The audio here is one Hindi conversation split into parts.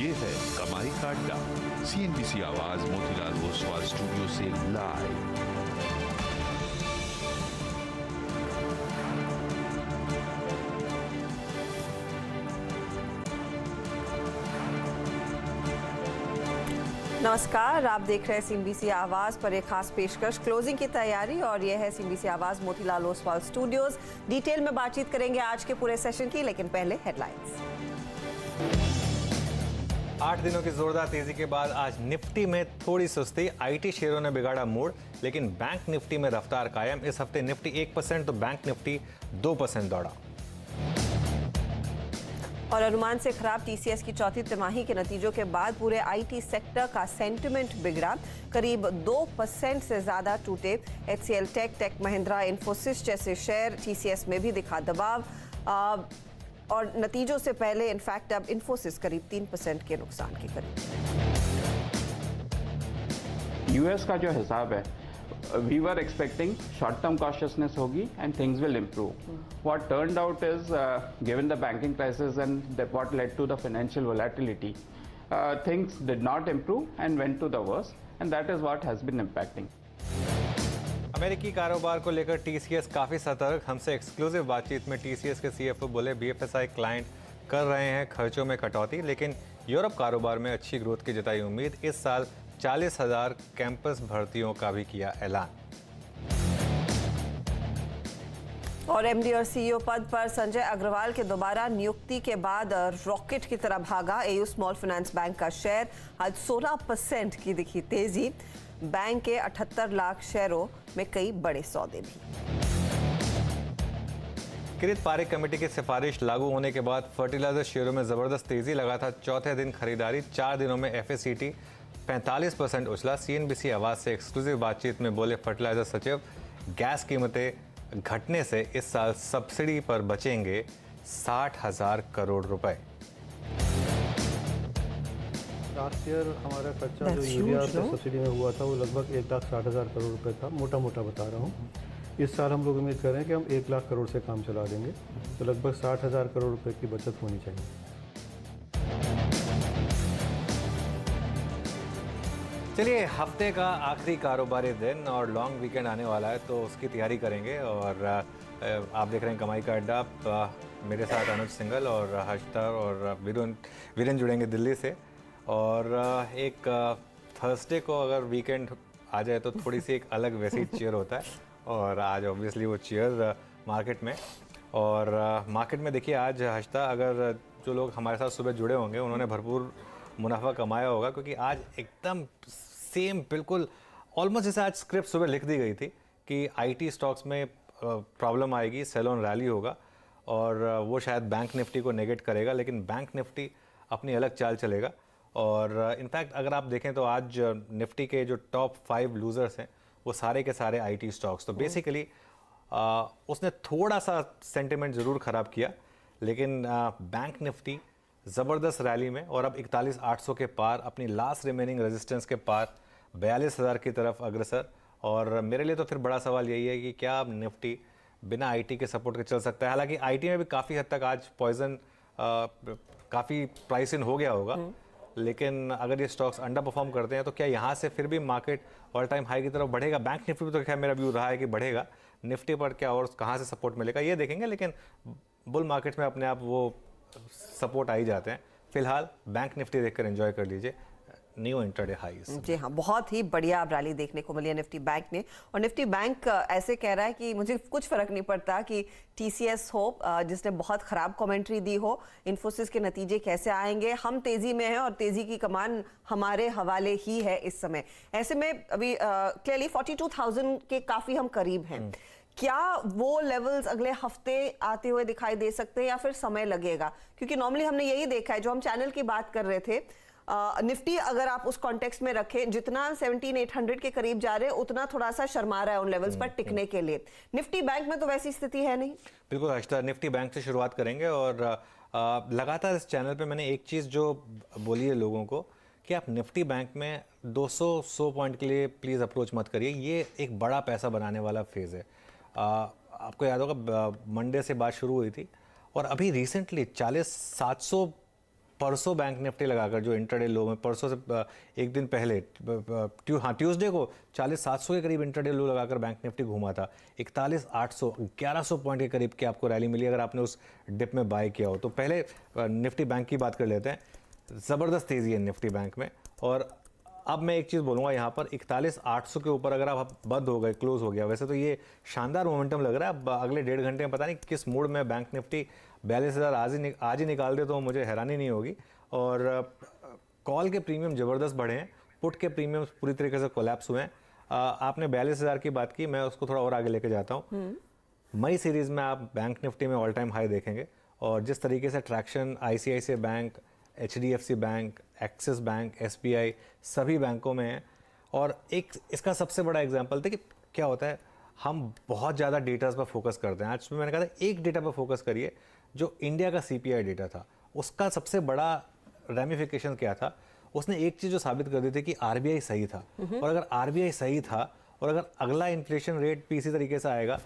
ये है कमाई का अड्डा। CNBC आवाज मोतीलाल ओसवाल स्टूडियो से लाइव। नमस्कार, आप देख रहे हैं CNBC आवाज पर एक खास पेशकश क्लोजिंग की तैयारी और यह है CNBC आवाज मोतीलाल ओसवाल स्टूडियोज। डिटेल में बातचीत करेंगे आज के पूरे सेशन की, लेकिन पहले हेडलाइंस। 8 दिनों की जोरदार तेजी के बाद आज निफ्टी में थोड़ी सुस्ती। आईटी शेयरों ने बिगाड़ा मूड, लेकिन बैंक निफ्टी में रफ्तार कायम। इस हफ्ते निफ्टी 1% तो बैंक निफ्टी 2% दौड़ा। और अनुमान से खराब TCS की चौथी तिमाही के नतीजों के बाद पूरे IT सेक्टर का सेंटिमेंट बिगड़ा। करीब 2% से ज्यादा टूटे। HCL टेक महिंद्रा, इन्फोसिस जैसे शेयर TCS में भी दिखा दबाव। और नतीजों से पहले इनफैक्ट अब इन्फोसिस करीब 3% के नुकसान के करीब। US का जो हिसाब है, we were expecting short-term cautiousness होगी and things will improve. What turned out is, given the banking crisis and what led to the financial volatility, things did not improve and went to the worst, and that is what has been impacting. अमेरिकी कारोबार को लेकर TCS काफी सतर्क। हमसे एक्सक्लूसिव बातचीत में TCS के CFO बोले BFSI क्लाइंट कर रहे हैं खर्चों में कटौती, लेकिन यूरोप कारोबार में अच्छी ग्रोथ की जताई उम्मीद। इस साल 40,000 कैंपस भर्तियों का भी किया ऐलान। और MD और CEO पद पर संजय अग्रवाल के दोबारा नियुक्ति के बाद रॉकेट की तरह भागा AU स्मॉल फाइनेंस बैंक का शेयर। आज 16% की दिखी तेजी। बैंक के 78 लाख शेयरों में कई बड़े सौदे भी। किरित पारेख कमेटी की सिफारिश लागू होने के बाद फर्टिलाइजर शेयरों में जबरदस्त तेजी। लगा था चौथे दिन खरीदारी। 4 दिनों में FACT 45% उछला। CNBC आवाज से एक्सक्लूसिव बातचीत में बोले फर्टिलाइजर सचिव, गैस कीमतें घटने से इस साल सब्सिडी पर बचेंगे 60,000 करोड़ रुपए। लास्ट ईयर हमारा खर्चा जो यूरिया पे सब्सिडी में हुआ था वो लगभग 1,60,000 करोड़ रुपए था, मोटा मोटा बता रहा हूँ। इस साल हम लोग उम्मीद कर रहे हैं कि हम 1 लाख करोड़ से काम चला देंगे, तो लगभग 60,000 करोड़ रुपए की बचत होनी चाहिए। चलिए, हफ्ते का आखिरी कारोबारी दिन और लॉन्ग वीकेंड आने वाला है, तो उसकी तैयारी करेंगे। और आप देख रहे हैं कमाई का अड्डा। मेरे साथ अनुज सिंघल और हर्षतर और वीरेन जुड़ेंगे दिल्ली से। और एक थर्सडे को अगर वीकेंड आ जाए तो थोड़ी सी एक अलग वैसी चीयर होता है, और आज ऑब्वियसली वो चीयर मार्केट में। और मार्केट में देखिए आज हर्षता, अगर जो लोग हमारे साथ सुबह जुड़े होंगे उन्होंने भरपूर मुनाफा कमाया होगा, क्योंकि आज एकदम सेम बिल्कुल ऑलमोस्ट जैसे आज स्क्रिप्ट सुबह लिख दी गई थी कि IT स्टॉक्स में प्रॉब्लम आएगी, सेल ऑन रैली होगा, और वो शायद बैंक निफ्टी को नेगेट करेगा, लेकिन बैंक निफ्टी अपनी अलग चाल चलेगा। और इनफैक्ट अगर आप देखें तो आज निफ्टी के जो टॉप 5 लूजर्स हैं वो सारे के सारे IT स्टॉक्स। तो बेसिकली उसने थोड़ा सा सेंटिमेंट ज़रूर ख़राब किया, लेकिन बैंक निफ्टी ज़बरदस्त रैली में, और अब 41,800 के पार, अपनी लास्ट रिमेनिंग रेजिस्टेंस के पार 42,000 की तरफ अग्रसर। और मेरे लिए तो फिर बड़ा सवाल यही है कि क्या अब निफ्टी बिना IT के सपोर्ट के चल सकता है। हालांकि IT में भी काफ़ी हद तक आज पॉइजन काफ़ी प्राइस इन हो गया होगा, लेकिन अगर ये स्टॉक्स अंडर परफॉर्म करते हैं तो क्या यहाँ से फिर भी मार्केट ऑल टाइम हाई की तरफ बढ़ेगा। बैंक निफ्टी तो खैर मेरा व्यू रहा है कि बढ़ेगा, निफ्टी पर क्या और कहाँ से सपोर्ट मिलेगा ये देखेंगे, लेकिन बुल मार्केट में अपने आप वो सपोर्ट आ ही जाते हैं। फिलहाल बैंक निफ्टी देखकर एंजॉय कर लीजिए न्यू इंट्राडे हाईज। जी हाँ, बहुत ही बढ़िया रैली देखने को मिली है निफ्टी बैंक ने। और निफ्टी बैंक ऐसे कह रहा है कि मुझे कुछ फर्क नहीं पड़ता कि TCS हो जिसने बहुत खराब कमेंट्री दी हो, इन्फोसिस के नतीजे कैसे आएंगे, हम तेजी में हैं और तेजी की कमान हमारे हवाले ही है इस समय। ऐसे में अभी क्लियरली 42,000 के काफी हम करीब हैं। क्या वो लेवल्स अगले हफ्ते आते हुए दिखाई दे सकते हैं या फिर समय लगेगा? क्योंकि नॉर्मली हमने यही देखा है, जो हम चैनल की बात कर रहे थे, निफ्टी अगर आप उस कॉन्टेक्स्ट में रखें, जितना 17,800 के करीब जा रहे हैं उतना थोड़ा सा शर्मा रहा है उन लेवल्स पर टिकने के लिए। निफ्टी बैंक में तो वैसी स्थिति है नहीं। बिल्कुल हर्षिता, निफ्टी बैंक से शुरुआत करेंगे। और लगातार इस चैनल पे मैंने एक चीज़ जो बोली है लोगों को कि आप निफ्टी बैंक में 200 पॉइंट के लिए प्लीज़ अप्रोच मत करिए, ये एक बड़ा पैसा बनाने वाला फेज़ है। आपको याद होगा मंडे से बात शुरू हुई थी और अभी रिसेंटली 40,700 परसों बैंक निफ्टी लगाकर जो इंटरडे लो में परसों से एक दिन पहले ट्यूसडे को 40,700 के करीब इंटरडे लो लगाकर बैंक निफ्टी घूमा था। 41,800 1100 पॉइंट के करीब की आपको रैली मिली अगर आपने उस डिप में बाय किया हो। तो पहले निफ्टी बैंक की बात कर लेते हैं। ज़बरदस्त तेज़ी है निफ्टी बैंक में। और अब मैं एक चीज़ बोलूँगा यहाँ पर 41,800 के ऊपर अगर आप बंद हो गए, क्लोज हो गया, वैसे तो ये शानदार मोमेंटम लग रहा है। अब अगले 1.5 घंटे में पता नहीं किस मूड में बैंक निफ्टी 42,000 आज ही निकाल दे तो मुझे हैरानी नहीं होगी। और कॉल के प्रीमियम ज़बरदस्त बढ़े हैं, पुट के प्रीमियम पूरी तरीके से कोलैप्स हुए हैं। आपने 42,000 की बात की, मैं उसको थोड़ा और आगे लेके जाता हूँ। मई सीरीज़ में आप बैंक निफ्टी में ऑल टाइम हाई देखेंगे और जिस तरीके से traction ICICI bank, HDFC bank, axis bank, SBI सभी बैंकों में है। और एक इसका सबसे बड़ा एग्जांपल था कि क्या होता है, हम बहुत ज़्यादा डेटास पर फोकस करते हैं। आज मैंने कहा था एक डेटा पर फोकस करिए जो इंडिया का CPI डेटा था, उसका सबसे बड़ा रेमिफिकेशन क्या था। उसने एक चीज़ जो साबित कर दी थी कि RBI सही था। और अगर RBI सही था और अगर अगला इन्फ्लेशन रेट भी इसी तरीके से आएगा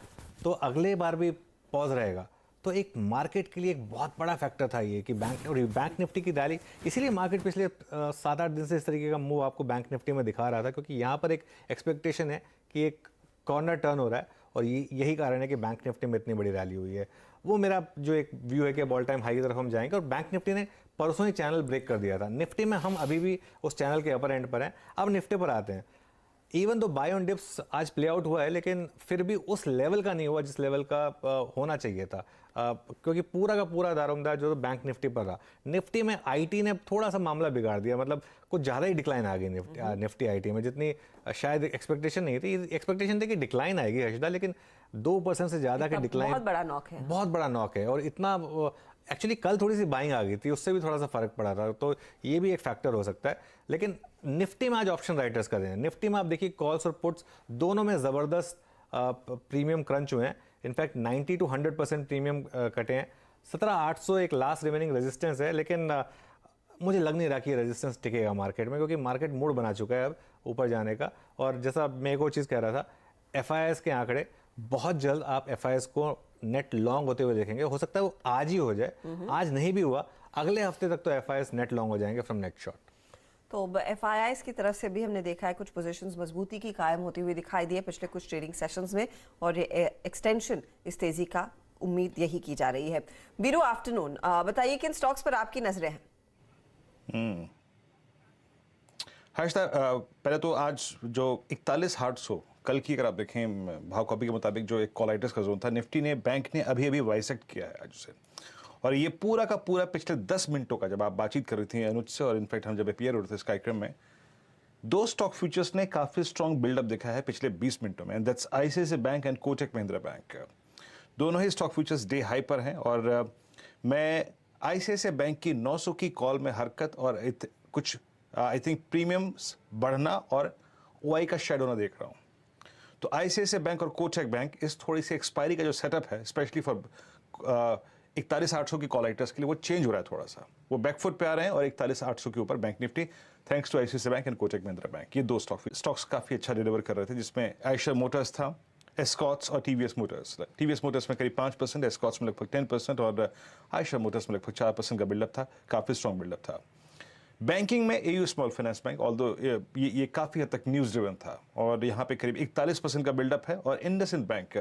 तो अगले बार भी पॉज रहेगा। तो एक मार्केट के लिए एक बहुत बड़ा फैक्टर था ये कि बैंक निफ्टी की रैली, इसीलिए मार्केट पिछले 7-8 दिन से इस तरीके का मूव आपको बैंक निफ्टी में दिखा रहा था, क्योंकि यहाँ पर एक एक्सपेक्टेशन है कि एक कॉर्नर टर्न हो रहा है और यही कारण है कि बैंक निफ्टी में इतनी बड़ी रैली हुई है। वो मेरा जो एक व्यू है कि ऑल टाइम हाई की तरफ हम जाएंगे। और बैंक निफ्टी ने परसों ही चैनल ब्रेक कर दिया था। निफ्टी में हम अभी भी उस चैनल के अपर एंड पर हैं। अब निफ्टी पर आते हैं। Even though buy on dips आज प्ले आउट हुआ है, लेकिन फिर भी उस लेवल का नहीं हुआ जिस लेवल का होना चाहिए था, क्योंकि पूरा का पूरा दारोमदार जो बैंक निफ्टी पर रहा। निफ्टी में IT ने थोड़ा सा मामला बिगाड़ दिया, मतलब कुछ ज़्यादा ही डिक्लाइन आ गई निफ्टी IT में, जितनी शायद एक्सपेक्टेशन नहीं थी। एक्सपेक्टेशन थी कि डिक्लाइन आएगी हर्षदा, लेकिन 2% से ज़्यादा के डिक्लाइन बहुत बड़ा नॉक है, बहुत बड़ा नॉक है। और इतना एक्चुअली कल थोड़ी सी बाइंग आ गई थी, उससे भी थोड़ा सा फर्क पड़ा था, तो ये भी एक फैक्टर हो सकता है। लेकिन निफ्टी में आज ऑप्शन राइटर्स कर रहे हैं। निफ्टी में आप देखिए कॉल्स और पुट्स दोनों में ज़बरदस्त प्रीमियम क्रंच हुए हैं। इनफैक्ट 90 to 100% प्रीमियम कटे हैं। 17,800 एक लास्ट रिमेनिंग रेजिस्टेंस है, लेकिन मुझे लग नहीं रहा कि ये रेजिस्टेंस टिकेगा मार्केट में, क्योंकि मार्केट मूड बना चुका है अब ऊपर जाने का। और जैसा मैं एक और चीज़ कह रहा था, FIS के आंकड़े बहुत जल्द आप FIS को नेट लॉन्ग होते हुए देखेंगे। हो सकता है वो आज ही हो जाए, आज नहीं भी हुआ, अगले हफ्ते तक तो FIS नेट लॉन्ग हो जाएंगे फ्रॉम नेट शॉर्ट। तो FIS की तरफ से भी हमने देखा है कुछ पोजीशंस मजबूती की कायम होती हुई दिखाई दी है पिछले कुछ ट्रेडिंग सेशंस में, और ये एक्सटेंशन इस तेजी का उम्मीद यही की जा रही है। बीरू आफ्टरनून, बताइए किन स्टॉक्स पर आपकी नजरें हैं? हर्षदा, पहले तो आज जो 41,800 कल की अगर आप देखें भाव कॉपी के मुताबिक जो एक कॉलाइटर्स का जोन था, निफ्टी ने बैंक ने अभी वाइसेक्ट किया है आज से। और ये पूरा का पूरा पिछले 10 मिनटों का, जब आप बातचीत कर रही थी अनुज से और इनफैक्ट हम जब अपीयर हो रहे थे इस कार्यक्रम में, 2 स्टॉक फ्यूचर्स ने काफ़ी स्ट्रॉन्ग बिल्डअप दिखा है पिछले 20 मिनटों में, and that's ICICI bank and Kotak Mahindra bank. दोनों ही स्टॉक फ्यूचर्स डे हाई पर हैं। और मैं ICICI बैंक की 900 की कॉल में हरकत और कुछ आई थिंक प्रीमियम्स बढ़ना और OI का शेड होना देख रहा हूँ। तो ICICI बैंक और कोटक बैंक इस थोड़ी सी एक्सपायरी का जो सेटअप है, स्पेशली फॉर 41,800 की कॉलाइटर्स के लिए, वो चेंज हो रहा है थोड़ा सा। वो बैकफुट पे आ रहे हैं और 41,800 के ऊपर bank Nifty, thanks to ICICI bank and Kotak Mahindra bank. ये 2 स्टॉक्स काफ़ी अच्छा डिलीवर कर रहे थे, जिसमें आयशर मोटर्स था, एस्कॉट्स और TVS मोटर्स। TVS मोटर्स में करीब 5%, एस्कॉट्स में लगभग 10% और आयशर मोटर्स में लगभग 4% का बिल्डअप था। काफ़ी स्ट्रॉन्ग बिल्डअप था। बैंकिंग में AU small finance bank, although ये काफ़ी हद तक न्यूज़ ड्रिवन था और यहाँ पे करीब 41% का बिल्डअप है। और इंडसइंड बैंक,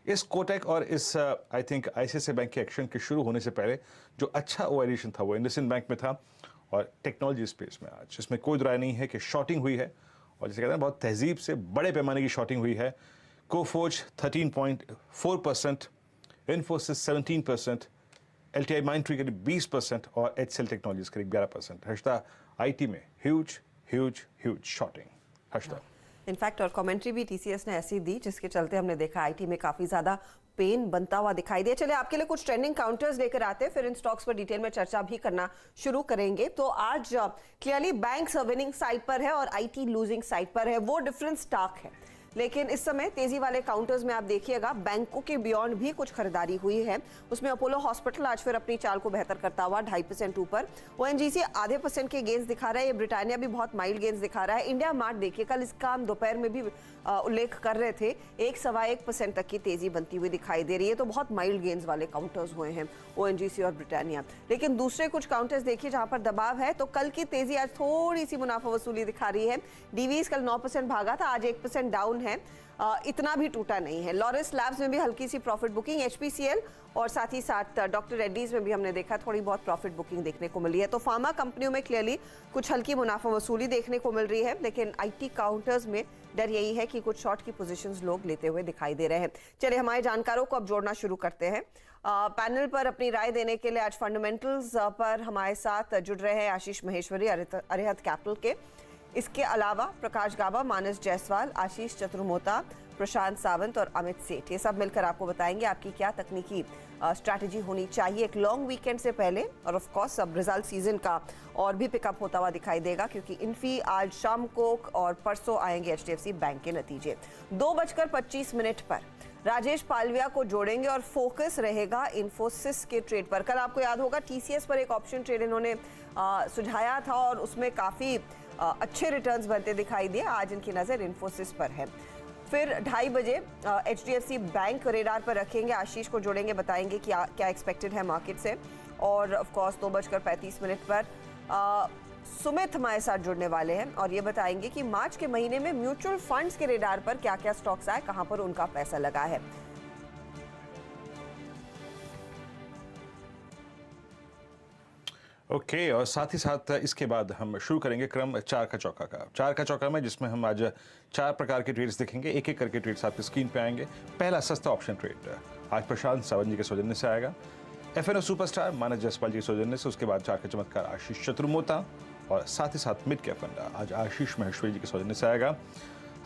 इस कोटक और इस आई थिंक ICICI बैंक के एक्शन के शुरू होने से पहले जो अच्छा ओवल्यूशन था वो इंडसइंड बैंक में था। और टेक्नोलॉजी स्पेस में आज इसमें कोई राय नहीं है कि शॉर्टिंग हुई है, और जैसे कहते हैं बहुत तहजीब से बड़े पैमाने की शॉर्टिंग हुई है। कोफोर्ज 13.4%, इन्फोसिस 17%, LTI माइंडट्री करीब 20% और HCL टेक्नोलॉजीज करीब 11%। हर्षदा, IT में ह्यूज शॉर्टिंग। हर्षदा, इनफैक्ट और कमेंट्री भी TCS ने ऐसी दी जिसके चलते हमने देखा IT में काफी ज्यादा पेन बनता हुआ दिखाई दिया। चलिए आपके लिए कुछ ट्रेंडिंग काउंटर्स लेकर आते हैं, फिर इन स्टॉक्स पर डिटेल में चर्चा भी करना शुरू करेंगे। तो आज क्लियरली बैंक्स विनिंग साइड पर है और IT लूजिंग साइड पर है, वो डिफरेंट स्टॉक है। लेकिन इस समय तेजी वाले काउंटर्स में आप देखिएगा बैंकों के बियॉन्ड भी कुछ खरीदारी हुई है। उसमें अपोलो हॉस्पिटल आज फिर अपनी चाल को बेहतर करता हुआ 2.5% ऊपर, ओएनजीसी आधे % के गेंस दिखा रहा है, ये ब्रिटानिया भी बहुत माइल्ड गेंस दिखा रहा है। इंडिया मार्ट देखिए, कल इसका हम दोपहर में भी उल्लेख कर रहे थे, 1-1.25% तक की तेजी बनती हुई दिखाई दे रही है। तो बहुत माइल्ड गेंस वाले काउंटर्स हुए हैं ओएनजीसी और ब्रिटानिया। लेकिन दूसरे कुछ काउंटर्स देखिए जहां पर दबाव है, तो कल की तेजी आज थोड़ी सी मुनाफा वसूली दिखा रही है। डीवीज कल 9% भागा था, आज 1% डाउन है, इतना भी टूटा नहीं है। लॉरेस लैब्स में भी हल्की सी प्रॉफिट बुकिंग, एचपीसीएल और साथ ही साथ डॉक्टर रेड्डीज में भी हमने देखा थोड़ी बहुत प्रॉफिट बुकिंग देखने को मिली है। तो फार्मा कंपनियों में क्लियरली कुछ हल्की मुनाफा वसूली देखने को मिल रही है, लेकिन आईटी काउंटर्स में डर यही है कि कुछ शॉर्ट की पोजीशंस लोग लेते हुए दिखाई दे रहे हैं। चलिए हमारे जानकारों को अब जोड़ना शुरू करते हैं। पैनल पर अपनी राय देने के लिए आज फंडामेंटल्स पर हमारे साथ जुड़ रहे हैं आशीष महेश्वरी अरिहंत कैपिटल के। इसके अलावा प्रकाश गाबा, मानस जायसवाल, आशीष चतुर्मोता, प्रशांत सावंत और अमित सेठ, ये सब मिलकर आपको बताएंगे आपकी क्या तकनीकी स्ट्रैटेजी होनी चाहिए एक लॉन्ग वीकेंड से पहले। और ऑफ कोर्स अब रिजल्ट सीजन का और भी पिकअप होता हुआ दिखाई देगा, क्योंकि इन्फी आज शाम को और परसों आएंगे एचडीएफसी बैंक के नतीजे। 2:25 पर राजेश पालविया को जोड़ेंगे और फोकस रहेगा इन्फोसिस के ट्रेड पर। कल आपको याद होगा टीसीएस पर एक ऑप्शन ट्रेड इन्होंने सुझाया था और उसमें काफ़ी अच्छे रिटर्न्स बनते दिखाई दिए। आज इनकी नज़र इन्फोसिस पर है। फिर 2:30 बजे एचडीएफसी बैंक रेडार पर रखेंगे, आशीष को जोड़ेंगे, बताएंगे क्या एक्सपेक्टेड है मार्केट से। और ऑफ कोर्स 2:35 पर सुमित हमारे साथ जुड़ने वाले हैं और ये बताएंगे कि मार्च के महीने में म्यूचुअल फंड्स के रेडार पर क्या क्या स्टॉक्स आए, कहां पर उनका पैसा लगा है। ओके और साथ ही साथ इसके बाद हम शुरू करेंगे क्रम 4 का चौका का। 4 का चौका में जिसमें हम आज 4 प्रकार के ट्रेड्स देखेंगे, एक एक करके ट्रेड्स आपकी स्क्रीन पे आएंगे। पहला सस्ता ऑप्शन ट्रेड आज प्रशांत सावंत जी के सौजन्य से आएगा। एफएनओ सुपरस्टार मानस जायसवाल जी के सौजन्य से, उसके बाद 4 का चमत्कार आशीष चतुर्मोता और साथ ही साथ मिड कैप फंडा आज आशीष महेश्वरी जी के सौजन्य से आएगा।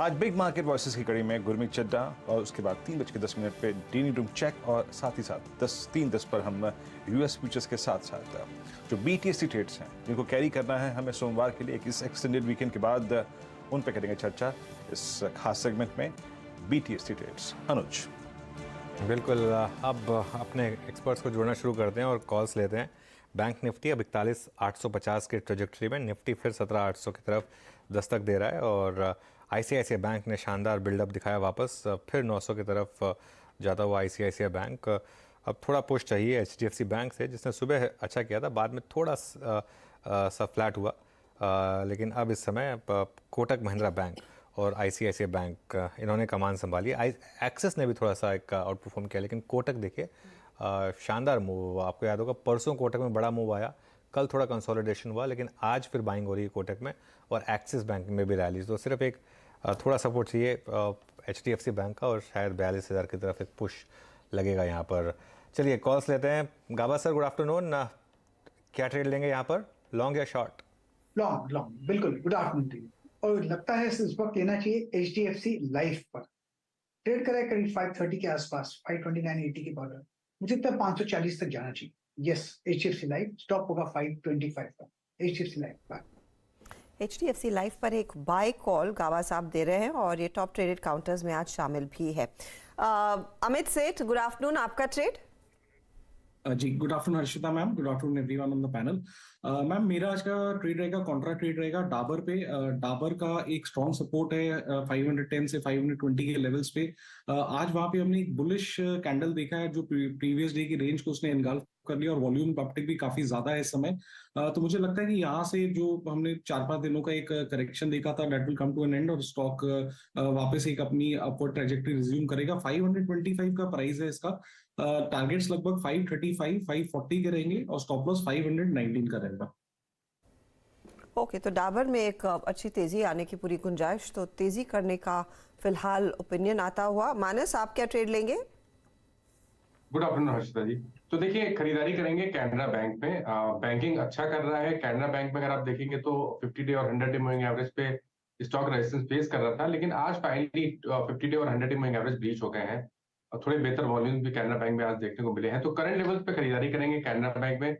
आज बिग मार्केट वॉइसेस की कड़ी में गुरमीत चड्डा और उसके बाद 3:10 पे डीनी रूम चेक और साथ ही साथ 3:10 पर हम यूएस फ्यूचर्स के साथ साथ जो बीटीएससी ट्रेड्स हैं जिनको कैरी करना है हमें सोमवार के लिए एक इस एक्सटेंडेड वीकेंड के बाद उन पे करेंगे चर्चा इस खास सेगमेंट में बीटीएससी ट्रेड्स। अनुज बिल्कुल, अब अपने एक्सपर्ट्स को जोड़ना शुरू करते हैं और कॉल्स लेते हैं। बैंक निफ्टी अब 41,850 के ट्रेजेक्टरी में, निफ्टी फिर 17,800 की तरफ दस्तक दे रहा है और आईसीआईसीआई बैंक ने शानदार बिल्डअप दिखाया, वापस फिर 900 की तरफ जाता हुआ आईसीआईसीआई बैंक। अब थोड़ा पुश चाहिए एचडीएफसी बैंक से, जिसने सुबह अच्छा किया था, बाद में थोड़ा सा फ्लैट हुआ, लेकिन अब इस समय कोटक महिंद्रा बैंक और आईसीआईसीआई बैंक इन्होंने कमान संभाली। एक्सिस ने भी थोड़ा सा एक आउट परफॉर्म किया, लेकिन कोटक देखिए शानदार मूव हुआ। आपको याद होगा परसों कोटक में बड़ा मूव आया, कल थोड़ा कंसोलिडेशन हुआ, लेकिन आज फिर बाइंग हो रही है कोटक में और एक्सिस बैंक में भी रैली। तो सिर्फ एक थोड़ा सपोर्ट चाहिए एचडीएफसी बैंक का और शायद 42,000 की तरफ एक पुश लगेगा यहाँ पर। चलिए कॉल्स लेते हैं। गाबा सर, गुड आफ्टरनून, क्या ट्रेड लेंगे यहाँ पर, लॉन्ग या शॉर्ट? लॉन्ग बिल्कुल। Good afternoon to you. और लगता है इस वक्त लेना चाहिए एचडीएफसी लाइफ पर। ट्रेड करा है करीब 530 के आसपास, 529.80 के बॉर्डर, मुझे तब 540 तक जाना चाहिए। यस, एचडीएफसी लाइफ स्टॉप होगा 525 पर। एचडीएफसी लाइफ पर, एचडीएफसी लाइफ पर एक बाय कॉल गावा साहब दे रहे हैं और ये टॉप ट्रेडेड काउंटर्स में आज शामिल भी है। अमित सेठ, गुड आफ्टरनून, आपका ट्रेड? जी, good afternoon Harshita ma'am, good afternoon everyone on the panel. Ma'am मेरा आज का ट्रेड रहेगा, कॉन्ट्रा ट्रेड रहेगा डाबर पे। डाबर का एक स्ट्रॉन्ग सपोर्ट है 510 से 520 के लेवल्स पे। आज वहां पे हमने एक बुलिश कैंडल देखा है जो प्रीवियस डे की रेंज को उसने एनगल्फ कर लिया और वॉल्यूम अपटिक भी काफी ज्यादा है इस समय। तो मुझे लगता है कि यहाँ से जो हमने 4-5 दिनों का एक करेक्शन देखा था that will come to an end और स्टॉक वापस एक अपनी अपवर्ड ट्रैजेक्टरी रिज्यूम करेगा। 525 का प्राइस है इसका। टारगेट्स लगभग 535, 540 के रहेंगे और स्टॉप लॉस 519 का रहेगा। ओके, तो डाबर में एक अच्छी तेजी आने की पूरी गुंजाइश, तो तेजी करने का फिलहाल ओपिनियन आता हुआ। मानस, आप क्या ट्रेड लेंगे? गुड आफ्टरनून हर्षिता जी। तो देखिए, खरीदारी करेंगे कैनरा बैंक में। बैंकिंग अच्छा कर रहा है कैनरा बैंक में। अगर आप देखेंगे तो 50 डे और 100 डे मूविंग एवरेज पे स्टॉक रेजिस्टेंस फेस कर रहा था, लेकिन आज फाइनली 50 डे और 100 डे मूविंग एवरेज ब्रीच हो गए हैं और थोड़े बेहतर वॉल्यूम भी कैनरा बैंक में आज देखने को मिले हैं। तो करंट लेवल्स पे खरीदारी करेंगे कैनरा बैंक में।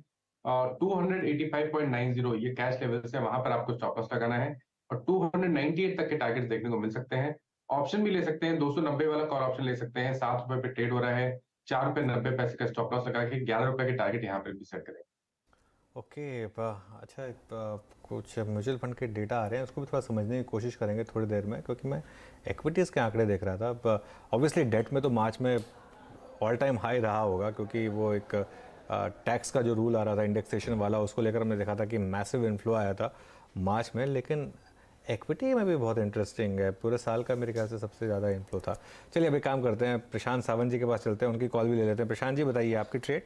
285.90 ये कैश लेवल्स है, वहां पर आपको स्टॉप लॉस लगाना है और 298 तक के टारगेट्स देखने को मिल सकते हैं ऑप्शन भी ले सकते हैं, 290 वाला कॉल ऑप्शन ले सकते हैं, 7 रुपए पे ट्रेड हो रहा है, 4 रुपए 90 पैसे का स्टॉप लॉस लगा के 11 रुपए के टारगेट यहाँ पे भी सेट करें। ओके अच्छा कुछ म्यूचुअल फंड के डेटा आ रहे हैं, उसको भी थोड़ा समझने की कोशिश करेंगे थोड़ी देर में, क्योंकि मैं इक्विटीज़ के आंकड़े देख रहा था। ऑब्वियसली डेट में तो मार्च में ऑल टाइम हाई रहा होगा, क्योंकि वो एक टैक्स का जो रूल आ रहा था इंडेक्सेशन वाला, उसको लेकर हमने देखा था कि मैसिव इन्फ्लो आया था मार्च में। लेकिन इक्विटी में भी बहुत इंटरेस्टिंग है, पूरे साल का मेरे ख्याल से सबसे ज़्यादा इन्फ्लो था। चलिए अभी काम करते हैं, प्रशांत सावंत जी के पास चलते हैं, उनकी कॉल भी ले लेते हैं। प्रशांत जी बताइए आपकी ट्रेड।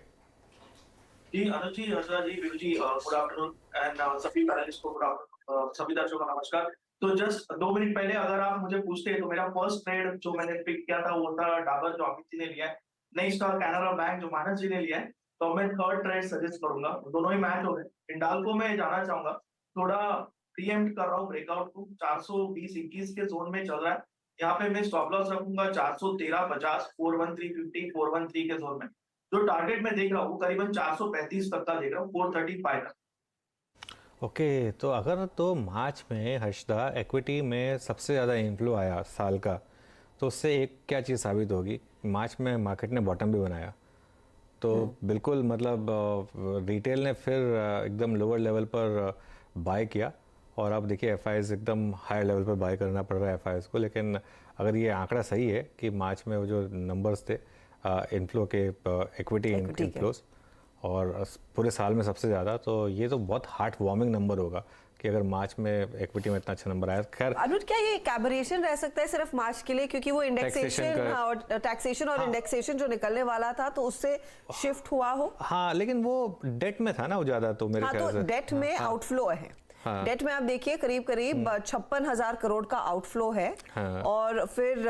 जी Anuj ji, Harshada ji, Vinu ji, good afternoon and सभी पैनलिस्ट को गुड आफ्टरनून, सभी दर्शकों को नमस्कार। तो जस्ट 2 मिनट पहले अगर आप मुझे पूछते तो मेरा फर्स्ट ट्रेड जो मैंने पिक किया था वो था डाबर जो अमित जी ने लिया है, नई स्टॉक कैनरा बैंक जो मानस जी ने लिया है। तो मैं थर्ड ट्रेड सजेस्ट करूंगा, दोनों ही मैच हो गए। हिंडाल्को में जाना चाहूंगा, थोड़ा प्रीएम्प्ट कर रहा हूँ ब्रेकआउट को, 420-21 के जोन में चल रहा है। यहाँ पे मैं स्टॉप लॉस रखूंगा 413.50, 413.50, 413 के जोन में। जो टारगेट में देख रहा हूँ वो करीबन 435 तक का देख रहा हूँ, 435 तक। ओके तो अगर तो मार्च में हर्षदा इक्विटी में सबसे ज़्यादा इन्फ्लो आया साल का, तो उससे एक क्या चीज़ साबित होगी, मार्च में मार्केट ने बॉटम भी बनाया। तो बिल्कुल मतलब रिटेल ने फिर एकदम लोअर लेवल पर बाय किया, और अब देखिए एफआईज एकदम हाई लेवल पर बाय करना पड़ रहा है एफआईज को। लेकिन अगर ये आंकड़ा सही है कि मार्च में वो जो नंबर्स थे इनफ्लो के इक्विटी इनफ्लोस और पूरे साल में सबसे ज़्यादा, तो ये तो बहुत हार्ट वार्मिंग नंबर होगा कि अगर मार्च में इक्विटी में इतना अच्छा नंबर आया। खैर अनुज, क्या ये कैबरेशन रह सकता है सिर्फ मार्च के लिए, क्योंकि वो इंडेक्सेशन और टैक्सेशन और इंडेक्सेशन जो निकलने वाला था तो उससे शिफ्ट हुआ हो? हाँ लेकिन वो डेट में था ना वो ज़्यादा, तो मेरे ख्याल से तो डेट में आउटफ्लो है। डेट में आप देखिए करीब 56,000 करोड़ का आउटफ्लो है। और फिर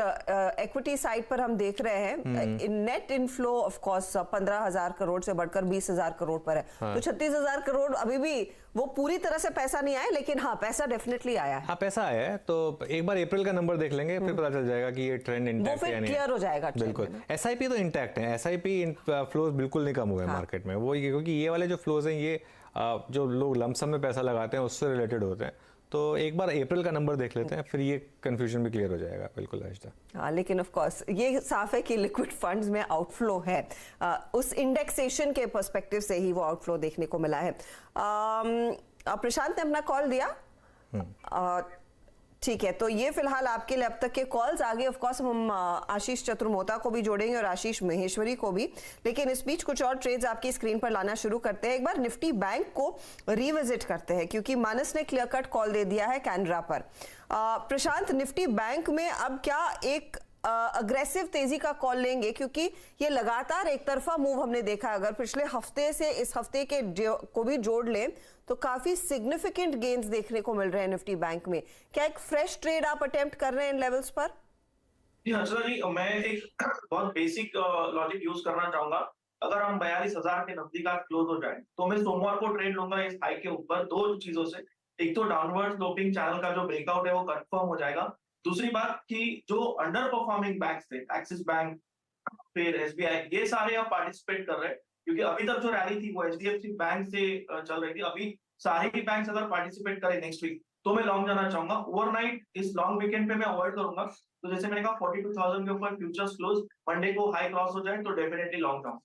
इक्विटी साइड पर हम देख रहे हैं net inflow of course 15,000 crore से बढ़कर 20,000 करोड़ पर है। तो 36,000 करोड़ अभी भी वो पूरी तरह से पैसा नहीं आया, लेकिन हाँ पैसा डेफिनेटली आया है। हाँ पैसा आया है, तो एक बार अप्रैल का नंबर देख लेंगे फिर पता चल जाएगा कि ये ट्रेंड इंटैक्ट है या नहीं, क्लियर हो जाएगा। बिल्कुल एसआईपी तो इंटैक्ट है, एसआईपी फ्लोज बिल्कुल नहीं कम हुए मार्केट में। वो क्योंकि ये वाले जो फ्लोज हैं ये जो लोग लमसम में पैसा लगाते हैं उससे रिलेटेड होते हैं। तो एक बार अप्रैल का नंबर देख लेते हैं, फिर ये कंफ्यूजन भी क्लियर हो जाएगा। बिल्कुल हर्षदा। हाँ लेकिन ऑफ कोर्स ये साफ है कि लिक्विड फंड्स में आउटफ्लो है, उस इंडेक्सेशन के पर्सपेक्टिव से ही वो आउटफ्लो देखने को मिला है। प्रशांत ने अपना कॉल दिया, ठीक है, तो ये फिलहाल आपके लिए अब तक के कॉल्स। आगे ऑफ कोर्स हम आशीष चतुर्मोता को भी जोड़ेंगे और आशीष महेश्वरी को भी, लेकिन इस बीच कुछ और ट्रेड्स आपकी स्क्रीन पर लाना शुरू करते हैं। एक बार निफ्टी बैंक को रिविजिट करते हैं, क्योंकि मानस ने क्लियर कट कॉल दे दिया है कैनरा पर। प्रशांत, निफ्टी बैंक में अब क्या एक अग्रेसिव तेजी का कॉल लेंगे, क्योंकि ये लगातार एक तरफा मूव हमने देखा। अगर पिछले हफ्ते से इस हफ्ते के को भी जोड़ लें तो काफी सिग्निफिकेंट गेन्स देखने को मिल रहे हैं निफ्टी बैंक में। क्या एक फ्रेश ट्रेड आप अटेम्प्ट कर रहे हैं इन लेवल्स पर? जी हर्षदा जी, मैं एक बहुत बेसिक लॉजिक यूज करना चाहूंगा। अगर हम 42,000 के नजदीक क्लोज हो जाए तो मैं सोमवार को ट्रेड लूंगा इस हाई के ऊपर, दो चीजों से। एक तो डाउनवर्ड स्लोपिंग चैनल का जो ब्रेकआउट है वो कंफर्म हो जाएगा। दूसरी बात कि जो अंडर परफॉर्मिंग बैंक्स थे, एक्सिस बैंक, फिर एसबीआई, ये सारे अब पार्टिसिपेट कर रहे हैं, क्योंकि अभी तक जो रैली थी वो एचडीएफसी बैंक से चल रही थी। अभी सारे ही बैंक्स अगर पार्टिसिपेट करें नेक्स्ट वीक तो मैं लॉन्ग जाना चाहूंगा। ओवरनाइट इस लॉन्ग वीकेंड पे मैं अवॉइड करूंगा। तो जैसे मैंने कहा 42,000 के ऊपर फ्यूचर्स क्लोज, मंडे को हाई क्रॉस हो जाए तो डेफिनेटली लॉन्ग जाऊंगा।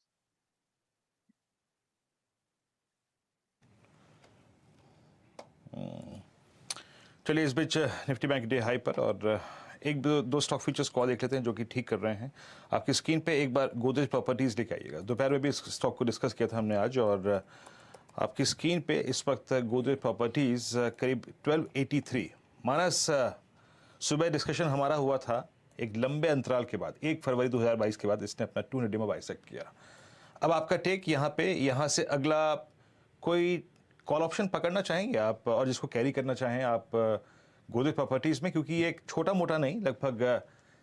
चलिए इस बीच निफ्टी बैंक डे हाई पर और एक दो स्टॉक फ्यूचर्स कॉल देख लेते हैं जो कि ठीक कर रहे हैं। आपकी स्क्रीन पे एक बार गोदरेज प्रॉपर्टीज लेके आइएगा। दोपहर में भी इस स्टॉक को डिस्कस किया था हमने आज, और आपकी स्क्रीन पे इस वक्त गोदरेज प्रॉपर्टीज करीब 1283। मानस, सुबह डिस्कशन हमारा हुआ था एक लंबे अंतराल के बाद, 1 फरवरी 2022 के बाद इसने अपना 200 में बाइसेक्ट किया। अब आपका टेक यहाँ पे, यहाँ से अगला कोई कॉल ऑप्शन पकड़ना चाहेंगे आप, और जिसको कैरी करना चाहें आप गोदरेज प्रॉपर्टीज में, क्योंकि ये एक छोटा मोटा नहीं, लगभग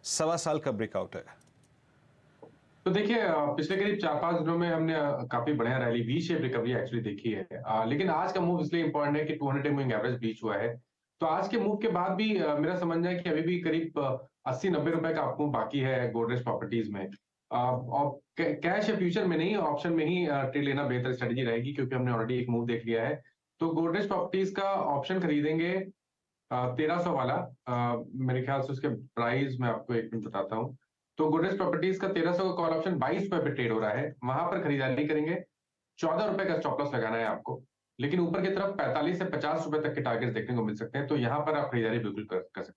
1.25 साल का ब्रेकआउट है। तो देखिए पिछले करीब 4-5 दिनों में हमने काफी बढ़िया rally, V shape recovery actually देखी है। लेकिन आज का मूव इसलिए इंपॉर्टेंट है कि 200 मूविंग एवरेज ब्रीच हुआ है। तो आज के मूव के बाद भी मेरा समझना है कि अभी भी करीब 80-90 रुपए का मूव बाकी है गोदरेज प्रॉपर्टीज में। और कैश या फ्यूचर में नहीं, ऑप्शन में ही ट्रेड लेना बेहतर स्ट्रेटेजी रहेगी, क्योंकि हमने ऑलरेडी एक मूव देख लिया है। तो गोदरेज प्रॉपर्टीज का ऑप्शन खरीदेंगे 1300 वाला मेरे ख्याल से उसके प्राइस मैं आपको एक मिनट बताता हूँ। तो गोदरेज प्रॉपर्टीज का 1300 का कॉल ऑप्शन 22 रुपए पे ट्रेड हो रहा है, वहां पर खरीदारी करेंगे। 14 रुपए का स्टॉप लॉस लगाना है आपको, लेकिन ऊपर की तरफ 45 से 50 रुपए तक के टारगेट देखने को मिल सकते हैं, तो यहाँ पर आप खरीदारी बिल्कुल कर सकते हैं।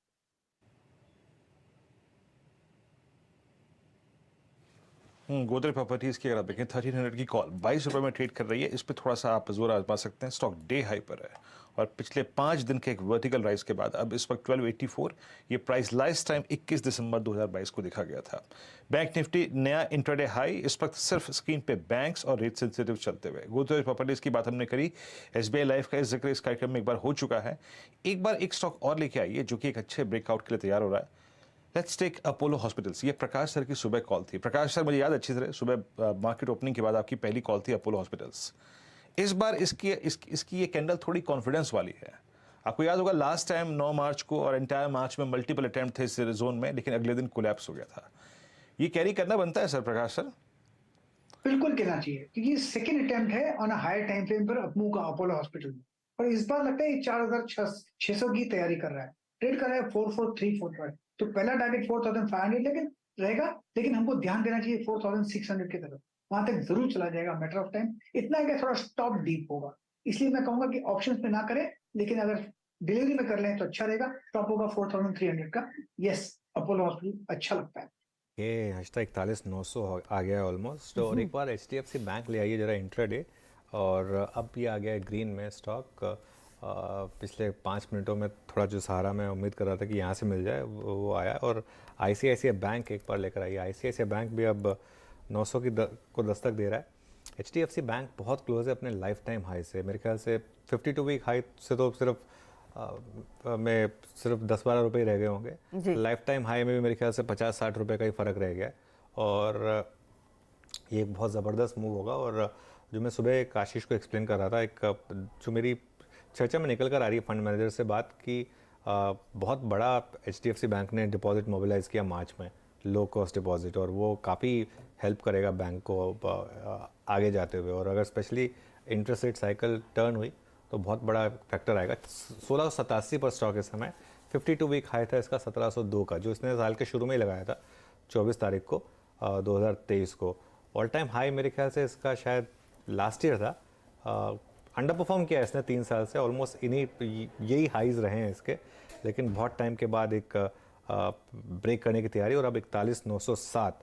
गोदरेज प्रॉपर्टीज की अगर आप देखें 1300 की कॉल 22 रुपए में ट्रेड कर रही है। इस पर थोड़ा सा आप जोर आजमा सकते हैं। स्टॉक डे हाई पर है और पिछले 5 दिन के एक वर्टिकल राइज के बाद अब इस वक्त 1284 ये प्राइस लास्ट टाइम 21 दिसंबर 2022 को देखा गया था। बैंक निफ्टी नया इंट्राडे हाई इस वक्त सिर्फ स्क्रीन पे बैंक्स और रेट सेंसिटिव चलते हुए। गोदरेज प्रॉपर्टीज की बात हमने करी, SBI लाइफ का इस जिक्र इस कार्यक्रम में एक बार हो चुका है। एक बार एक स्टॉक और लेके आइए जो कि एक अच्छे ब्रेकआउट के लिए तैयार हो रहा है। Let's take Apollo hospitals. ये प्रकाश सर की सुबह कॉल थी। प्रकाश सर, मुझे याद अच्छी तरह सुबह मार्केट ओपनिंग के बाद आपकी पहली कॉल थी अपोलो हॉस्पिटल्स। इस बार इसकी ये कैंडल थोड़ी कॉन्फिडेंस वाली है। आपको याद होगा लास्ट टाइम 9 मार्च को और एंटायर मार्च में मल्टीपल अटेम्प्ट थे इस जोन में, लेकिन अगले दिन कोलैप्स हो गया था। ये कैरी करना बनता है सर प्रकाश सर? बिल्कुल कहना चाहिए, क्योंकि सेकंड अटेम्प्ट है on a higher time frame पर अपमूव का अपोलो हॉस्पिटल में, और इस बार लगता है 4600 की तैयारी कर रहा है, ट्रेड कर रहा है 4434 तो पहला टारगेट 4500 लेकिन रहेगा, लेकिन हमको ध्यान देना चाहिए 4600 की तरफ, वहां तक जरूर चला जाएगा, मैटर ऑफ टाइम। इतना है कि थोड़ा स्टॉप डीप होगा, इसलिए मैं कहूंगा कि ऑप्शंस पे ना करें, लेकिन अगर डिलीवरी में कर लें तो अच्छा रहेगा। स्टॉप होगा 4300 का। यस, अपोलो हॉस्पिटल अच्छा लगता है। ये हश्ता 41,900 आ गया है ऑलमोस्ट। और एक बार HDFC बैंक ले आइए जरा इंट्राडे, और अब ये आ गया है ग्रीन में स्टॉक। पिछले 5 मिनटों में थोड़ा जो सहारा मैं उम्मीद कर रहा था कि यहाँ से मिल जाए वो आया। और ICICI बैंक एक बार लेकर आई। ICICI बैंक भी अब 900 को दस्तक दे रहा है। HDFC बैंक बहुत क्लोज है अपने लाइफ टाइम हाई से। मेरे ख्याल से 52 वीक हाई से तो सिर्फ 10-12 रुपये रह गए होंगे। लाइफ टाइम हाई में भी मेरे ख्याल से 50-60 रुपये का ही फ़र्क रह गया है, और ये एक बहुत ज़बरदस्त मूव होगा। और जो मैं सुबह एक आशीष को एक्सप्लेन कर रहा था, एक जो मेरी चर्चा में निकल कर आ रही है फंड मैनेजर से बात की, बहुत बड़ा HDFC बैंक ने डिपॉजिट मोबिलाइज़ किया मार्च में, लो कॉस्ट डिपॉजिट, और वो काफ़ी हेल्प करेगा बैंक को आगे जाते हुए। और अगर specially interest rate cycle turn हुई तो बहुत बड़ा फैक्टर आएगा। 1687 पर स्टॉक इस समय, 52 वीक हाई था इसका 1702 का, जो इसने साल के शुरू में ही लगाया था 24 तारीख को 2023 को। ऑल टाइम हाई मेरे ख्याल से इसका शायद लास्ट ईयर था। अंडर परफॉर्म किया इसने 3 साल से, ऑलमोस्ट यही हाईज रहे हैं इसके, लेकिन बहुत टाइम के बाद एक ब्रेक करने की तैयारी। और अब 41,907।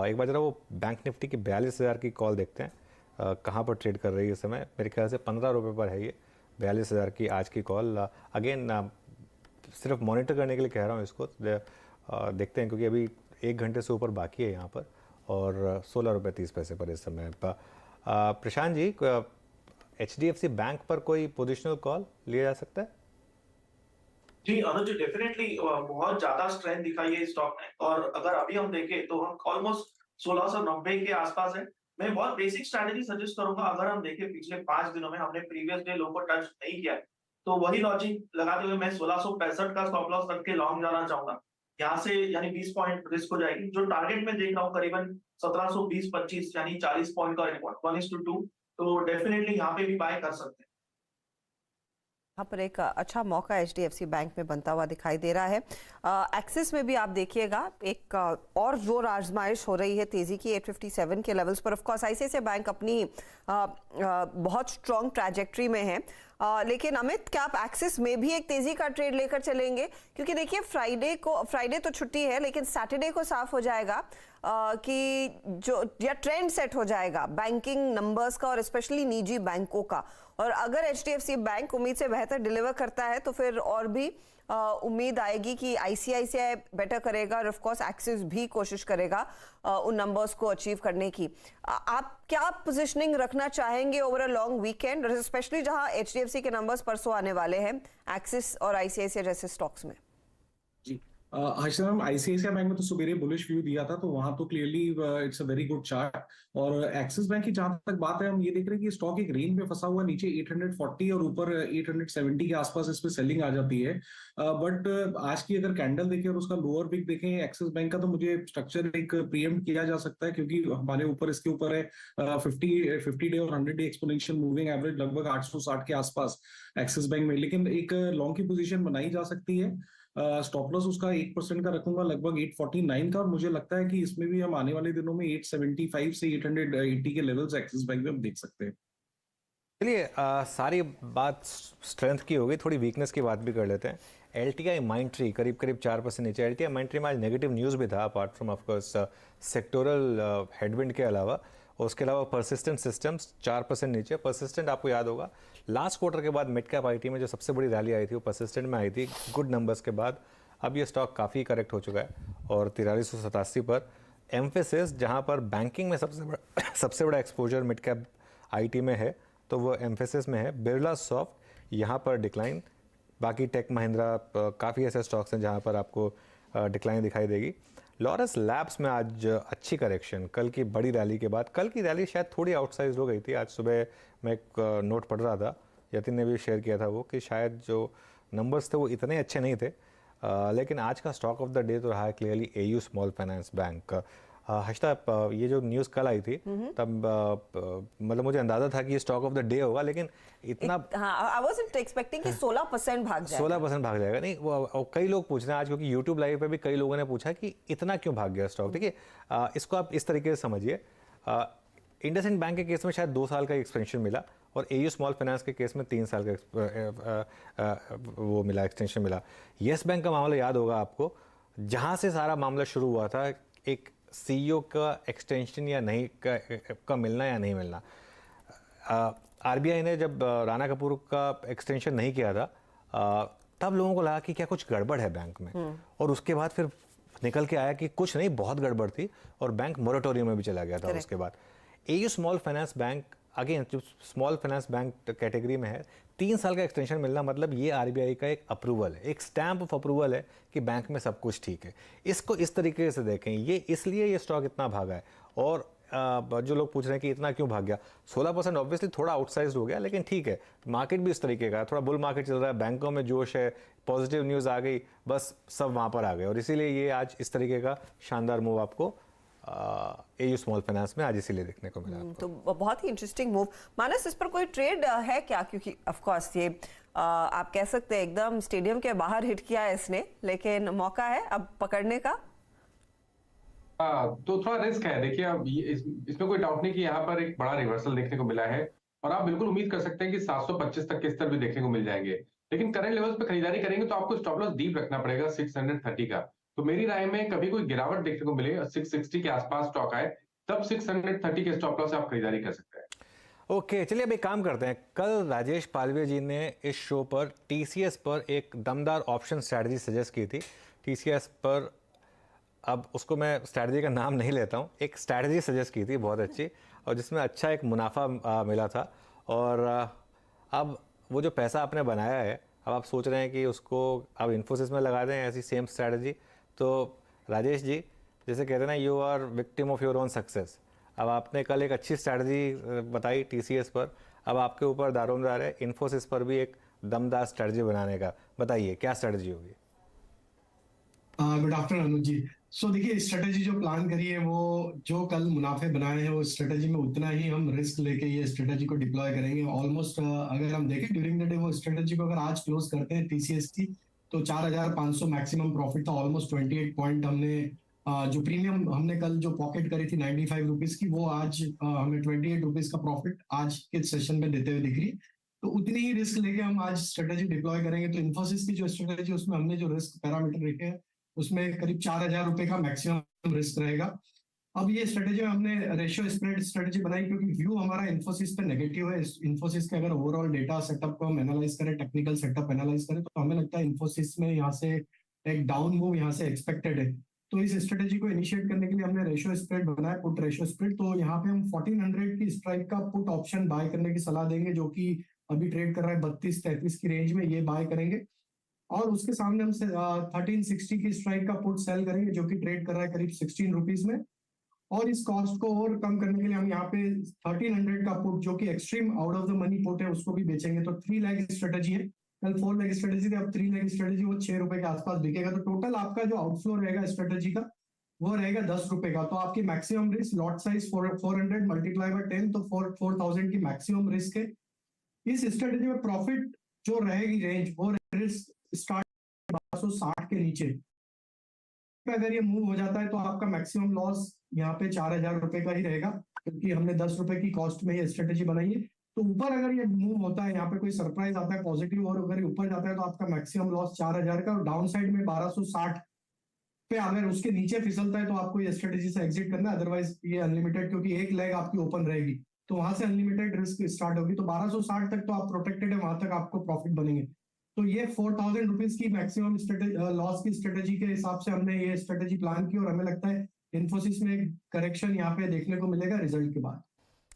एक बार जरा वो बैंक निफ्टी की 42,000 की कॉल देखते हैं, कहाँ पर ट्रेड कर रही है इस समय। मेरे ख्याल से 15 रुपये पर है ये 42,000 की आज की कॉल। अगेन सिर्फ मॉनिटर करने के लिए कह रहा हूँ इसको, देखते हैं, क्योंकि अभी 1 घंटे से ऊपर बाकी है यहाँ पर, और 16 रुपये 30 पैसे पर इस समय। प्रशांत जी, HDFC बैंक पर कोई पोजिशनल कॉल लिया जा सकता है? जी अनुज, डेफिनेटली बहुत ज्यादा स्ट्रेंथ दिखाई है स्टॉक ने, और अगर अभी हम देखें तो हम ऑलमोस्ट 1690 के आसपास है। मैं बहुत बेसिक स्ट्रैटेजी सजेस्ट करूंगा। अगर हम देखें पिछले 5 दिनों में हमने प्रीवियस डे लो को टच नहीं किया है, तो वही लॉजिक लगाते हुए मैं 1665 का स्टॉप लॉस रख के लॉन्ग जाना चाहूंगा। यहाँ से यानी 20 पॉइंट रिस्क हो जाएगी। जो टारगेट में देख रहा हूँ करीबन 1720-25 यानी 40 पॉइंट का 1:2, तो डेफिनेटली यहाँ पे भी बाय कर सकते हैं। यहाँ पर एक अच्छा मौका HDFC बैंक में बनता हुआ दिखाई दे रहा है। एक्सिस में भी आप देखिएगा एक और जोर आजमाइश हो रही है तेजी की 857 के लेवल्स पर। ऑफ कोर्स ICICI बैंक अपनी बहुत स्ट्रॉन्ग ट्रैजेक्टरी में है, लेकिन अमित, क्या आप एक्सिस में भी एक तेजी का ट्रेड लेकर चलेंगे? क्योंकि देखिए फ्राइडे तो छुट्टी है, लेकिन सैटरडे को साफ हो जाएगा कि जो या ट्रेंड सेट हो जाएगा बैंकिंग नंबर्स का और स्पेशली निजी बैंकों का। और अगर HDFC बैंक उम्मीद से बेहतर डिलीवर करता है तो फिर और भी उम्मीद आएगी कि ICICI बेटर करेगा, और ऑफ कोर्स एक्सिस भी कोशिश करेगा उन नंबर्स को अचीव करने की। आप क्या पोजीशनिंग रखना चाहेंगे over a long weekend, specially जहां HDFC के नंबर्स परसों आने वाले हैं, एक्सिस और ICICI जैसे स्टॉक्स में? जी हर्षिता मैम, आईसीआईसीआई बैंक में तो सुबेरे बुलिश व्यू दिया था, तो वहां तो clearly it's a very good chart. और एक्सिस बैंक की जहां तक बात है, हम ये देख रहे हैं कि स्टॉक एक रेंज में फंसा हुआ, नीचे 840 और ऊपर 870 के आसपास इस पे सेलिंग आ जाती है। बट आज की अगर कैंडल देखें और उसका लोअर विक देखें एक्सिस बैंक का, तो मुझे स्ट्रक्चर एक प्रीएम्प्ट किया जा सकता है, क्योंकि हमारे ऊपर इसके ऊपर है 50 डे और 100 डे एक्सपोनेंशियल मूविंग एवरेज लगभग 860 के आसपास एक्सिस बैंक में। लेकिन एक लॉन्ग की पोजीशन बनाई जा सकती है। स्टॉप लॉस उसका 1% का रखूंगा, लगभग 849 का, और मुझे लगता है कि इसमें भी हम आने वाले दिनों में 875 से 880 के लेवल्स एक्सिस बैंक में हम देख सकते हैं। चलिए सारी बात स्ट्रेंथ की होगी, थोड़ी वीकनेस की बात भी कर लेते हैं। एलटीआई माइंट्री करीब करीब 4% नीचे। एलटीआई माइंट्री में आज नेगेटिव न्यूज़ भी था, apart from of course sectoral headwind के अलावा। उसके अलावा परसिस्टेंट सिस्टम्स 4% नीचे। परसिस्टेंट आपको याद होगा लास्ट क्वार्टर के बाद मिड कैप आईटी में जो सबसे बड़ी रैली आई थी वो परसिस्टेंट में आई थी, गुड नंबर्स के बाद। अब ये स्टॉक काफ़ी करेक्ट हो चुका है और 4387 पर। एम्फेसिस जहाँ पर बैंकिंग में सबसे बड़ा एक्सपोजर मिड कैप आईटी में है, तो वो एम्फेसिस में है। बिरला सॉफ्ट यहाँ पर डिक्लाइन। बाकी टेक महिंद्रा काफ़ी ऐसे स्टॉक्स हैं जहाँ पर आपको डिक्लाइन दिखाई देगी। लॉरस लैब्स में आज अच्छी करेक्शन, कल की बड़ी रैली के बाद। कल की रैली शायद थोड़ी आउटसाइज हो गई थी। आज सुबह मैं एक नोट पढ़ रहा था, यतिन ने भी शेयर किया था वो, कि शायद जो नंबर्स थे वो इतने अच्छे नहीं थे। लेकिन आज का स्टॉक ऑफ द डे तो रहा है clearly AU small finance bank. Harshita, ये जो न्यूज़ कल आई थी तब मतलब मुझे अंदाजा था कि ये स्टॉक ऑफ द डे होगा, लेकिन इतना आई वाज़न्ट एक्सपेक्टिंग कि 16% भाग जाएगा। 16% भाग जाएगा। नहीं, वो कई लोग पूछ रहे हैं आज, क्योंकि यूट्यूब लाइव पे भी कई लोगों ने पूछा कि इतना क्यों भाग गया स्टॉक। देखिए इसको आप इस तरीके से समझिए, इंडसइंड बैंक के केस में शायद 2 साल का एक्सटेंशन मिला, और एयू स्मॉल फाइनेंस के केस में 3 साल का वो मिला, एक्सटेंशन मिला। येस बैंक का मामला याद होगा आपको, जहाँ से सारा मामला शुरू हुआ था, एक सीईओ का एक्सटेंशन या नहीं का मिलना या नहीं मिलना। आरबीआई ने जब राणा कपूर का एक्सटेंशन नहीं किया था तब लोगों को लगा कि क्या कुछ गड़बड़ है बैंक में, और उसके बाद फिर निकल के आया कि कुछ नहीं, बहुत गड़बड़ थी, और बैंक मोरेटोरियम में भी चला गया था उसके बाद। AU small finance bank again जो स्मॉल फाइनेंस बैंक कैटेगरी में है, 3 साल का एक्सटेंशन मिलना मतलब ये आरबीआई का एक अप्रूवल है, एक स्टैम्प ऑफ अप्रूवल है कि बैंक में सब कुछ ठीक है। इसको इस तरीके से देखें, ये इसलिए ये स्टॉक इतना भागा है। और जो लोग पूछ रहे हैं कि इतना क्यों भाग गया, 16% ऑब्वियसली थोड़ा आउटसाइज हो गया, लेकिन ठीक है, मार्केट भी इस तरीके का है, थोड़ा बुल मार्केट चल रहा है, बैंकों में जोश है, पॉजिटिव न्यूज़ आ गई, बस सब वहाँ पर आ गए, और इसीलिए ये आज इस तरीके का शानदार मूव आपको एयू स्मॉल फाइनेंस में आज इसीलिए देखने को मिला। तो बहुत ही इंटरेस्टिंग मूव। मानस, इस पर कोई ट्रेड है क्या? क्योंकि ऑफ कोर्स ये आप कह सकते हैं एकदम स्टेडियम के बाहर हिट किया है इसने, लेकिन मौका है अब पकड़ने का। तो थोड़ा रिस्क है। देखिए अब इसमें कोई डाउट नहीं कि यहाँ पर एक बड़ा रिवर्सल देखने को मिला है, और आप बिल्कुल उम्मीद कर सकते हैं कि 725 तक के स्तर भी देखने को मिल जाएंगे। लेकिन करंट लेवल्स पे खरीदारी करेंगे तो आपको स्टॉप लॉस डीप रखना पड़ेगा 630 का। तो मेरी राय में कभी कोई गिरावट देखने को मिले, 660 के आसपास स्टॉक आए, तब 630 के स्टॉप लॉस से आप खरीदारी कर सकते हैं। ओके, चलिए अब एक काम करते हैं। कल राजेश पालवे जी ने इस शो पर टीसीएस पर एक दमदार ऑप्शन स्ट्रैटेजी सजेस्ट की थी। टीसीएस पर, अब उसको मैं स्ट्रैटेजी का नाम नहीं लेता हूँ, एक स्ट्रैटेजी सजेस्ट की थी बहुत अच्छी, और जिसमें अच्छा एक मुनाफा मिला था। और अब वो जो पैसा आपने बनाया है, अब आप सोच रहे हैं कि उसको अब इन्फोसिस में लगा दें ऐसी सेम स्ट्रैटेजी। तो राजेश जी, जैसे कहते हैं ना, you are victim of your own success. अब आपने कल एक अच्छी स्ट्रैटेजी बताई टीसीएस पर, अब आपके ऊपर दारोमदार है इन्फोसिस पर भी एक दमदार स्ट्रैटेजी बनाने का। बताइए क्या स्ट्रैटेजी होगी? गुड आफ्टरनून अनुज जी। सो देखिए, स्ट्रेटेजी जो प्लान करी है, वो जो कल मुनाफे बनाए हैं, वो स्ट्रेटेजी में उतना ही हम रिस्क लेके ये स्ट्रेटेजी को डिप्लॉय करेंगे। ऑलमोस्ट अगर हम देखें ड्यूरिंग द डे, वो स्ट्रेटेजी को अगर आज क्लोज करते हैं टीसीएस की, तो 4500 मैक्सिमम प्रॉफिट था। ऑलमोस्ट 28 पॉइंट हमने जो प्रीमियम हमने कल जो पॉकेट करी थी 95 रुपीज की, वो आज हमें 28 रुपीज का प्रॉफिट आज के सेशन में देते हुए दिख रही। तो उतनी ही रिस्क लेके हम आज स्ट्रेटेजी डिप्लॉय करेंगे। तो इन्फोसिस की जो स्ट्रेटेजी, उसमें हमने जो रिस्क पैरामीटर रखे हैं, उसमें करीब 4000 रुपए का मैक्सिमम रिस्क रहेगा। अब ये स्ट्रेटेजी में हमने रेशियो स्प्रेड स्ट्रेटेजी बनाई, क्योंकि व्यू हमारा इन्फोसिस पे नेगेटिव है। इन्फोसिस के अगर ओवरऑल डेटा सेटअप को हम एनालाइज करें, टेक्निकल सेटअप एनालाइज करें, तो हमें लगता है इन्फोसिस में यहाँ से एक डाउन मूव यहाँ से एक्सपेक्टेड है। तो इस स्ट्रेटेजी को इनिशिएट करने के लिए हमने रेशियो स्प्रेड बनाया, पुट रेशियो स्प्रेड। तो यहाँ पे हम 1400 की स्ट्राइक का पुट ऑप्शन बाय करने की सलाह देंगे, जो कि अभी ट्रेड कर रहा है 32-33 की रेंज में, ये बाय करेंगे। और उसके सामने हम 1360 की स्ट्राइक का पुट सेल करेंगे जो कि ट्रेड कर रहा है करीब 16 रुपीज में। और इस कॉस्ट को और कम करने के लिए हम यहाँ पे 1300 का पुट जो कि extreme out of the money put है उसको भी बेचेंगे। तो 3 लेग स्ट्रेटेजी है, कल 4 लेग स्ट्रेटेजी थी, अब 3 लेग स्ट्रेटेजी, वो 6 रुपए के आसपास बिकेगा। तो टोटल आपका जो आउटफ्लो रहेगा स्ट्रेटेजी का वो रहेगा 10 रुपए का। तो आपकी maximum risk lot size 400 multiply by 10 तो 4000 की मैक्सिमम रिस्क है। इस स्ट्रेटेजी में प्रॉफिट जो रहेगी रेंज वो रिस्क स्टार्ट 1260 के नीचे। अगर ये मूव हो जाता है तो आपका मैक्सिमम लॉस यहाँ पे 4000 रुपए का ही रहेगा, क्योंकि हमने 10 रुपए की कॉस्ट में ये स्ट्रेटेजी बनाई है। तो ऊपर अगर ये मूव होता है, यहाँ पे कोई सरप्राइज आता है पॉजिटिव और अगर ऊपर जाता है तो आपका मैक्सिमम लॉस 4000 का, और डाउन साइड में 1260 पे अगर उसके नीचे फिसलता है तो आपको ये स्ट्रेटेजी से एग्जिट करना है। अदरवाइज ये अनलिमिटेड, क्योंकि एक लेग आपकी ओपन रहेगी तो वहां से अनलिमिटेड रिस्क स्टार्ट होगी। तो 1260 तक तो आप प्रोटेक्टेड है, वहां तक आपको प्रॉफिट बनेंगे। तो ये 4000 रुपीज की मैक्सिमम लॉस की स्ट्रेटेजी के हिसाब से हमने ये स्ट्रेटेजी प्लान की, और हमें लगता है इन्फोसिस में एक करेक्शन यहाँ पे देखने को मिलेगा रिजल्ट के बाद।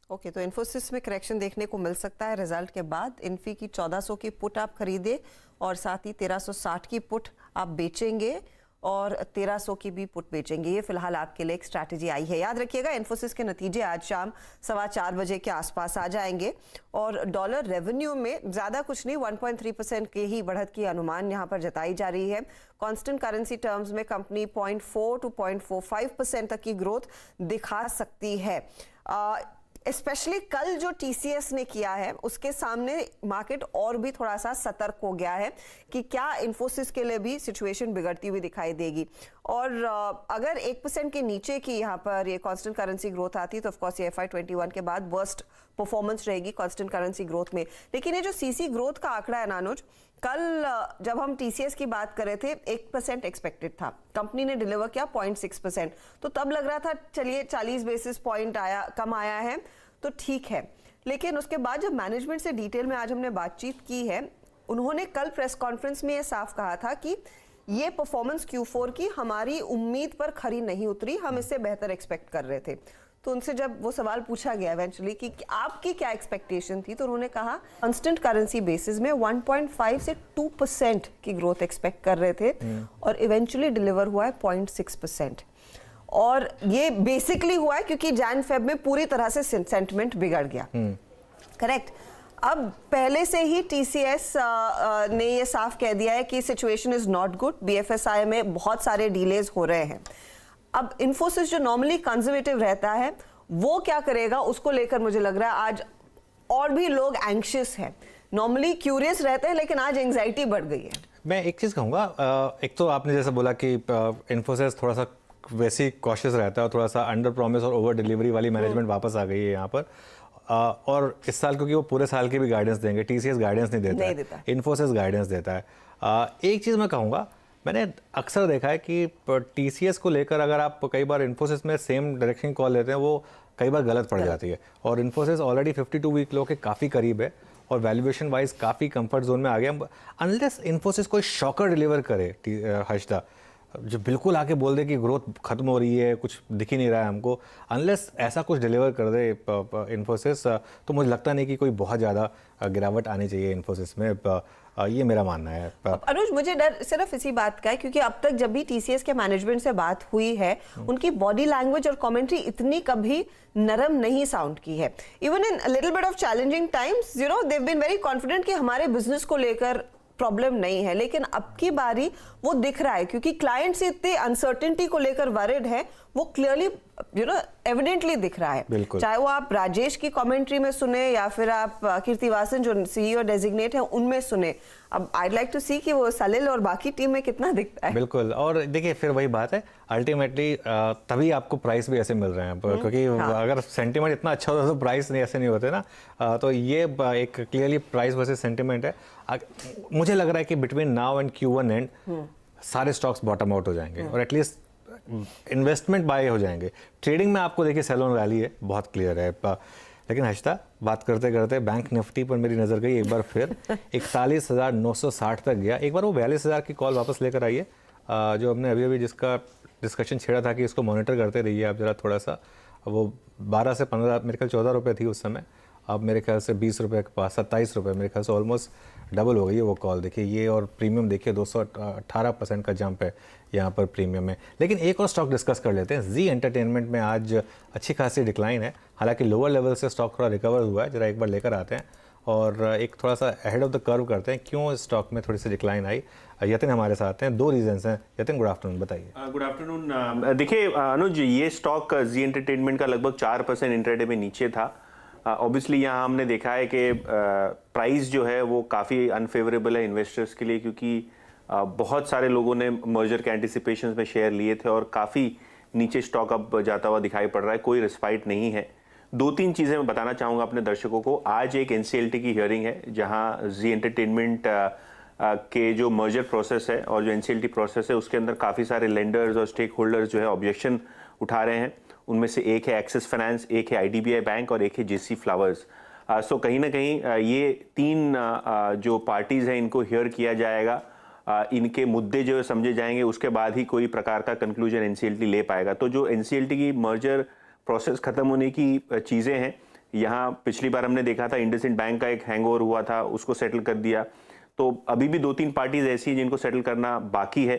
ओके, तो इन्फोसिस में करेक्शन देखने को मिल सकता है रिजल्ट के बाद। इन्फी की 1400 की पुट आप खरीदे और साथ ही 1360 की पुट आप बेचेंगे और 1300 की भी पुट बेचेंगे। ये फिलहाल आपके लिए एक स्ट्रैटेजी आई है। याद रखिएगा इन्फोसिस के नतीजे आज शाम 4:15 बजे के आसपास आ जाएंगे और डॉलर रेवेन्यू में ज़्यादा कुछ नहीं, 1.3% की ही बढ़त की अनुमान यहाँ पर जताई जा रही है। कांस्टेंट करेंसी टर्म्स में कंपनी 0.4 to 0.45% तक की ग्रोथ दिखा सकती है। स्पेशली कल जो टीसीएस ने किया है उसके सामने मार्केट और भी थोड़ा सा सतर्क हो गया है कि क्या इन्फोसिस के लिए भी सिचुएशन बिगड़ती हुई दिखाई देगी। और अगर 1% के नीचे की यहाँ पर ये कांस्टेंट करेंसी ग्रोथ आती है तो ऑफकोर्स ये FY21 के बाद वर्स्ट परफॉर्मेंस रहेगी कांस्टेंट करेंसी ग्रोथ में। लेकिन ये जो सीसी ग्रोथ का आंकड़ा है नानुज, कल जब हम टीसीएस की बात कर रहे थे 1% एक्सपेक्टेड था, कंपनी ने डिलीवर किया 0.6%, तो तब लग रहा था चलिए 40 बेसिस पॉइंट कम आया है तो ठीक है। लेकिन उसके बाद जब मैनेजमेंट से डिटेल में आज हमने बातचीत की है, उन्होंने कल प्रेस कॉन्फ्रेंस में ये साफ कहा था कि ये परफॉर्मेंस Q4 की हमारी उम्मीद पर खरी नहीं उतरी, हम इससे बेहतर एक्सपेक्ट कर रहे थे। तो उनसे जब वो सवाल पूछा गया इवेंचुअली कि आपकी क्या एक्सपेक्टेशन थी, तो उन्होंने कहा कांस्टेंट करेंसी बेसिस में 1.5 से 2% की ग्रोथ एक्सपेक्ट कर रहे थे और इवेंचुअली डिलीवर हुआ है 0.6%। और ये बेसिकली हुआ है क्योंकि जैन फेब में पूरी तरह से सेंटिमेंट बिगड़ गया। करेक्ट। अब पहले से ही टीसीएस ने ये साफ कह दिया है कि situation is not good, BFSI में बहुत सारे डिलेज हो रहे हैं। अब इन्फोसिस जो नॉर्मली कंजर्वेटिव रहता है वो क्या करेगा उसको लेकर मुझे लग रहा है आज और भी लोग एंग्शियस हैं। नॉर्मली क्यूरियस रहते हैं लेकिन आज एंग्जाइटी बढ़ गई है। मैं एक चीज़ कहूँगा, एक तो आपने जैसे बोला कि इन्फोसिस थोड़ा सा वैसे ही कॉशियस रहता है और थोड़ा सा अंडर प्रॉमिस और ओवर डिलीवरी वाली मैनेजमेंट वापस आ गई है यहाँ पर। और इस साल क्योंकि वो पूरे साल की भी गाइडेंस देंगे, टीसीएस गाइडेंस नहीं देता है, इन्फोसिस गाइडेंस देता है। एक चीज़ मैं कहूँगा, मैंने अक्सर देखा है कि टीसीएस को लेकर अगर आप कई बार इन्फोसिस में सेम डायरेक्शन कॉल लेते हैं वो कई बार गलत पड़ जाती है। और इन्फोसिस ऑलरेडी 52 वीक लो के काफ़ी करीब है और वैल्यूएशन वाइज काफ़ी कंफर्ट जोन में आ गया। अनलेस इन्फोसिस कोई शॉकर डिलीवर करे हर्षदा, जो बिल्कुल आके बोल दे कि ग्रोथ खत्म हो रही है, कुछ दिख ही नहीं रहा है हमको, अनलेस ऐसा कुछ डिलीवर कर दे इन्फोसिस, तो मुझे लगता नहीं कि कोई बहुत ज़्यादा गिरावट आनी चाहिए इन्फोसिस में। ये मेरा मानना है। अनुज, मुझे डर सिर्फ इसी बात का है क्योंकि अब तक जब भी टीसीएस के मैनेजमेंट से बात हुई है उनकी बॉडी लैंग्वेज और कमेंट्री इतनी कभी नरम नहीं साउंड की है। Even in little bit of challenging times you know they have been very confident कि हमारे बिजनेस को लेकर प्रॉब्लम नहीं है। लेकिन अब की बारी वो दिख रहा है क्योंकि क्लाइंट्स इतनी अनसर्टेनिटी को लेकर वरिड है, वो क्लियरली यू नो एविडेंटली दिख रहा है। चाहे वो आप राजेश की कमेंट्री में सुने या फिर आप कीर्तिवासन जो सीईओ डेजिग्नेट है उनमें सुने। अब आई लाइक टू सी कि वो सलिल और बाकी टीम में कितना दिखता है। बिल्कुल। और देखिए फिर वही बात है, अल्टीमेटली तभी आपको प्राइस भी ऐसे मिल रहे हैं क्योंकि अगर सेंटिमेंट इतना अच्छा होता तो प्राइस नहीं ऐसे नहीं होते ना। तो ये एक क्लियरली प्राइस वर्सेस सेंटिमेंट है। मुझे लग रहा है कि between now and Q1 and सारे स्टॉक्स बॉटम आउट हो जाएंगे और एटलीस्ट इन्वेस्टमेंट बाय हो जाएंगे। ट्रेडिंग में आपको देखिए सेल ऑन रैली है, बहुत क्लियर है। लेकिन हर्षदा, बात करते करते बैंक निफ्टी पर मेरी नज़र गई एक बार फिर 41,960 तक गया। एक बार वो 42,000 की कॉल वापस लेकर आई है, जो हमने अभी अभी जिसका डिस्कशन छेड़ा था कि इसको मॉनिटर करते रहिए आप जरा थोड़ा सा। वो 12 से 15 मेरे ख्याल 14 रुपये थी उस समय, अब मेरे ख्याल से 20 रुपये के पास 27 रुपये, मेरे ख्याल से ऑलमोस्ट डबल हो गई है वो कॉल, देखिए ये, और प्रीमियम देखिए 218% का जंप है यहाँ पर प्रीमियम में। लेकिन एक और स्टॉक डिस्कस कर लेते हैं। जी एंटरटेनमेंट में आज अच्छी खासी डिक्लाइन है, हालांकि लोअर लेवल से स्टॉक थोड़ा रिकवर हुआ है, जरा एक बार लेकर आते हैं और एक थोड़ा सा अहेड ऑफ द कर्व करते हैं, क्यों इस स्टॉक में थोड़ी सी डिक्लाइन आई। यतिन हमारे साथ हैं, 2 रीजंस हैं। यतिन, गुड आफ्टरनून, बताइए। Good afternoon. देखिए अनुज, ये स्टॉक जी एंटरटेनमेंट का लगभग 4% इंट्राडे में नीचे था। ऑब्वियसली यहाँ हमने देखा है कि प्राइस जो है वो काफ़ी अनफेवरेबल है इन्वेस्टर्स के लिए, क्योंकि बहुत सारे लोगों ने मर्जर के एंटिसिपेशंस में शेयर लिए थे और काफ़ी नीचे स्टॉक अब जाता हुआ दिखाई पड़ रहा है, कोई रिस्पाइट नहीं है। 2-3 चीज़ें मैं बताना चाहूँगा अपने दर्शकों को। आज एक NCLT की हियरिंग है जहाँ जी एंटरटेनमेंट के जो मर्जर प्रोसेस है और जो NCLT प्रोसेस है उसके अंदर काफ़ी सारे लेंडर्स और स्टेक होल्डर्स जो है ऑब्जेक्शन उठा रहे हैं। उनमें से एक है एक्सिस फाइनेंस, एक है IDBI बैंक और एक है JC फ्लावर्स। सो कहीं ना कहीं ये 3 जो पार्टीज़ हैं इनको हियर किया जाएगा, इनके मुद्दे जो समझे जाएंगे, उसके बाद ही कोई प्रकार का कंक्लूजन NCLT ले पाएगा। तो जो NCLT की मर्जर प्रोसेस ख़त्म होने की चीज़ें हैं, यहाँ पिछली बार हमने देखा था इंडसइंड बैंक का एक हैंगओवर हुआ था, उसको सेटल कर दिया। तो अभी भी 2-3 पार्टीज ऐसी हैं जिनको सेटल करना बाकी है।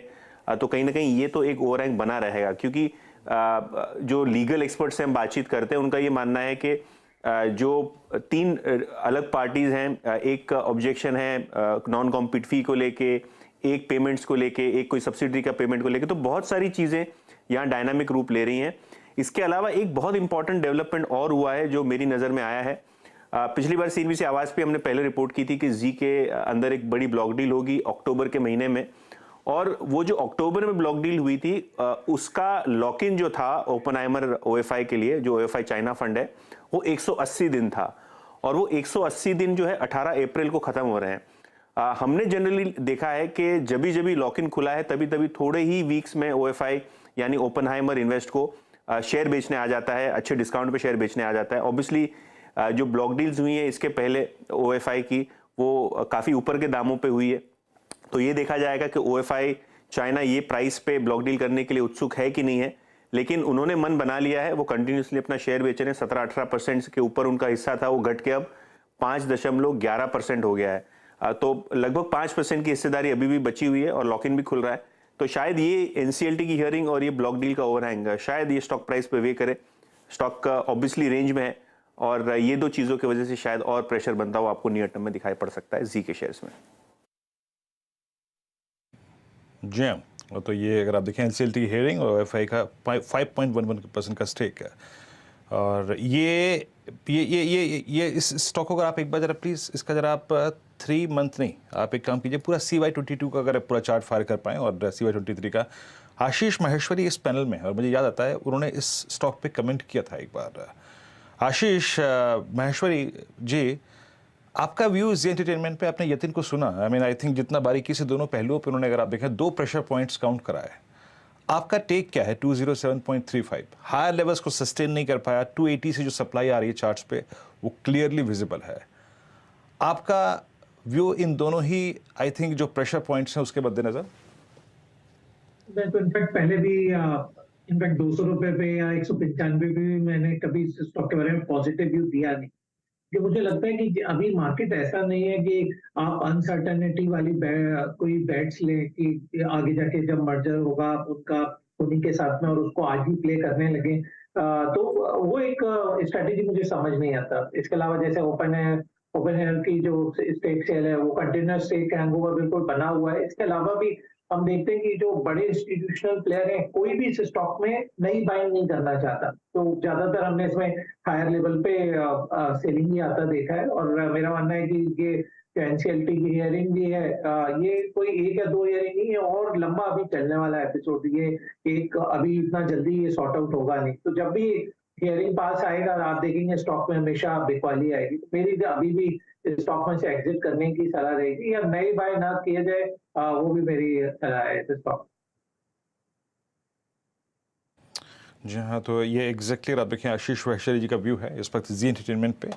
तो कहीं ना कहीं ये तो एक ओवरहैंग बना रहेगा, क्योंकि जो लीगल एक्सपर्ट्स से हम बातचीत करते हैं उनका ये मानना है कि जो 3 अलग पार्टीज हैं, एक ऑब्जेक्शन है नॉन कॉम्पिट फी को लेके, एक पेमेंट्स को लेके, एक कोई सब्सिडी का पेमेंट को लेके, तो बहुत सारी चीज़ें यहाँ डायनामिक रूप ले रही हैं। इसके अलावा एक बहुत इंपॉर्टेंट डेवलपमेंट और हुआ है जो मेरी नज़र में आया है। पिछली बार CNBC आवाज़ पे हमने पहले रिपोर्ट की थी कि जी के अंदर एक बड़ी ब्लॉक डील होगी अक्टूबर के महीने में, और वो जो अक्टूबर में ब्लॉक डील हुई थी उसका लॉक इन जो था ओपनहाइमर OFI के लिए, जो OFI चाइना फंड है, वो 180 दिन था, और वो 180 दिन जो है 18 अप्रैल को ख़त्म हो रहे हैं। हमने जनरली देखा है कि जब भी लॉक इन खुला है तभी थोड़े ही वीक्स में OFI यानी ओपनहाइमर इन्वेस्ट को शेयर बेचने आ जाता है, अच्छे डिस्काउंट पे शेयर बेचने आ जाता है। ऑब्वियसली जो ब्लॉक डील्स हुई हैं इसके पहले OFI की वो काफ़ी ऊपर के दामों पे हुई है, तो ये देखा जाएगा कि OFI चाइना ये प्राइस पे ब्लॉक डील करने के लिए उत्सुक है कि नहीं है। लेकिन उन्होंने मन बना लिया है, वो कंटिन्यूसली अपना शेयर बेच रहे हैं। 17-18% के ऊपर उनका हिस्सा था, वो घट के अब 5.11% हो गया है। तो लगभग 5% की हिस्सेदारी अभी भी बची हुई है और लॉक इन भी खुल रहा है। तो शायद ये NCLT की हियरिंग और ये ब्लॉक डील का ओवरहैंग शायद ये स्टॉक प्राइस पे वे करे। स्टॉक ऑब्वियसली रेंज में है और ये 2 चीज़ों की वजह से शायद और प्रेशर बनता हुआ आपको नियर टर्म में दिखाई पड़ सकता है जी के शेयर्स में। जी हाँ, तो ये अगर आप देखें NCLT की हियरिंग और OFI का 5.11% का स्टेक है, और ये इस स्टॉक को अगर आप एक बार जरा प्लीज़ इसका जरा आप 3 मंथ नहीं, आप एक काम कीजिए, पूरा CY22 का अगर पूरा चार्ट फायर कर पाएँ और CY23 का। आशीष माहेश्वरी इस पैनल में, और मुझे याद आता है उन्होंने इस स्टॉक पे कमेंट किया था एक बार। आशीष माहेश्वरी जी, आपका व्यू जी एंटरटेनमेंट पे, आपने यतिन को सुना, आई थिंक जितना बारीकी से दोनों पहलुओं पे उन्होंने, अगर आप देखें 2 प्रेशर पॉइंट्स काउंट कराए, आपका टेक क्या है? 207.35 हायर लेवल्स को सस्टेन नहीं कर पाया, 280 से जो सप्लाई आ रही है चार्ट्स पे वो क्लियरली विजिबल है। आपका व्यू इन दोनों ही आई थिंक जो प्रेशर पॉइंट्स हैं उसके मद्देनजर? इनफैक्ट पहले भी इनफैक्ट 200 रुपए पे या 195 पे भी मैंने कभी स्टॉक के बारे में पॉजिटिव व्यू दिया नहीं, कि मुझे लगता है कि अभी मार्केट ऐसा नहीं है कि आप अनसर्टेनिटी वाली कोई बेट्स लें कि आगे जाके जब मर्जर होगा उनका उन्हीं के साथ में और उसको आज ही प्ले करने लगे। तो वो एक स्ट्रेटेजी मुझे समझ नहीं आता। इसके अलावा जैसे ओपन एयर की जो स्टेक सेल है वो कंटेनर स्टेक हैंगओवर बिल्कुल बना हुआ है। इसके अलावा भी हम देखते हैं कि जो बड़े इंस्टीट्यूशनल प्लेयर हैं कोई भी इस स्टॉक में नई बाइंग नहीं करना चाहता, तो ज्यादातर हमने इसमें हायर लेवल पे सेलिंग ही आता देखा है। और मेरा मानना है कि ये NCLT की हियरिंग भी है, ये कोई 1 या 2 हियरिंग नहीं है और लंबा अभी चलने वाला एपिसोड, ये एक अभी इतना जल्दी ये सॉर्ट आउट होगा नहीं। तो जब भी हियरिंग पास आएगा आप देखेंगे स्टॉक में हमेशा बिकवाली आएगी। तो मेरी अभी भी स्टॉक में से एग्जिट करने की सलाह रहेगी, या नई बाय ना किया जाए, वो भी मेरी सलाह है स्टॉक। जी हाँ, तो ये एग्जैक्टली आप देखें आशीष माहेश्वरी जी का व्यू है इस वक्त जी एंटरटेनमेंट पे।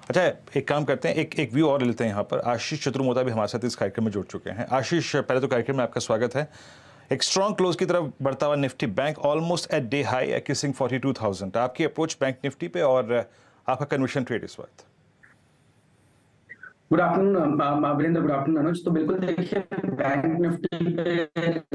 अच्छा, एक काम करते हैं, एक व्यू और लेते हैं यहाँ पर। आशीष चतुर्मोता भी हमारे साथ इस कार्यक्रम में जुड़ चुके हैं। आशीष, पहले तो कार्यक्रम में आपका स्वागत है। एक स्ट्रॉन्ग क्लोज की तरफ बढ़ता हुआ Nifty bank almost at day high kissing 42,000, आपकी अप्रोच बैंक निफ्टी पे और आपका कन्विक्शन ट्रेड इस वक्त? Good afternoon Virendra, good afternoon Anuj. तो बिल्कुल देखिए, बैंक निफ्टी पे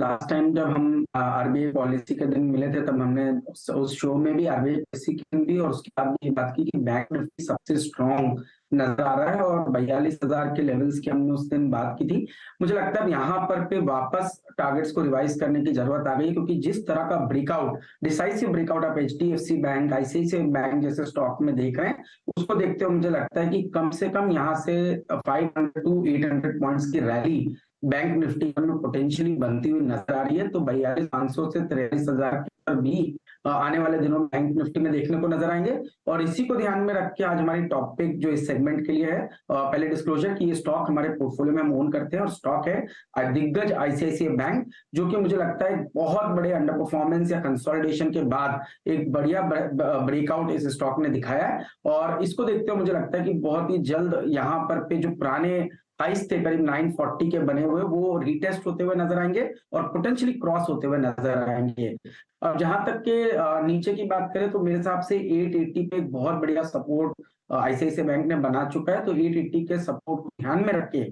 लास्ट टाइम जब हम आरबीआई पॉलिसी के दिन मिले थे, तब हमने उस शो में भी आरबीआई पॉलिसी की थी और उसके बाद भी बात की कि बैंक निफ्टी सबसे स्ट्रॉन्ग नजर आ रहा है और 42,000 के लेवल्स की हमने उस दिन बात की थी। मुझे लगता है अब यहाँ पर पे वापस टारगेट्स को रिवाइज करने की जरूरत आ गई, क्योंकि जिस तरह का ब्रेकआउट, डिसाइसिव ब्रेकआउट आप एचडीएफसी बैंक, आईसीआईसीआई बैंक जैसे स्टॉक में देख रहे हैं, उसको देखते हुए मुझे लगता है कि कम से कम यहाँ से 500 to 800 पॉइंट्स की रैली बैंक निफ्टी में पोटेंशियली बनती हुई नजर आ रही है। तो 42,500 से 43,000 पर भी आने वाले दिनों में बैंक निफ्टी में देखने को नजर आएंगे। और इसी को ध्यान में रख के आज हमारी टॉपिक जो इस सेगमेंट के लिए है, पहले डिस्क्लोजर कि ये स्टॉक हमारे पोर्टफोलियो में हम ओन करते हैं और स्टॉक है दिग्गज आईसीआईसीआई बैंक, जो कि मुझे लगता है बहुत बड़े अंडर परफॉर्मेंस या कंसोलिडेशन के बाद एक बढ़िया ब्रेकआउट इस स्टॉक ने दिखाया है। और इसको देखते हुए मुझे लगता है कि बहुत ही जल्द यहाँ पर पे जो पुराने हाइस थे करीब 940 के बने हुए, वो रिटेस्ट होते हुए नजर आएंगे और पोटेंशियली क्रॉस होते हुए नजर आएंगे। अब जहां तक के नीचे की बात करें तो मेरे हिसाब से 880 पे एक बहुत बढ़िया सपोर्ट आईसीआईसीआई बैंक ने बना चुका है। तो 880 के सपोर्ट को ध्यान में रख के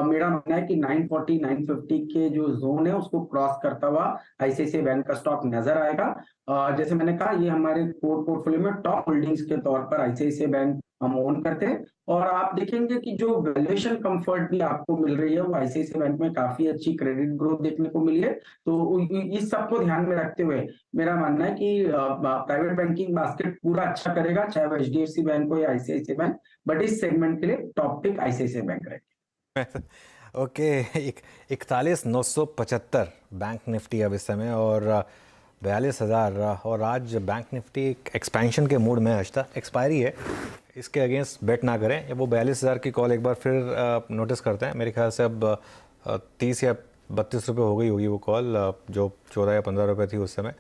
मेरा मानना है कि 940 950 के जो जोन है उसको क्रॉस करता हुआ आईसीआईसीआई बैंक का स्टॉक नजर आएगा। जैसे मैंने कहा, ये हमारे कोर पोर्टफोलियो में टॉप होल्डिंग्स के तौर पर आईसीआईसीआई बैंक हम ओन करते हैं। और आप देखेंगे कि जो वैल्यूएशन कंफर्ट भी आपको मिल रही है वो आईसीआईसीआई बैंक में काफी अच्छी क्रेडिट ग्रोथ देखने को मिली है। तो इस सब को ध्यान में रखते हुए मेरा मानना है कि प्राइवेट बैंकिंग बास्केट पूरा अच्छा करेगा, चाहे वो एचडीएफसी बैंक हो या आईसीआईसीआई बैंक, बट इस सेगमेंट के लिए टॉप पिक आईसीआईसीआई बैंक रहेगी। ओके, 41,975 बैंक निफ्टी अब इस समय और 42,000, और आज बैंक निफ्टी एक एक्सपेंशन के मूड में है। एक्सपायरी है, इसके अगेंस्ट बेट ना करें। वो 42,000 की कॉल एक बार फिर नोटिस करते हैं। मेरे ख्याल से अब 30 या 32 रुपये हो गई होगी वो कॉल, जो 14 या 15 रुपये थी उस समय,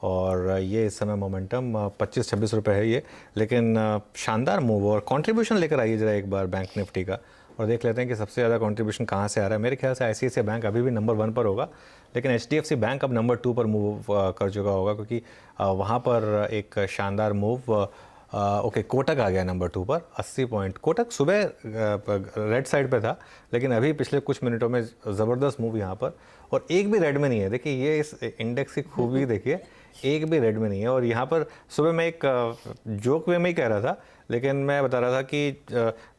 और ये इस समय मोमेंटम 25-26 रुपये है ये। लेकिन शानदार मूव और कंट्रीब्यूशन लेकर आइए जरा एक बार बैंक निफ्टी का, और देख लेते हैं कि सबसे ज़्यादा कंट्रीब्यूशन कहाँ से आ रहा है। मेरे ख्याल से आईसीआईसीआई बैंक अभी भी नंबर 1 पर होगा, लेकिन एचडीएफसी बैंक अब नंबर 2 पर मूव कर चुका होगा, क्योंकि वहाँ पर एक शानदार मूव। ओके, कोटक आ गया नंबर 2 पर 80 पॉइंट। कोटक सुबह रेड साइड पे था, लेकिन अभी पिछले कुछ मिनटों में ज़बरदस्त मूव यहाँ पर, और एक भी रेड में नहीं है। देखिए, ये इस इंडेक्स की खूबी देखिए, एक भी रेड में नहीं है। और यहाँ पर सुबह मैं एक जोक वे में ही कह रहा था, लेकिन मैं बता रहा था कि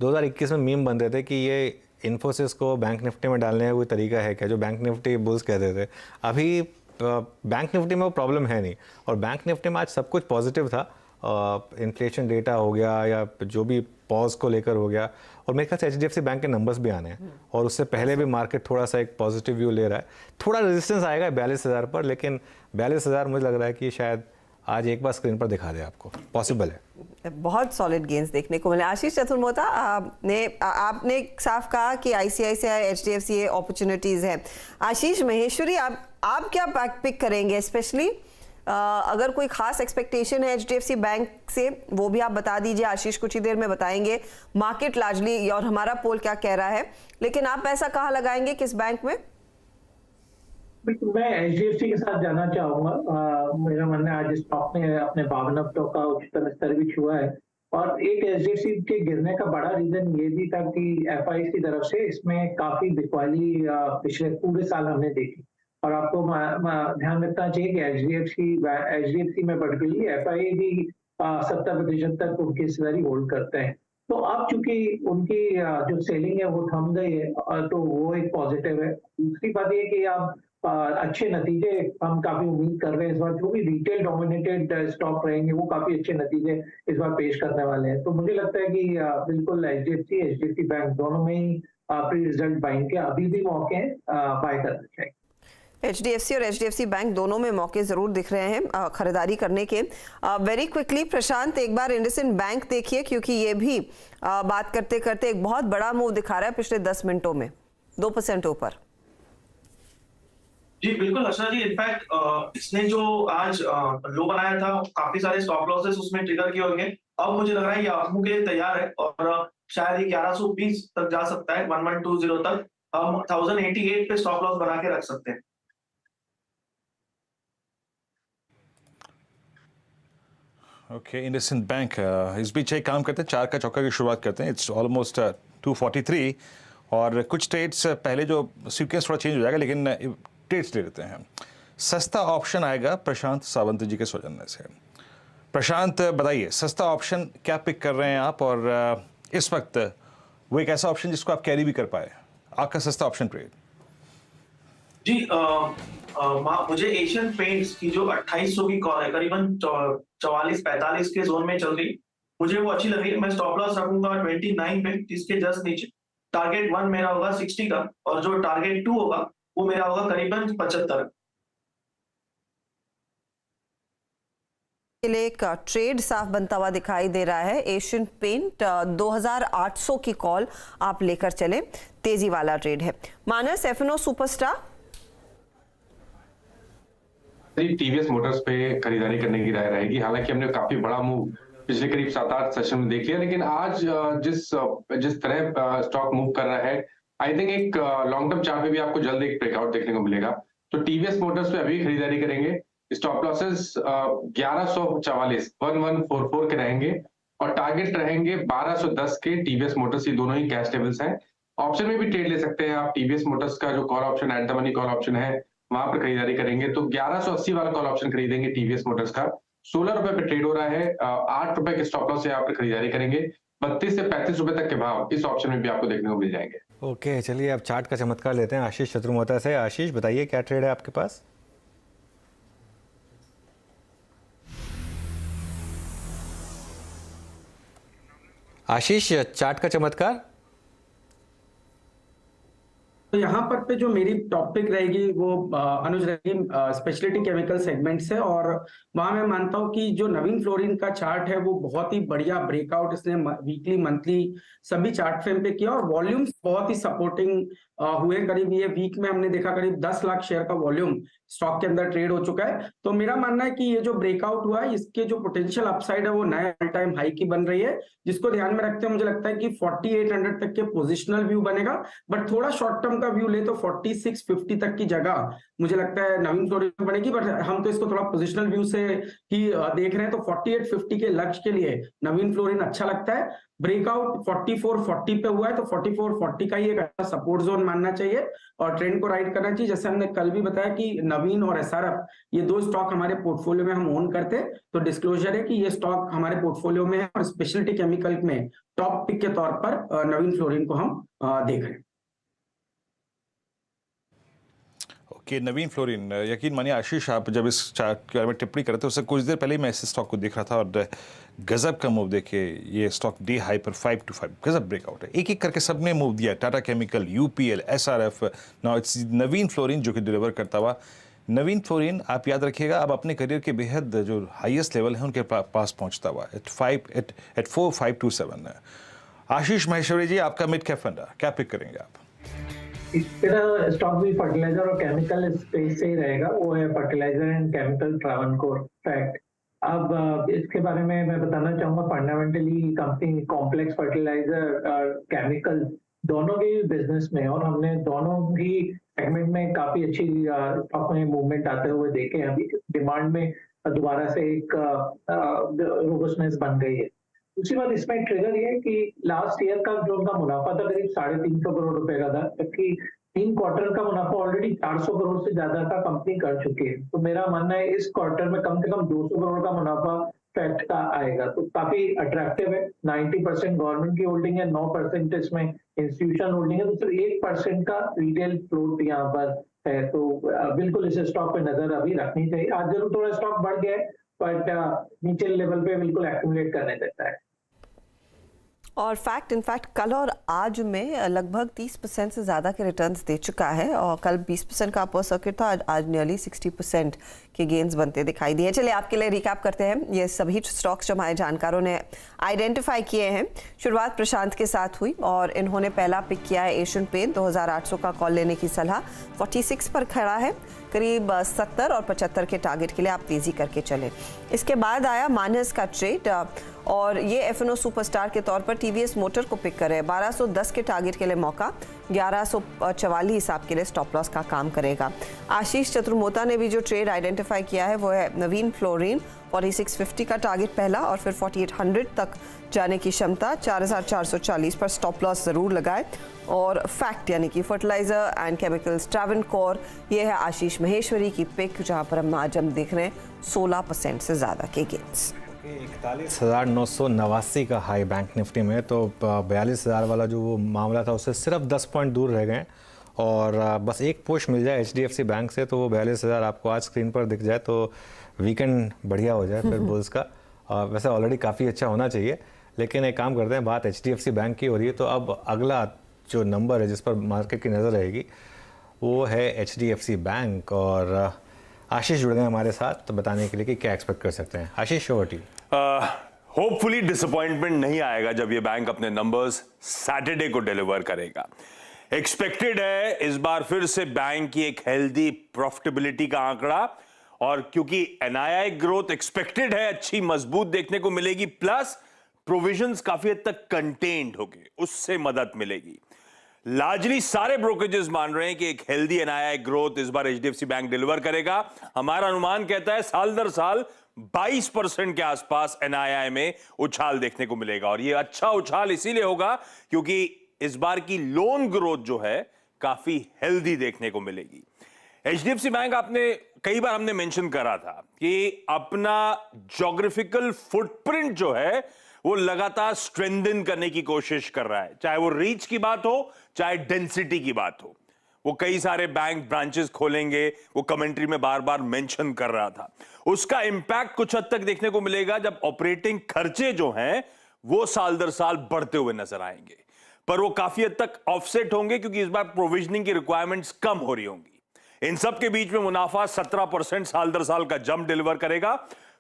2021 में मीम बन रहे थे कि ये इन्फोसिस को बैंक निफ्टी में डालने का कोई तरीका है क्या, जो बैंक निफ्टी बुल्स कहते थे। अभी बैंक निफ्टी में वो प्रॉब्लम है नहीं, और बैंक निफ्टी में आज सब कुछ पॉजिटिव था। इन्फ्लेशन डेटा हो गया या जो भी पॉज को लेकर हो गया, और मेरे ख्याल से एचडीएफसी बैंक के नंबर्स भी आने हैं, और उससे पहले भी मार्केट थोड़ा सा एक पॉजिटिव व्यू ले रहा है। थोड़ा रेजिस्टेंस आएगा 42,000 पर, लेकिन 42,000 मुझे लग रहा है कि शायद आज एक बार स्क्रीन पर दिखा दे आपको, पॉसिबल है। बहुत सॉलिड गेंस देखने को मिले। आशीष चतुर्मोता, आपने साफ कहा कि आईसीआईसीआई, एचडीएफसी अपॉर्चुनिटीज है। आशीष महेश्वरी, आप क्या पिक करेंगे, स्पेशली अगर कोई खास एक्सपेक्टेशन है एचडीएफसी बैंक से, वो भी आप बता दीजिए। आशीष कुछ ही देर में बताएंगे मार्केट लार्जली और हमारा पोल क्या कह रहा है, लेकिन आप पैसा कहाँ लगाएंगे, किस बैंक में? मैं एचडीएफसी के साथ जाना चाहूंगा। मेरा मानना है आज स्टॉक ने अपने 52 का उच्चतम स्तर भी छुआ है, और एक एचडीएफसी के गिरने का बड़ा रीजन ये भी था कि एफआईआई की तरफ से इसमें काफी बिकवाली पिछले पूरे साल हमने देखी। और आपको ध्यान रखना चाहिए कि एचडीएफसी में पर्टिकुलरली एफआईआई भी 70% तक उनकी हिस्सेदारी होल्ड करते हैं। तो अब चूंकि उनकी जो सेलिंग है वो थम गई है, तो वो एक पॉजिटिव है। दूसरी बात ये कि आप अच्छे नतीजे हम काफी उम्मीद कर रहे हैं इस बार। जो भी रिटेल डोमिनेटेड स्टॉक रहेंगे वो काफी अच्छे नतीजे इस बार पेश करने वाले हैं। तो मुझे लगता है कि बिल्कुल एचडीएफसी बैंक दोनों में ही प्री रिजल्ट बाइंग के अभी भी मौके हैं बाय करना चाहिए। एचडीएफसी और एचडीएफसी बैंक दोनों में मौके जरूर दिख रहे हैं खरीदारी करने के। वेरी क्विकली प्रशांत, एक बार इंडसइंड बैंक देखिए, क्योंकि ये भी बात करते करते एक बहुत बड़ा मूव दिखा रहा है पिछले 10 मिनटों में, 2% ऊपर। जी बिल्कुल हर्षा जी, इनफैक्ट इसने जो आज लो बनाया था, काफी सारे स्टॉप लॉसेस उसमें ट्रिगर किए होंगे। अब मुझे लग रहा है ये अपमूव के लिए तैयार है, और शायद ये 1120 तक जा सकता है, 1120 तक हम 1088 पे स्टॉप लॉस बना के रख सकते हैं। ओके, इंडसइंड बैंक इस बीच एक काम करते हैं, 4 का चौका की शुरुआत करते हैं। इट्स ऑलमोस्ट 243 और कुछ ट्रेड्स पहले जो सीक्वेंस थोड़ा चेंज हो जाएगा लेकिन ट्रेड्स ले लेते हैं। सस्ता ऑप्शन आएगा प्रशांत सावंत जी के सौजन्य से। प्रशांत बताइए, सस्ता ऑप्शन क्या पिक कर रहे हैं आप, और इस वक्त वो एक ऐसा ऑप्शन जिसको आप कैरी भी कर पाए, आपका सस्ता ऑप्शन ट्रेड? जी मुझे एशियन पेंट्स की जो 2800 की कॉल है, करीबन 44-45 के जोन में चल रही, मुझे वो अच्छी लग रही है। मैं स्टॉप लॉस रखूंगा 29 पे, जिसके जस्ट नीचे टारगेट 1 मेरा होगा 60 का, और जो टारगेट 2 होगा वो मेरा होगा करीबन 75। के लिए एक ट्रेड साफ बनता हुआ दिखाई दे रहा है। एशियन पेंट 2800 की कॉल आप लेकर चले, तेजी वाला ट्रेड है। मानस, F&O सुपरस्टार टीवीएस मोटर्स पे खरीदारी करने की राय रहेगी। हालांकि हमने काफी बड़ा मूव पिछले करीब 7-8 सेशन में देख लिया, लेकिन आज जिस तरह स्टॉक मूव कर रहा है, आई थिंक एक लॉन्ग टर्म चार्ट में भी आपको जल्द एक ब्रेकआउट देखने को मिलेगा। तो टीवीएस मोटर्स पे अभी खरीदारी करेंगे। स्टॉप लॉसेस 1144 1144 के रहेंगे और टारगेट रहेंगे 1210 के। टीवीएस मोटर्स ये दोनों ही कैश लेवल्स हैं। ऑप्शन में भी ट्रेड ले सकते हैं आप। टीवीएस मोटर्स का जो call option at the money call option है वहां पर खरीदारी करेंगे तो 1180 वाला कॉल ऑप्शन खरीदेंगे टीवीएस मोटर्स का। 16 रुपए पे ट्रेड हो रहा है। 8 रुपए के स्टॉप लॉस से आप खरीदारी करेंगे। 32 से 35 रुपए तक के भाव इस ऑप्शन में भी आपको देखने को मिल जाएंगे। ओके, चलिए अब चार्ट का चमत्कार लेते हैं आशीष शत्रुमोता से। आशीष बताइए, क्या ट्रेड है आपके पास? आशीष, चार्ट का चमत्कार। तो यहाँ पर पे जो मेरी टॉपिक रहेगी वो अनुज रहेगी स्पेशलिटी केमिकल सेगमेंट से, और वहां मैं मानता हूँ कि जो नवीन फ्लोरिन का चार्ट है वो बहुत ही बढ़िया ब्रेकआउट इसने वीकली मंथली सभी चार्ट फ्रेम पे किया, और वॉल्यूम्स बहुत ही सपोर्टिंग हुए। करीब ये वीक में हमने देखा करीब 10 लाख शेयर का वॉल्यूम स्टॉक के अंदर ट्रेड हो चुका है। तो मेरा मानना है कि ये जो ब्रेकआउट हुआ है इसके जो पोटेंशियल अपसाइड है वो नया ऑल टाइम हाई की बन रही है, जिसको ध्यान में रखते हुए मुझे लगता है कि 4800 तक के पोजिशनल व्यू बनेगा। बट थोड़ा शॉर्ट टर्म का व्यू ले तो 4650 तक की जगह मुझे लगता है नवीन फ्लोरिन बनेगी। बट हम तो इसको थोड़ा पोजिशनल व्यू से ही देख रहे हैं, तो 4850 के लक्ष्य के लिए नवीन फ्लोरिन अच्छा लगता है। ब्रेकआउट 4440 पे हुआ है तो 4440 का ही एक अच्छा सपोर्ट जोन मानना चाहिए और ट्रेंड को राइड करना चाहिए। जैसे हमने कल भी बताया कि नवीन और एसआरएफ ये दो स्टॉक हमारे पोर्टफोलियो में हम ओन करते हैं, तो डिस्क्लोजर है कि ये स्टॉक हमारे पोर्टफोलियो में है और स्पेशलिटी केमिकल में टॉप पिक के तौर पर नवीन फ्लोरिन को हम देख रहे हैं। कि नवीन फ्लोरिन, यकीन मानिए आशीष, आप जब इस चार्ट के बारे में टिप्पणी कर रहे थे उससे कुछ देर पहले मैं इस स्टॉक को देख रहा था और गजब का मूव देखे। ये स्टॉक डे हाई पर 525 गजब ब्रेकआउट है। एक एक करके सबने मूव दिया। Tata chemical, UPL, SRF, now it's Naveen fluorine जो कि डिलीवर करता हुआ। नवीन फ्लोरिन आप याद रखिएगा अब अपने करियर के बेहद जो हाईएस्ट लेवल है उनके पास पहुंचता हुआ एट 4527 है। आशीष माहेश्वरी जी, आपका मिड कैप फंड क्या पिक करेंगे आप? मेरा स्टॉक भी फर्टिलाइजर और केमिकल स्पेस से ही रहेगा, वो है fertiliser and chemical Travancore FACT. अब इसके बारे में मैं बताना चाहूंगा, फंडामेंटली कंपनी कॉम्प्लेक्स फर्टिलाइजर और केमिकल दोनों के बिजनेस में, और हमने दोनों ही सेगमेंट में काफी अच्छी स्टॉक में मूवमेंट आते हुए देखे हैं। अभी डिमांड में दोबारा से एक रोबस्टनेस बन गई है। दूसरी बात इसमें ट्रिगर ये है कि लास्ट ईयर का जो उनका मुनाफा था करीब 350 करोड़ रुपए का था, जबकि 3 क्वार्टर का मुनाफा ऑलरेडी 400 करोड़ से ज्यादा का कंपनी कर चुकी है। तो मेरा मानना है इस क्वार्टर में कम से कम 200 करोड़ का मुनाफा फैक्ट का आएगा, तो काफी अट्रैक्टिव है। 90% गवर्नमेंट की होल्डिंग है, 9% इसमें इंस्टीट्यूशन होल्डिंग है, तो सिर्फ 1% का रिटेल फ्लोट यहाँ पर है। तो बिल्कुल इस स्टॉक पे नजर अभी रखनी चाहिए। आज जरूर थोड़ा स्टॉक बढ़ गया है बट नीचे लेवल पे बिल्कुल एक्यूमुलेट करने देता है। और फैक्ट इनफैक्ट कल और आज में लगभग 30% से ज़्यादा के रिटर्न्स दे चुका है, और कल 20% का अपर सर्किट था, आज नियरली 60% के गेन्स बनते दिखाई दिए। चलिए आपके लिए रिकैप करते हैं ये सभी स्टॉक्स जो हमारे जानकारों ने आइडेंटिफाई किए हैं। शुरुआत प्रशांत के साथ हुई और इन्होंने पहला पिक किया है एशियन पेंट। 2800 का कॉल लेने की सलाह, 46 पर खड़ा है, करीब 70 और 75 के टारगेट के लिए आप तेजी करके चले। इसके बाद आया मानस का ट्रेड और ये एफएनओ सुपरस्टार के तौर पर टीवीएस मोटर को पिक करे। 1210 के टारगेट के लिए मौका, 1144 आपके लिए स्टॉप लॉस का काम करेगा। आशीष चतुर्मोता ने भी जो ट्रेड आइडेंटिफाई किया है वो है नवीन फ्लोरीन, 4650 का टारगेट पहला और फिर 4800 तक जाने की क्षमता। 4440 पर स्टॉप लॉस जरूर लगाए। और फैक्ट यानी कि फर्टिलाइजर एंड केमिकल्स ट्रैवनकोर, ये है आशीष महेश्वरी की पिक, जहां पर आज हम देख रहे हैं 16% से ज़्यादा के गेन्स। 41,989 का हाई बैंक निफ्टी में, तो 42,000 वाला जो वो मामला था उससे सिर्फ 10 पॉइंट दूर रह गए। और बस एक पुश मिल जाए HDFC बैंक से तो वो 42,000 आपको आज स्क्रीन पर दिख जाए तो वीकेंड बढ़िया हो जाए फिर बुल्स का। वैसे ऑलरेडी काफ़ी अच्छा होना चाहिए, लेकिन एक काम करते हैं, बात HDFC बैंक की हो रही है तो अब अगला जो नंबर है जिस पर मार्केट की नज़र रहेगी वो है HDFC बैंक। और आशीष जुड़ गए हमारे साथ तो बताने के लिए कि क्या एक्सपेक्ट कर सकते हैं। Ashish, over to you. Hopefully disappointment नहीं आएगा जब ये बैंक अपने नंबर्स सैटरडे को डिलीवर करेगा। एक्सपेक्टेड है इस बार फिर से बैंक की एक हेल्दी प्रॉफिटेबिलिटी का आंकड़ा, और क्योंकि NII ग्रोथ एक्सपेक्टेड है अच्छी मजबूत देखने को मिलेगी, प्लस प्रोविजंस काफी हद तक कंटेन्ड होंगे, उससे मदद मिलेगी। लार्जली सारे ब्रोकरेजेस मान रहे हैं कि एक हेल्दी NII ग्रोथ इस बार HDFC बैंक डिलीवर करेगा। हमारा अनुमान कहता है साल दर साल 22% के आसपास NII में उछाल देखने को मिलेगा, और यह अच्छा उछाल इसीलिए होगा क्योंकि इस बार की लोन ग्रोथ जो है काफी हेल्दी देखने को मिलेगी। HDFC बैंक आपने कई बार हमने मेंशन करा था कि अपना ज्योग्राफिकल फुटप्रिंट जो है वो लगातार स्ट्रेंथन करने की कोशिश कर रहा है, चाहे वो रीच की बात हो चाहे डेंसिटी की बात हो। वो कई सारे बैंक ब्रांचेस खोलेंगे, वो कमेंट्री में बार बार मेंशन कर रहा था। उसका इंपैक्ट कुछ हद तक देखने को मिलेगा जब ऑपरेटिंग खर्चे जो हैं वो साल दर साल बढ़ते हुए नजर आएंगे, पर वो काफी हद तक ऑफसेट होंगे क्योंकि इस बार प्रोविजनिंग की रिक्वायरमेंट्स कम हो रही होंगी। इन सब के बीच में मुनाफा 17% साल दर साल का जंप डिलीवर करेगा।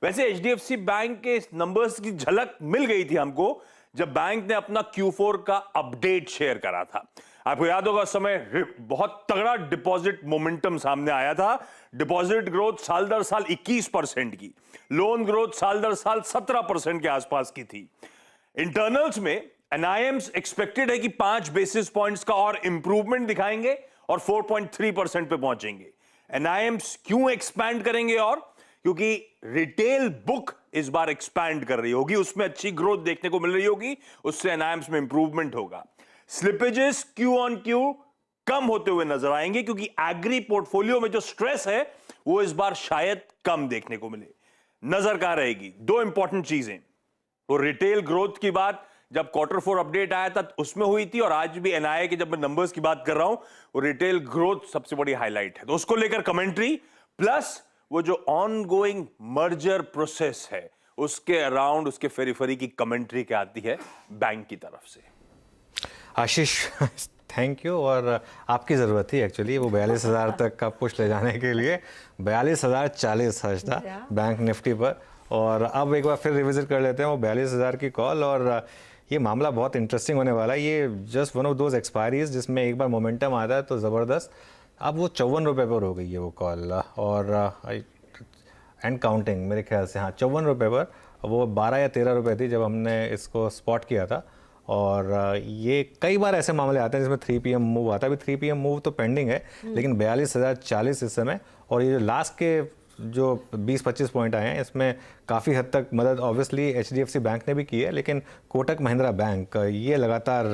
वैसे HDFC बैंक के नंबर्स की झलक मिल गई थी हमको जब बैंक ने अपना Q4 का अपडेट शेयर करा था। आपको याद होगा उस समय बहुत तगड़ा डिपॉजिट मोमेंटम सामने आया था। डिपॉजिट ग्रोथ साल दर साल 21% की, लोन ग्रोथ साल दर साल 17% के आसपास की थी। इंटरनल्स में NIMs एक्सपेक्टेड है कि 5 बेसिस पॉइंट्स का और इंप्रूवमेंट दिखाएंगे और 4.3% पे पहुंचेंगे। NIMs क्यों एक्सपैंड करेंगे? और क्योंकि रिटेल बुक इस बार एक्सपैंड कर रही होगी, उसमें अच्छी ग्रोथ देखने को मिल रही होगी, उससे NIMs में इंप्रूवमेंट होगा। स्लिपेजेस क्यू ऑन क्यू कम होते हुए नजर आएंगे क्योंकि एग्री पोर्टफोलियो में जो स्ट्रेस है वो इस बार शायद कम देखने को मिले। नजर कहां रहेगी? दो इंपॉर्टेंट चीजें, वो रिटेल ग्रोथ की बात जब Q4 अपडेट आया था उसमें हुई थी, और आज भी NII के जब मैं नंबर्स की बात कर रहा हूं वो रिटेल ग्रोथ सबसे बड़ी हाईलाइट है, तो उसको लेकर कमेंट्री, प्लस वो जो ऑनगोइंग मर्जर प्रोसेस है उसके अराउंड, उसके फेरीफरी की कमेंट्री क्या आती है बैंक की तरफ से। आशीष, थैंक यू। और आपकी ज़रूरत थी एक्चुअली वो 42,000 तक का पुश ले जाने के लिए। 42,040 हर्ष था बैंक निफ्टी पर, और अब एक बार फिर रिविजिट कर लेते हैं वो 42,000 की कॉल। और ये मामला बहुत इंटरेस्टिंग होने वाला है। ये just one of those expiries जिसमें एक बार मोमेंटम आता है तो ज़बरदस्त। अब वो 54 रुपये पर हो गई है वो कॉल, और एंड काउंटिंग मेरे ख्याल से, हाँ 54 रुपये पर। वो 12 या 13 रुपये थी जब हमने इसको स्पॉट किया था। और ये कई बार ऐसे मामले आते हैं जिसमें 3 PM मूव आता है। अभी 3 PM मूव तो पेंडिंग है, लेकिन 42,040 इस समय। और ये जो लास्ट के जो 20-25 पॉइंट आए हैं इसमें काफ़ी हद तक मदद ऑब्वियसली HDFC बैंक ने भी की है, लेकिन कोटक महिंद्रा बैंक ये लगातार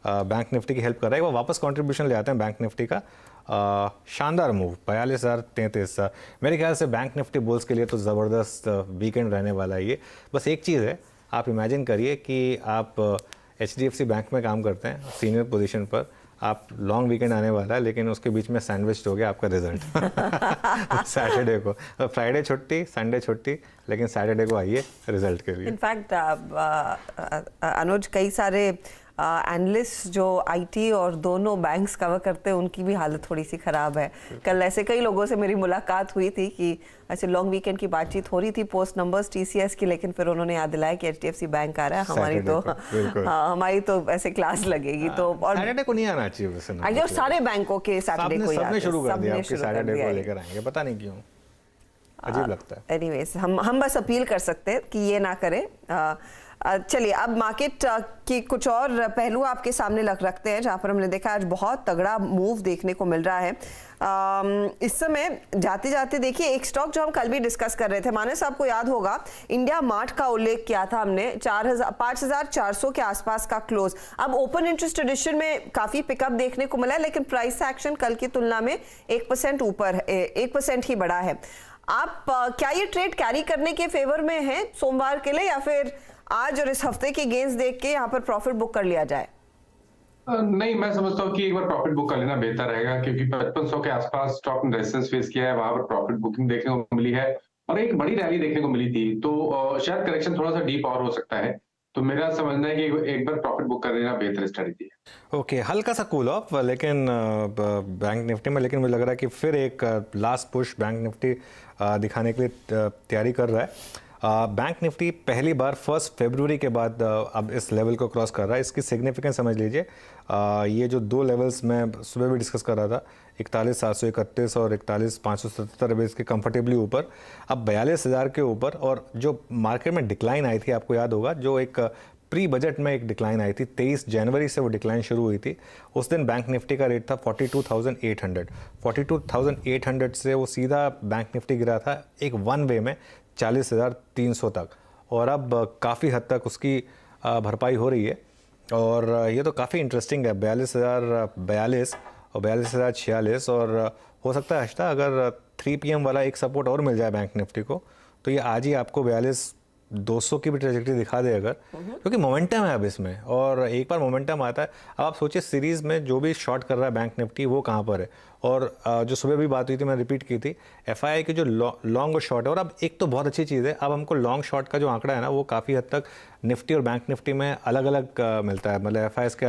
बैंक निफ्टी की हेल्प कर रहा है। वो वापस कंट्रीब्यूशन ले आते हैं बैंक निफ्टी का। शानदार मूव 42,033। मेरे ख्याल से बैंक निफ्टी बुल्स के लिए तो ज़बरदस्त वीकेंड रहने वाला है ये। बस एक चीज़ है, आप इमेजिन करिए कि आप HDFC बैंक में काम करते हैं सीनियर पोजीशन पर, आप लॉन्ग वीकेंड आने वाला है, लेकिन उसके बीच में सैंडविच हो गया आपका रिजल्ट सैटरडे को। फ्राइडे छुट्टी, संडे छुट्टी, लेकिन सैटरडे को आइए रिजल्ट के लिए। इनफैक्ट अनुज, कई सारे एनालिस्ट जो IT और दोनों बैंक्स कवर करते हैं उनकी भी हालत थोड़ी सी ख़राब है। कल ऐसे कई लोगों से मेरी मुलाकात हुई थी कि ऐसे लॉन्ग वीकेंड की बातचीत हो रही थी पोस्ट नंबर्स TCS की, लेकिन फिर उन्होंने याद दिलाया कि HDFC बैंक आ रहा है, हमारी तो ऐसे क्लास लगेगी। तो और सैटरडे को नहीं आना चाहिए वैसे, और सारे बैंकों के सैटरडे को सबने शुरू कर दिया, आपके सैटरडे को लेकर आएंगे, पता नहीं क्यों, अजीब लगता है। एनीवेज हम बस अपील कर सकते हैं कि ये ना करें। चलिए अब मार्केट की कुछ और पहलू आपके सामने रखते हैं, जहां पर हमने देखा आज बहुत तगड़ा मूव देखने को मिल रहा है। इस समय जाते जाते देखिए एक स्टॉक जो हम कल भी डिस्कस कर रहे थे, मानस आपको याद होगा, इंडिया मार्ट का उल्लेख किया था हमने, 5400 के आसपास का क्लोज। अब ओपन इंटरेस्ट एडिशन में काफी पिकअप देखने को मिला है, लेकिन प्राइस एक्शन कल की तुलना में 1% ऊपर 1% ही बढ़ा है। आप क्या ये ट्रेड कैरी करने के फेवर में है सोमवार के लिए, या फिर आज और इस हफ्ते के गेंस देख के यहाँ पर प्रॉफिट बुक कर लिया जाए? नहीं, मैं समझता हूँ कि एक बार प्रॉफिट बुक कर लेना बेहतर रहेगा, क्योंकि 5500 के आसपास स्टॉक ने रेजिस्टेंस फेस किया है, वहां पर प्रॉफिट बुकिंग देखने को मिली है और एक बड़ी रैली देखने को मिली थी, तो शायद करेक्शन थोड़ा सा डीप और हो सकता है। तो मेरा समझना है कि एक बार प्रॉफिट बुक कर लेना बेहतर स्ट्रेटजी है। ओके, हल्का सा कूल ऑफ लेकिन बैंक निफ्टी में, लेकिन मुझे लग रहा है कि फिर एक लास्ट पुश बैंक निफ्टी दिखाने के लिए तैयारी कर रहा है। बैंक निफ्टी पहली बार 1 फरवरी के बाद अब इस लेवल को क्रॉस कर रहा है। इसकी सिग्निफिकेंस समझ लीजिए, ये जो दो लेवल्स मैं सुबह भी डिस्कस कर रहा था, 41,731 और 41,577 बेस के कंफर्टेबली ऊपर, अब 42,000 के ऊपर। और जो मार्केट में डिक्लाइन आई थी, आपको याद होगा, जो एक प्री बजट में एक डिक्लाइन आई थी, 23 जनवरी से वो डिक्लाइन शुरू हुई थी। उस दिन बैंक निफ्टी का रेट था 42,800। 42,800 से वो सीधा बैंक निफ्टी गिरा था एक वन वे में 40,300 तक, और अब काफ़ी हद तक उसकी भरपाई हो रही है। और ये तो काफ़ी इंटरेस्टिंग है, 42,042 और 42,046, और हो सकता है हश्ता अगर 3 PM वाला एक सपोर्ट और मिल जाए बैंक निफ्टी को, तो ये आज ही आपको 42,200 की भी ट्रेजेक्टरी दिखा दे अगर, क्योंकि मोमेंटम है अब इसमें, और एक बार मोमेंटम आता है। अब आप सोचिए सीरीज़ में जो भी शॉर्ट कर रहा है बैंक निफ्टी वो कहाँ पर है, और जो सुबह भी बात हुई थी, मैं रिपीट की थी, FII की जो लॉन्ग और शॉर्ट है। और अब एक तो बहुत अच्छी चीज़ है, अब हमको लॉन्ग शॉर्ट का जो आंकड़ा है ना, वो काफ़ी हद तक निफ्टी और बैंक निफ्टी में अलग अलग मिलता है, मतलब FIIs के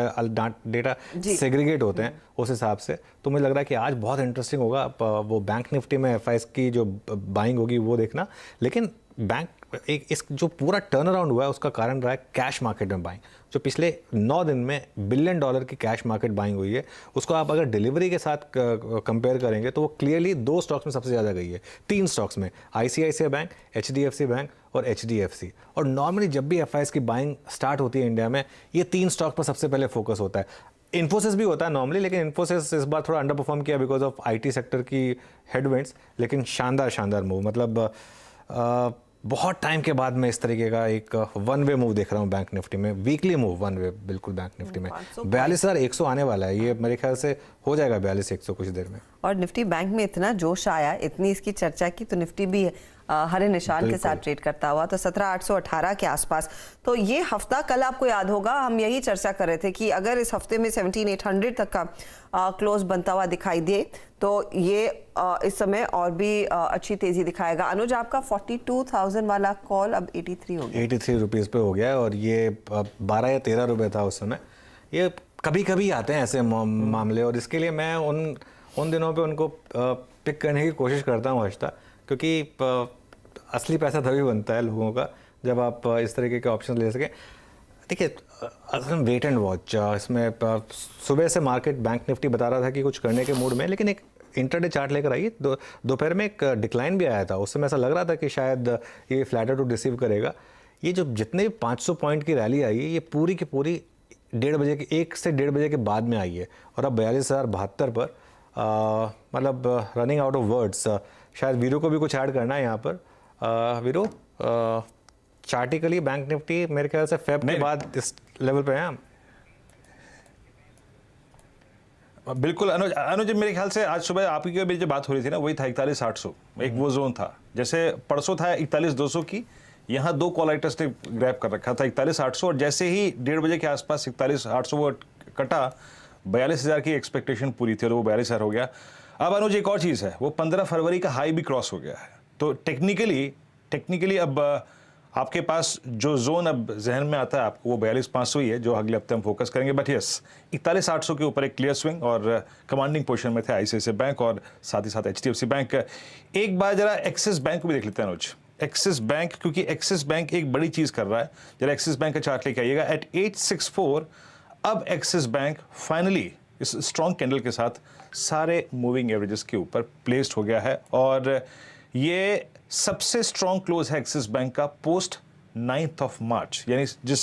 डेटा सेग्रीगेट होते हैं उस हिसाब से। तो मुझे लग रहा है कि आज बहुत इंटरेस्टिंग होगा वो बैंक निफ्टी में FIIs की जो बाइंग होगी वो देखना। लेकिन बैंक एक इस जो पूरा टर्न अराउंड हुआ है उसका कारण रहा है कैश मार्केट में बाइंग, जो पिछले 9 दिन में $1 बिलियन की कैश मार्केट बाइंग हुई है। उसको आप अगर डिलीवरी के साथ कंपेयर करेंगे तो वो क्लियरली 2 स्टॉक्स में सबसे ज़्यादा गई है, 3 स्टॉक्स में, ICICI बैंक, HDFC बैंक और HDFC। और नॉर्मली जब भी FIIs की बाइंग स्टार्ट होती है इंडिया में, ये 3 स्टॉक पर सबसे पहले फोकस होता है। इन्फोसिस भी होता है नॉर्मली, लेकिन इन्फोसिस इस बार थोड़ा अंडर परफॉर्म किया बिकॉज ऑफ IT सेक्टर की हेडविंड्स, लेकिन शानदार मूव, मतलब बहुत टाइम के बाद मैं इस तरीके का एक वन वे मूव देख रहा हूँ बैंक निफ्टी में, वीकली मूव वन वे बिल्कुल बैंक निफ्टी में। 42,100 आने वाला है, ये मेरे ख्याल से हो जाएगा 42,100 कुछ देर में। और निफ्टी बैंक में इतना जोश आया, इतनी इसकी चर्चा की, तो निफ्टी भी हरे निशान के साथ ट्रेड करता हुआ तो 17,818 के आसपास। तो ये हफ्ता, कल आपको याद होगा हम यही चर्चा कर रहे थे कि अगर इस हफ्ते में 17,800 तक का क्लोज बनता हुआ दिखाई दे तो ये इस समय और भी अच्छी तेजी दिखाएगा। अनुज, आपका 42,000 वाला कॉल अब 83 हो गया, 83 रुपीज़ पे हो गया है, और ये 12 या 13 रुपये था उस समय। ये कभी कभी आते हैं ऐसे मामले, और इसके लिए मैं उन दिनों पे उनको पिक करने की कोशिश करता हूँ हश्ता, क्योंकि असली पैसा तभी बनता है लोगों का जब आप इस तरीके के ऑप्शन ले सकें। देखिए, वेट एंड वॉच, इसमें सुबह से मार्केट बैंक निफ्टी बता रहा था कि कुछ करने के मूड में, लेकिन एक इंटरडे चार्ट लेकर आई, दोपहर में एक डिक्लाइन भी आया था, उस समय ऐसा लग रहा था कि शायद ये फ्लैटर टू रिसीव करेगा। ये जो जितने भी 500 पॉइंट की रैली आई है, ये पूरी की पूरी 1 से 1:30 बजे के बाद में आई है, और अब 42,072 पर, मतलब रनिंग आउट ऑफ वर्ड्स। शायद वीरो को भी कुछ ऐड करना है यहाँ पर। वीरो, चार्टिकली बैंक निफ्टी मेरे ख्याल से फेब के बाद इस लेवल पे है। बिल्कुल अनुज, मेरे ख्याल से आज सुबह आपकी मेरी जो बात हो रही थी ना, वही था 41,800, एक वो जोन था। जैसे परसों था 41,200 की, यहाँ 2 कॉल राइटर्स ने ग्रैब कर रखा था 41,800, और जैसे ही 1:30 बजे के आसपास 41,800 वो कटा, 42,000 की एक्सपेक्टेशन पूरी थी और वो 42,000 हो गया। अब अनुज एक और चीज़ है, वो 15 फरवरी का हाई भी क्रॉस हो गया है, तो टेक्निकली अब आपके पास जो जोन अब जहन में आता है आपको, वो 42,500 ही है, जो अगले हफ्ते हम फोकस करेंगे। बट यस, 41,800 के ऊपर एक क्लियर स्विंग, और कमांडिंग पोजीशन में थे ICICI बैंक और साथ ही साथ HDFC बैंक। एक बार जरा एक्सिस बैंक को भी देख लेते हैं अनुज, एक्सिस बैंक, क्योंकि एक्सिस बैंक एक बड़ी चीज़ कर रहा है। जरा एक्सिस बैंक का चार्ट लेके आइएगा एट 864। अब एक्सिस बैंक फाइनली इस स्ट्रॉन्ग कैंडल के साथ सारे मूविंग एवरेजेस के ऊपर प्लेस्ड हो गया है, और ये सबसे स्ट्रॉन्ग क्लोज है एक्सिस बैंक का पोस्ट 9th of March, यानी जिस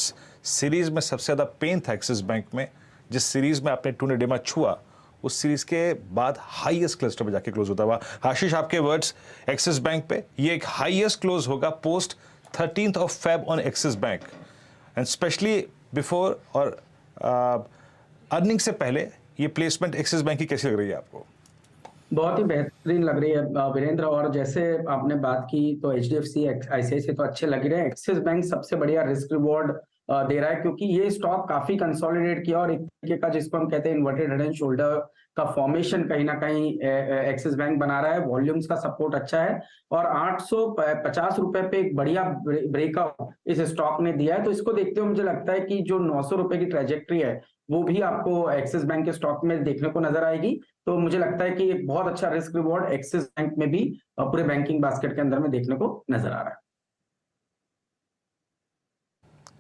सीरीज में सबसे ज़्यादा पेन था एक्सिस बैंक में, जिस सीरीज में आपने 200 डेमा छुआ, उस सीरीज के बाद हाईएस्ट क्लस्टर पे जाके क्लोज होता हुआ। आशीष, आपके वर्ड्स एक्सिस बैंक पे, ये एक हाईएस्ट क्लोज होगा post 13th of Feb on axis bank, and specially before और अर्निंग से पहले ये प्लेसमेंट एक्सिस बैंक की कैसी लग रही है आपको? बहुत ही बेहतरीन लग रही है वीरेंद्र, और जैसे आपने बात की तो HDFC ICICI तो अच्छे लग रहे हैं। एक्सिस बैंक सबसे बढ़िया रिस्क रिवॉर्ड दे रहा है, क्योंकि ये स्टॉक काफी कंसोलिडेट किया और एक तरीके का जिसको हम कहते हैं इन्वर्टेड हेड एंड शोल्डर का फॉर्मेशन कहीं ना कहीं एक्सिस बैंक बना रहा है। वॉल्यूम्स का सपोर्ट अच्छा है और 850 रुपए पे एक बढ़िया ब्रेकआउट इस स्टॉक ने दिया है। तो इसको देखते हुए मुझे लगता है कि जो 900 रुपए की ट्रेजेक्ट्री है वो भी आपको एक्सिस बैंक के स्टॉक में देखने को नजर आएगी। तो मुझे लगता है कि एक बहुत अच्छा रिस्क रिवॉर्ड एक्सिस बैंक में भी पूरे बैंकिंग बास्केट के अंदर में देखने को नजर आ रहा है।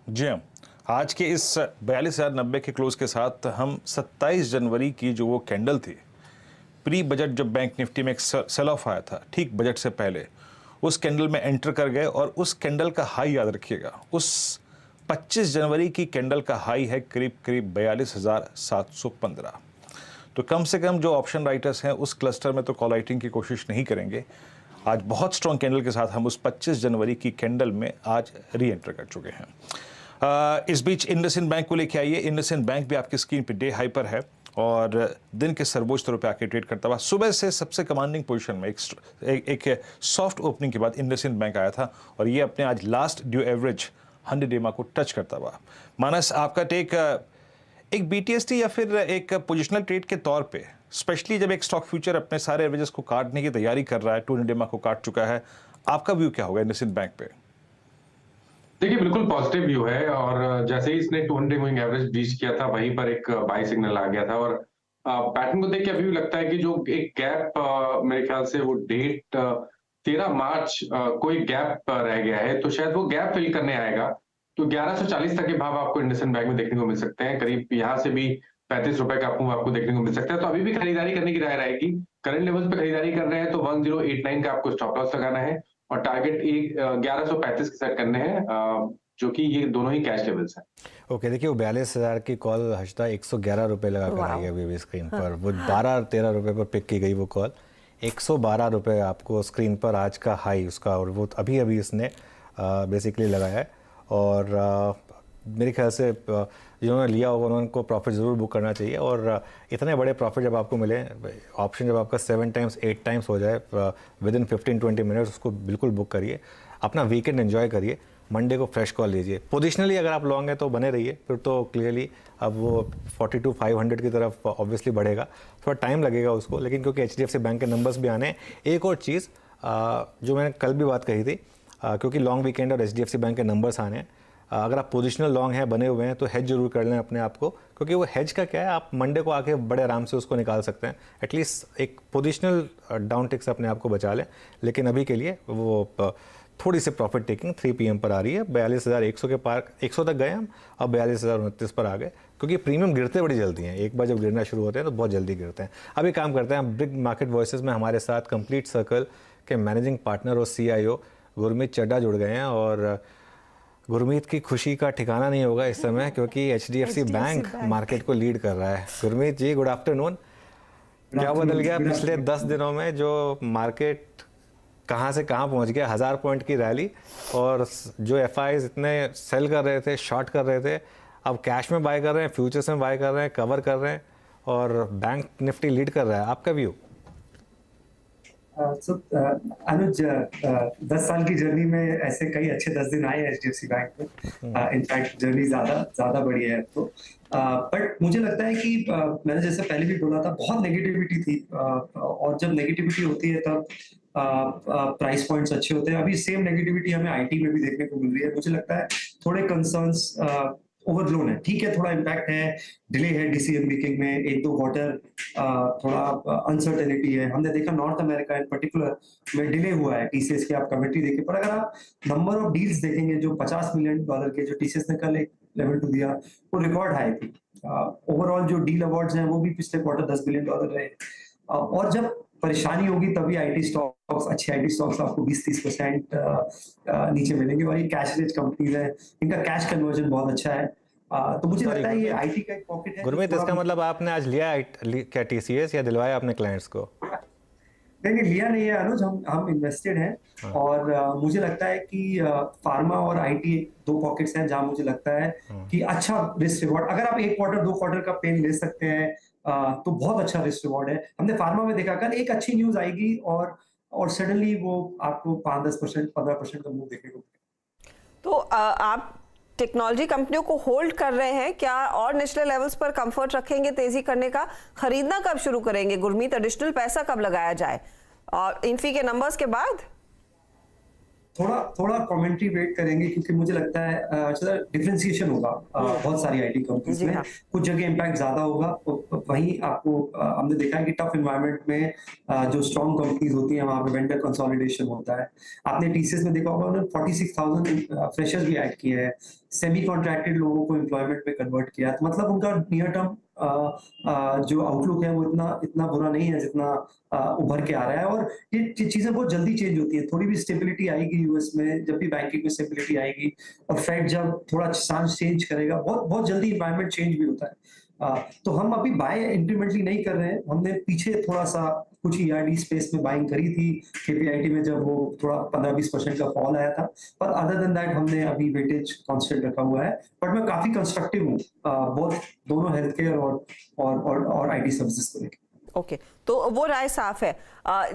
जी हाँ, आज के इस 42,090 के क्लोज के साथ हम 27 जनवरी की जो वो कैंडल थी, प्री बजट जब बैंक निफ्टी में एक सेल ऑफ आया था ठीक बजट से पहले, उस कैंडल में एंटर कर गए और उस कैंडल का हाई याद रखिएगा, उस 25 जनवरी की कैंडल का हाई है करीब करीब 42,715। तो कम से कम जो ऑप्शन राइटर्स हैं उस क्लस्टर में तो कॉल राइटिंग की कोशिश नहीं करेंगे। आज बहुत स्ट्रॉन्ग कैंडल के साथ हम उस 25 जनवरी की कैंडल में आज री एंटर कर चुके हैं। इस बीच इंडसइंड बैंक को लेके आइए। इंडसइंड बैंक भी आपकी स्क्रीन पे डे हाई पर है और दिन के सर्वोच्च स्तरों पे आके ट्रेड करता हुआ सुबह से सबसे कमांडिंग पोजीशन में एक सॉफ्ट ओपनिंग के बाद इंडसइंड बैंक आया था और ये अपने आज लास्ट ड्यू एवरेज 100 डेमा को टच करता हुआ। मानस, आपका टेक एक BTST या फिर एक पोजिशनल ट्रेड के तौर पे, स्पेशली जब एक स्टॉक फ्यूचर अपने सारे एवरेजेस को काटने की तैयारी कर रहा है, 200 डेमा को काट चुका है, आपका व्यू क्या होगा इंडसइंड बैंक पे? देखिए, बिल्कुल पॉजिटिव व्यू है और जैसे ही इसने 200 मूविंग एवरेज ब्रीच किया था वहीं पर एक बाई सिग्नल आ गया था और पैटर्न को देख के अभी भी लगता है कि जो एक गैप मेरे ख्याल से वो डेट 13 मार्च कोई गैप रह गया है, तो शायद वो गैप फिल करने आएगा। तो 1140 तक के भाव आपको इंडसइंड बैंक में देखने को मिल सकते हैं। करीब यहाँ से भी 35 रुपए का आपको देखने को मिल सकता है। तो अभी भी खरीदारी करने की राय रहेगी। करंट लेवल्स पे खरीदारी कर रहे हैं तो 1089 का आपको स्टॉप लॉस लगाना है और टारगेट 1135 के सेट करने हैं, जो कि ये दोनों ही कैश लेवल्स हैं। ओके, देखिए वो 42,000 की कॉल हर्षदा 111 रुपए लगा कर आई है अभी भी स्क्रीन पर। वो 12-13 रुपए पर पिक की गई वो कॉल, 112 रुपए आपको स्क्रीन पर आज का हाई उसका, और वो अभी अभी इसने बेसिकली लगाया है। और मेरे ख्याल से जिन्होंने लिया होगा उनको प्रॉफिट ज़रूर बुक करना चाहिए। और इतने बड़े प्रॉफिट जब आपको मिले, ऑप्शन जब आपका 7 टाइम्स 8 टाइम्स हो जाए विद इन 15-20 मिनट्स, उसको बिल्कुल बुक करिए। अपना वीकेंड एंजॉय करिए, मंडे को फ्रेश कॉल लीजिए। पोजिशनली अगर आप लॉन्ग हैं तो बने रहिए, फिर तो क्लियरली अब वो 42,500 की तरफ ऑब्वियसली बढ़ेगा, थोड़ा टाइम लगेगा उसको, लेकिन क्योंकि HDFC बैंक के नंबर्स भी आने हैं। एक और चीज़ जो मैंने कल भी बात कही थी, क्योंकि लॉन्ग वीकेंड और HDFC बैंक के नंबर्स आने हैं, अगर आप पोजिशनल लॉन्ग हैं, बने हुए हैं, तो हेज जरूर कर लें अपने आप को, क्योंकि वो हेज का क्या है, आप मंडे को आके बड़े आराम से उसको निकाल सकते हैं। एटलीस्ट एक पोजिशनल डाउन टिक से अपने आप को बचा लें। लेकिन अभी के लिए वो थोड़ी सी प्रॉफिट टेकिंग 3 PM पर आ रही है। 42,100 के पार 100 तक गए हम, अब 42,029 पर आ गए, क्योंकि प्रीमियम गिरते बड़ी जल्दी हैं। एक बार जब गिरना शुरू होते हैं तो बहुत जल्दी गिरते हैं। अभी काम करते हैं, बिग मार्केट वॉइसेस में हमारे साथ कंप्लीट सर्कल के मैनेजिंग पार्टनर और CIO गुरमीत चड्डा जुड़ गए हैं। और गुरमीत की खुशी का ठिकाना नहीं होगा इस समय, क्योंकि HDFC बैंक मार्केट को लीड कर रहा है। गुरमीत जी, गुड आफ्टरनून। क्या बदल गया पिछले 10 दिनों में, जो मार्केट कहाँ से कहाँ पहुँच गया? 1000 पॉइंट की रैली, और जो FIs इतने सेल कर रहे थे, शॉर्ट कर रहे थे, अब कैश में बाय कर रहे हैं, फ्यूचर्स में बाय कर रहे हैं, कवर कर रहे हैं, और बैंक निफ्टी लीड कर रहा है। आपका व्यू? अनुज, 10 साल की जर्नी में ऐसे कई अच्छे 10 दिन आए HDFC बैंक में। इनफैक्ट जर्नी ज्यादा बड़ी है तो, बट मुझे लगता है कि मैंने जैसे पहले भी बोला था, बहुत नेगेटिविटी थी, और जब नेगेटिविटी होती है तब प्राइस पॉइंट्स अच्छे होते हैं। अभी सेम नेगेटिविटी हमें IT में भी देखने को मिल रही है। मुझे लगता है थोड़े कंसर्न्स ओवरब्लोन है। ठीक है, थोड़ा इम्पैक्ट है, डिले है डिसीजन मेकिंग में, 1-2 क्वार्टर थोड़ा अनसर्टेनिटी है। हमने देखा नॉर्थ अमेरिका इन पर्टिकुलर में डिले हुआ है TCS की आप कमेटी देखिए, पर अगर आप नंबर ऑफ डील्स देखेंगे, जो $50 मिलियन के जो TCS ने कल एक लेवल टू दिया, वो रिकॉर्ड हाई थी। ओवरऑल जो डील अवार्ड्स हैं वो भी पिछले क्वार्टर $10 बिलियन रहे। और जब परेशानी होगी तभी आईटी स्टॉक्स, अच्छे आईटी स्टॉक्स आपको 20-30% नीचे मिलेंगे। और ये कैश रिच कंपनीज है, इनका कैश कन्वर्जन बहुत अच्छा है। तो मुझे लगता है ये आईटी का एक पॉकेट है। गुरमीत, इसका मतलब आपने आज लिया क्या टीसीएस या दिलवाया अपने क्लाइंट्स को? नहीं, लिया नहीं है अनुज, हम इन्वेस्टेड हैं। और मुझे लगता है कि फार्मा और आईटी दो पॉकेट्स हैं जहां मुझे लगता है कि अच्छा रिस्क रिवॉर्ड, अगर आप 1 क्वार्टर 2 क्वार्टर का पेन ले सकते हैं तो बहुत अच्छा रिस्क रिवॉर्ड है। हमने फार्मा में देखा, कल एक अच्छी न्यूज आएगी और सडनली वो आपको 5-10% 15% का मूव देखने को। तो आप टेक्नोलॉजी कंपनियों को होल्ड कर रहे हैं क्या, और नेशनल लेवल्स पर कंफर्ट रखेंगे तेजी करने का? खरीदना कब शुरू करेंगे गुरमीत? एडिशनल पैसा कब लगाया जाए, और इन्फी के नंबर्स के बाद? थोड़ा कमेंट्री वेट करेंगे, क्योंकि मुझे लगता है डिफरेंशिएशन होगा बहुत सारी आईटी कंपनीज में। कुछ जगह इम्पैक्ट ज्यादा होगा, तो वहीं आपको हमने देखा है कि टफ एनवायरनमेंट में जो स्ट्रॉन्ग कंपनीज होती हैं वहां पे वेंडर कंसोलिडेशन होता है। आपने टीसीएस में देखा होगा, उन्होंने 46,000 फ्रेशर्स भी ऐड किए हैं, सेमी कॉन्ट्रैक्टेड लोगों को एम्प्लॉयमेंट में कन्वर्ट किया। तो मतलब उनका नियर टर्म जो आउटलुक है वो इतना बुरा नहीं है जितना उभर के आ रहा है। और ये चीजें बहुत जल्दी चेंज होती है। थोड़ी भी स्टेबिलिटी आएगी यूएस में, जब भी बैंकिंग में स्टेबिलिटी आएगी, और फेड जब थोड़ा सांस चेंज करेगा, बहुत जल्दी इन्वायरमेंट चेंज भी होता है। तो हम अभी बाय इंक्रीमेंटली नहीं कर रहे हैं। हमने पीछे थोड़ा सा कुछ ईआरडी स्पेस में बाइंग करी थी केपीआईटी में, जब वो थोड़ा 15-20% का फॉल आया था। पर अदर देन दैट हमने अभी वेटेज कांस्टेंट रखा हुआ है। बट मैं काफी कंस्ट्रक्टिव हूँ दोनों हेल्थ केयर और आईटी सर्विसेज को लेकर। ओके, तो वो राय साफ है।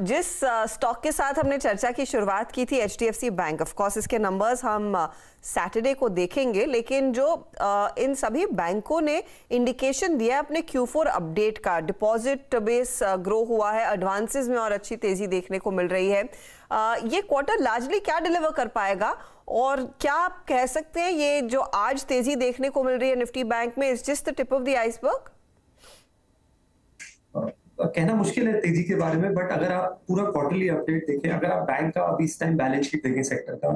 जिस स्टॉक के साथ हमने चर्चा की शुरुआत की थी, एचडीएफसी बैंक, ऑफ कोर्स इसके नंबर्स हम सैटरडे को देखेंगे, लेकिन जो इन सभी बैंकों ने इंडिकेशन दिया अपने Q4 अपडेट का, डिपॉजिट बेस ग्रो हुआ है, एडवांसेस में और अच्छी तेजी देखने को मिल रही है। ये क्वार्टर लार्जली क्या डिलीवर कर पाएगा, और क्या आप कह सकते हैं ये जो आज तेजी देखने को मिल रही है निफ्टी बैंक में, is just the tip of the iceberg? कहना मुश्किल है तेजी के बारे में, बट अगर आप पूरा क्वार्टरली अपडेट देखें, अगर आप बैंक का अभी इस टाइम बैलेंस शीट देखें सेक्टर का,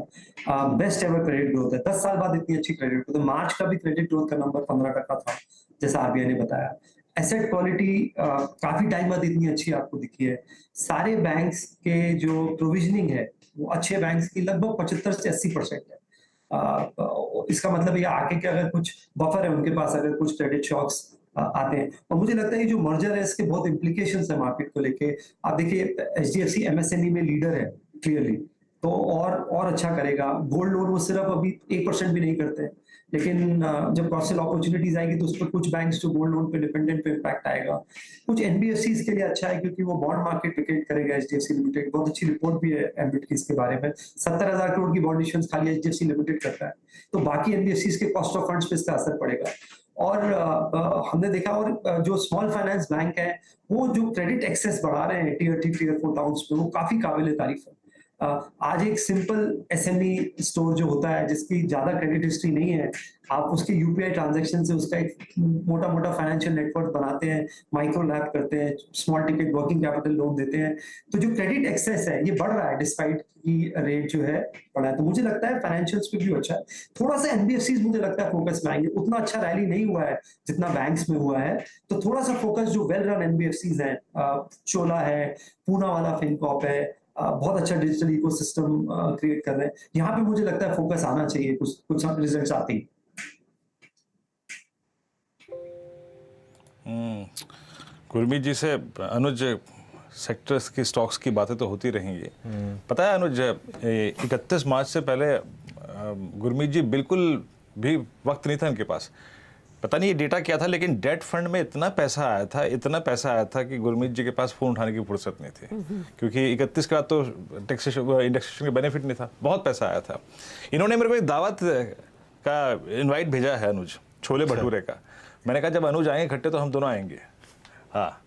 बेस्ट एवर क्रेडिट ग्रोथ है। 10 साल बाद इतनी अच्छी क्रेडिट ग्रोथ है। मार्च का भी क्रेडिट ग्रोथ का नंबर 15% था, जैसा आरबीआई ने बताया। एसेट क्वालिटी काफी टाइम बाद इतनी अच्छी आपको दिखी है। सारे बैंक्स के जो प्रोविजनिंग है वो अच्छे बैंक्स की लगभग 75 से 80% है। इसका मतलब ये आगे के अगर कुछ बफर है उनके पास, अगर कुछ क्रेडिट शॉक्स आते हैं। और मुझे लगता है ये जो मर्जर है इसके बहुत इम्प्लीकेशंस है मार्केट को लेके। आप देखिए एचडीएफसी एमएसएमई में लीडर है क्लियरली, तो और अच्छा करेगा। गोल्ड लोन वो सिर्फ अभी 1% भी नहीं करते हैं, लेकिन जब क्रॉस सेल अपॉर्चुनिटीज आएगी तो उस पर कुछ बैंक्स जो गोल्ड लोन पे डिपेंडेंट पे इम्पैक्ट आएगा। कुछ एनबीएफसीज के लिए अच्छा है क्योंकि वो बॉन्ड मार्केट विकेट करेगा। एचडीएफसी लिमिटेड, बहुत अच्छी रिपोर्ट भी है एम्बिट की इसके बारे में। 70,000 करोड़ की बॉन्ड इश्यूएंस खाली एचडीएफसी लिमिटेड करता है, तो बाकी एनबीएफसीज के कॉस्ट ऑफ फंड्स पे इसका असर पड़ेगा। और हमने देखा, और जो स्मॉल फाइनेंस बैंक है वो जो क्रेडिट एक्सेस बढ़ा रहे हैं टीयर 3 टीयर 4 टाउन्स में, वो काफी काबिल तारीफ है। आज एक सिंपल एसएमई स्टोर जो होता है जिसकी ज्यादा क्रेडिट हिस्ट्री नहीं है, आप उसके यूपीआई ट्रांजैक्शन से उसका एक मोटा फाइनेंशियल नेटवर्क बनाते हैं, माइक्रो लैब करते हैं, small ticket working capital loan देते हैं। तो जो क्रेडिट एक्सेस है ये बढ़ रहा है डिस्पाइट की रेट जो है बढ़ा है। तो मुझे लगता है फाइनेंशियल्स पे भी अच्छा है। थोड़ा सा एनबीएफसीज मुझे लगता है फोकस में आएंगे। उतना अच्छा रैली नहीं हुआ है जितना बैंक्स में हुआ है, तो थोड़ा सा फोकस जो वेल रन एनबीएफसीज हैं, चोला है, पूना वाला फिनकॉप है, बहुत अच्छा डिजिटल इकोसिस्टम क्रिएट कर रहे हैं, यहाँ पे मुझे लगता है फोकस आना चाहिए। कुछ रिजल्ट्स आते ही। गुरमीत जी से अनुज, सेक्टर्स की स्टॉक्स की बातें तो होती रहेंगी। पता है अनुज, 31 मार्च से पहले गुरमीत जी बिल्कुल भी वक्त नहीं था इनके पास। पता नहीं ये डेटा क्या था, लेकिन डेट फंड में इतना पैसा आया था कि गुरमीत जी के पास फोन उठाने की फुर्सत नहीं थी, क्योंकि 31 के बाद तो टैक्सेशन इंडेक्सेशन का बेनिफिट नहीं था। बहुत पैसा आया था। इन्होंने मेरे को एक दावत का इनवाइट भेजा है अनुज, छोले भटूरे का। मैंने कहा जब अनुज आएंगे इकट्ठे तो हम दोनों आएंगे। हाँ,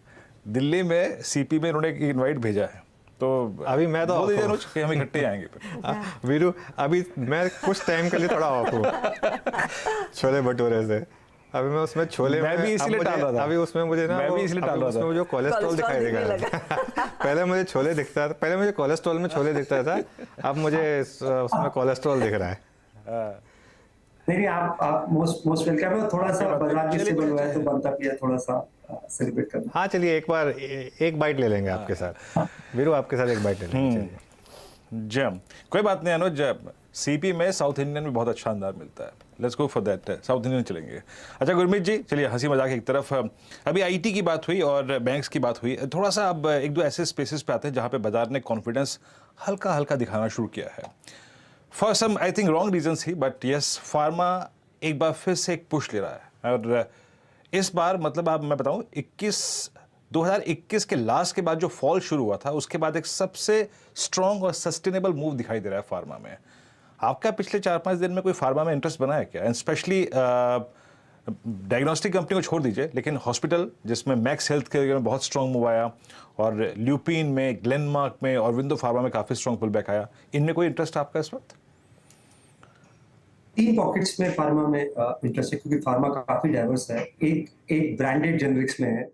दिल्ली में सीपी में इन्होंने एक इनवाइट भेजा है, तो अभी मैं तो बोल अनुज कि हम इकट्ठे आएंगे फिर। वीरू, अभी मैं कुछ टाइम के लिए थोड़ा ऑफ हूँ छोले भटूरे से। अभी मैं उसमें छोले मैं भी इसलिए टाल रहा था। अभी उसमें मुझे ना, मैं भी इसलिए टाल रहा था, उसमें जो कोलेस्ट्रॉल दिखाई देगा। पहले मुझे छोले दिखता था, पहले मुझे कोलेस्ट्रॉल में छोले दिखता था, अब मुझे उसमें कोलेस्ट्रॉल दिख रहा है। नहीं आप मोस्ट वेलकम है। थोड़ा सा बाजार भी स्टेबल हुआ है तो बनता भी है थोड़ा सा सेलिब्रेट करना। हाँ चलिए एक बार एक बाइट ले लेंगे आपके साथ, वीरू आपके साथ एक बाइट ले लेंगे। चलिए जम कोई बात नहीं अनुज, सीपी में साउथ इंडियन में बहुत अच्छा अंदाज मिलता है, let's go for that, south Indian चलेंगे। अच्छा गुरमीत जी, चलिए हंसी मजाक एक तरफ, अभी आईटी की बात हुई और बैंक्स की बात हुई, थोड़ा सा अब एक दो ऐसे स्पेसेस पे आते हैं जहाँ पे बाजार ने कॉन्फिडेंस हल्का हल्का दिखाना शुरू किया है, for some I think wrong reasons ही, बट यस फार्मा एक बार फिर से एक पुश ले रहा है। और इस बार मतलब आप मैं बताऊँ 2021 के लास्ट के बाद जो फॉल शुरू हुआ था उसके बाद एक सबसे स्ट्रॉन्ग और सस्टेनेबल मूव दिखाई दे रहा है फार्मा में। आपका पिछले 4-5 दिन में कोई फार्मा में इंटरेस्ट बना है क्या? एंड स्पेशली डायग्नोस्टिक कंपनी को छोड़ दीजिए, लेकिन हॉस्पिटल जिसमें मैक्स हेल्थ केयर में बहुत स्ट्रॉन्ग मूव आया और ल्यूपिन में, ग्लेनमार्क में और विंडो फार्मा में काफ़ी स्ट्रॉन्ग पुल बैक आया, इनमें कोई इंटरेस्ट आपका इस वक्त? 3 पॉकेट्स में फार्मा में इंटरेस्ट है क्योंकि फार्मा काफी डाइवर्स है। एक ब्रांडेड जेनरिक्स में है,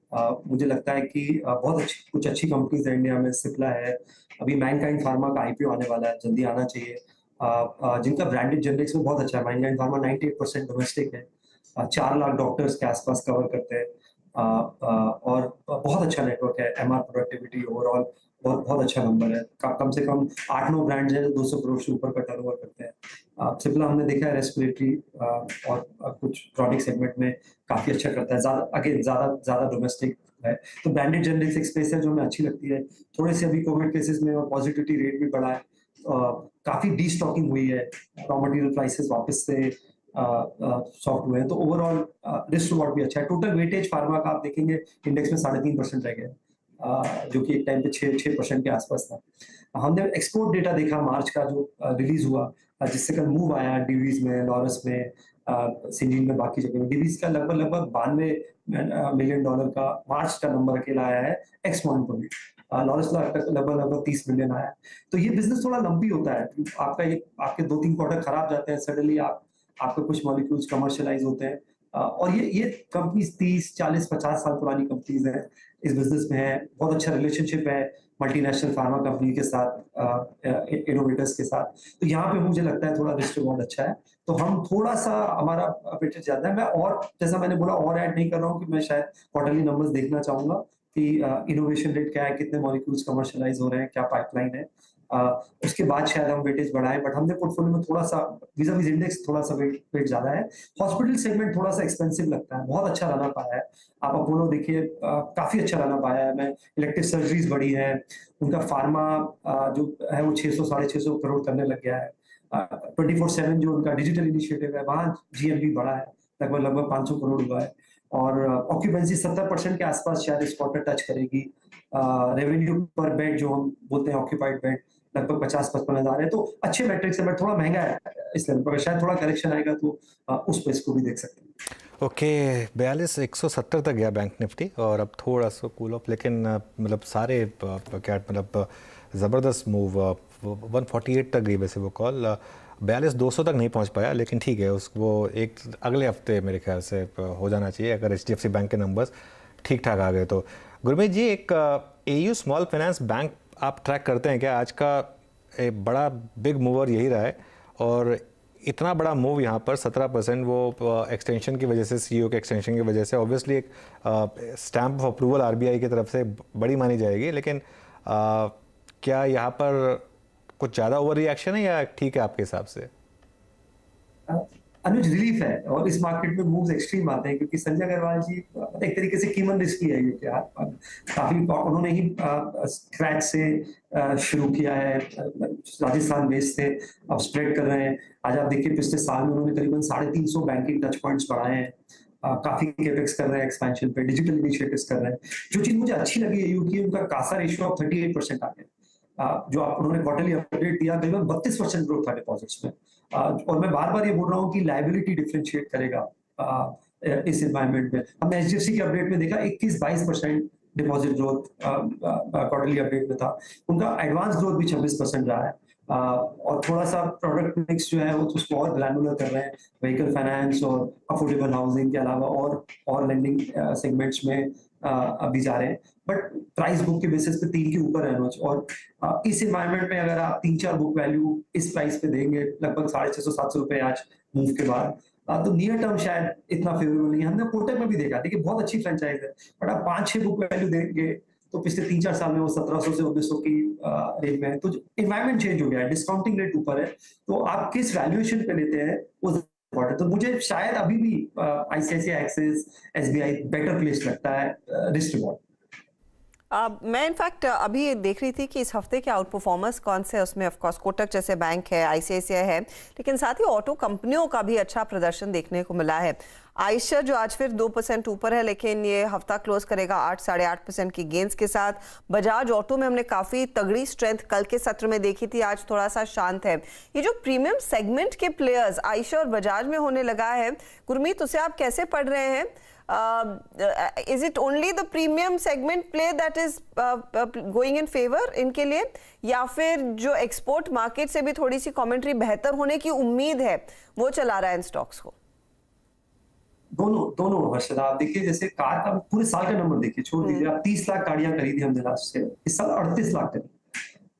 मुझे लगता है कि बहुत कुछ अच्छी कंपनीज है इंडिया में। सिप्ला है, अभी मैनकाइंड फार्मा का आईपीओ आने वाला है, जल्दी आना चाहिए, जिनका ब्रांडेड जेनरिक्स में बहुत अच्छा है। मैनकाइंड फार्मा 98% डोमेस्टिक है, 4 लाख डॉक्टर्स के आसपास कवर करते हैं और बहुत अच्छा नेटवर्क है। एमआर प्रोडक्टिविटी ओवरऑल बहुत अच्छा नंबर है। कम से कम 8-9 ब्रांड्स हैं जो 200 करोड़ से ऊपर का टर्नओवर करते हैं। सिप्ला हमने देखा है रेस्पिरेटरी और कुछ क्रॉनिक सेगमेंट में काफी अच्छा करता है, ज्यादा डोमेस्टिक है। तो ब्रांडेड जेनरिक्स एक स्पेस है जो हमें अच्छी लगती है। थोड़े से अभी कोविड केसेस में और पॉजिटिविटी रेट भी बढ़ा है, काफी डीस्टॉकिंग हुई है, रॉ मटेरियल प्राइसेस वापस से सॉफ्ट हुए हैं, तो ओवरऑल रिस्क रिवॉर्ड भी अच्छा है। टोटल वेटेज फार्मा का आप देखेंगे इंडेक्स में 3.5% रह गया, जो कि एक टाइम पे 6% के आसपास था। हमने एक्सपोर्ट डेटा देखा मार्च का जो रिलीज हुआ, जिससे कल मूव आया डिवीज में, लॉरस में, सिंजीन में, बाकी जगह में। डिवीज का लगभग $92 मिलियन का मार्च का नंबर अकेला आया है एक्स मॉनिटरी। लॉरस लगभग 30 मिलियन आया है। तो ये बिजनेस थोड़ा लंबी होता है, आपके 2-3 क्वार्टर खराब जाते हैं, सडनली आपके कुछ मॉलिक्यूल्स कमर्शियलाइज होते हैं, और ये कंपनीज 30, 40, 50 साल पुरानी कंपनीज हैं, इस बिजनेस में है। बहुत अच्छा रिलेशनशिप है मल्टीनेशनल फार्मा कंपनी के साथ, इनोवेटर्स के साथ। तो यहाँ पे मुझे लगता है थोड़ा रिस्क रिवॉर्ड अच्छा है, तो हम थोड़ा सा हमारा वेटेज ज्यादा है। मैं और जैसा मैंने बोला और ऐड नहीं कर रहा हूँ कि मैं शायद क्वार्टरली नंबर्स देखना चाहूंगा कि इनोवेशन रेट क्या है, कितने मॉलिक्यूल्स कमर्शियलाइज हो रहे हैं, क्या पाइपलाइन है, उसके बाद शायद हम वेटेज बढ़ाएं। बट हमने पोर्टफोलियो में थोड़ा सा वीजा इंडेक्स थोड़ा सा वेट ज्यादा है। हॉस्पिटल सेगमेंट थोड़ा सा एक्सपेंसिव लगता है, बहुत अच्छा रन अप आया है। आप अपोलो देखिए, काफी अच्छा रन अप आया है। मैं इलेक्टिव सर्जरीज बढ़ी है, उनका फार्मा जो है वो 600-650 करोड़ करने लग गया है। 24/7 जो उनका डिजिटल इनिशिएटिव है, वहाँ जीएमवी बढ़ा है, लगभग 500 करोड़ हुआ है। और ऑक्यूपेंसी 70% के आसपास शायद इस क्वार्टर टच करेगी। रेवेन्यू पर बेड जो हम बोलते हैं ऑक्यूपाइड बेड, लगभग 50-55 हजार है। तो अच्छे मैट्रिक्स है, बट थोड़ा महंगा है इस लेवल पर। शायद थोड़ा करेक्शन आएगा तो उस पे इसको भी देख सकते हैं। ओके 42,170 तक गया बैंक निफ्टी और अब थोड़ा सा कूल ऑफ, लेकिन मतलब सारे क्या मतलब ज़बरदस्त मूव, 148 तक गई वैसे वो कॉल, 42,200 तक नहीं पहुंच पाया, लेकिन ठीक है वो एक अगले हफ्ते मेरे ख्याल से हो जाना चाहिए अगर HDFC बैंक के नंबर्स ठीक ठाक आ गए तो। गुरमीत जी, एक AU स्मॉल फाइनेंस बैंक आप ट्रैक करते हैं क्या? आज का एक बड़ा बिग मूवर यही रहा है और इतना बड़ा मूव यहाँ पर 17% वो एक्सटेंशन की वजह से, CEO के एक्सटेंशन की वजह से, ऑब्वियसली एक स्टैम्प ऑफ अप्रूवल RBI की तरफ से बड़ी मानी जाएगी, लेकिन क्या यहाँ पर कुछ ज़्यादा ओवर रिएक्शन है या ठीक है आपके हिसाब से? अनुज, रिलीफ है और इस मार्केट में मूव्स एक्सट्रीम आते हैं क्योंकि संजय अग्रवाल जी एक तरीके से कीमन रिस्क ही है ये, क्या काफी उन्होंने ही स्क्रैच से शुरू किया है, राजस्थान बेस से अब स्प्रेड कर रहे हैं। आज आप देखिए पिछले साल में उन्होंने करीबन 350 बैंकिंग टच पॉइंट्स बढ़ाए हैं, काफी कैपेक्स कर रहे हैं, एक्सपेंशन पे डिजिटल इनिशिएटिव्स कर रहे हैं। जो चीज मुझे अच्छी लगी है कि उनका कासा रेशियो अब 38% आ गया, जो आप उन्होंने क्वार्टरली अपडेट दिया, करीबन 32% ग्रोथ था डिपॉजिट्स में। और मैं बार बार ये बोल रहा हूँ कि लायबिलिटी डिफरेंशिएट करेगा इस एनवायरनमेंट में। हमने HDFC के अपडेट में देखा 21-22% डिपॉजिट ग्रोथ क्वार्टरली अपडेट में था। उनका एडवांस ग्रोथ भी 26% रहा है। और थोड़ा सा प्रोडक्ट मिक्स जो है वो उसको और ग्रैनुलर कर रहे हैं, व्हीकल फाइनेंस और अफोर्डेबल हाउसिंग के अलावा और लेंडिंग सेगमेंट्स में अभी जा रहे हैं। बट प्राइस बुक के बेसिस पे 3 के ऊपर है। और इस एनवायरनमेंट में अगर आप 3-4 बुक वैल्यू इस प्राइस पे देंगे, लगभग 650-700 रुपए आज मूव के बाद तो नियर टर्म शायद इतना फेवरेबल नहीं है। हमने कोटक में भी देखा, देखिए बहुत अच्छी फ्रेंचाइज है, बट आप 5-6 बुक वैल्यू देंगे तो पिछले 3-4 साल में वो 1700 से 1900 की रेंज में है। तो इन्वायरमेंट चेंज हो गया है, डिस्काउंटिंग रेट ऊपर है, तो आप किस वैल्यूएशन पे लेते हैं वो इम्पोर्टेंट। तो मुझे शायद अभी भी ICICI axis, SBI better place लगता है रिस्क रिवॉर्ड। मैं इनफैक्ट अभी देख रही थी कि इस हफ्ते के आउट परफॉर्मर्स कौन से, उसमें ऑफ कोर्स कोटक जैसे बैंक है, आईसीआईसीआई है, लेकिन साथ ही ऑटो कंपनियों का भी अच्छा प्रदर्शन देखने को मिला है। आयशर जो आज फिर 2% ऊपर है, लेकिन ये हफ्ता क्लोज करेगा 8-8.5% की गेंस के साथ। बजाज ऑटो में हमने काफी तगड़ी स्ट्रेंथ कल के सत्र में देखी थी, आज थोड़ा सा शांत है। ये जो प्रीमियम सेगमेंट के प्लेयर्स आयशर और बजाज में होने लगा है, गुरमीत उसे आप कैसे पढ़ रहे हैं? Is it only the premium segment play that is going in favor इनके लिए, या फिर जो एक्सपोर्ट मार्केट से भी थोड़ी सी कमेंट्री बेहतर होने की उम्मीद है वो चला रहा है इन स्टॉक्स को? दोनों हर्षदा, आप देखिए जैसे कार का पूरे साल का नंबर देखिए, छोड़ दीजिए आप 30 लाख गाड़ियां खरीदी हमने लास्ट से, इस साल 38 लाख खरीदी।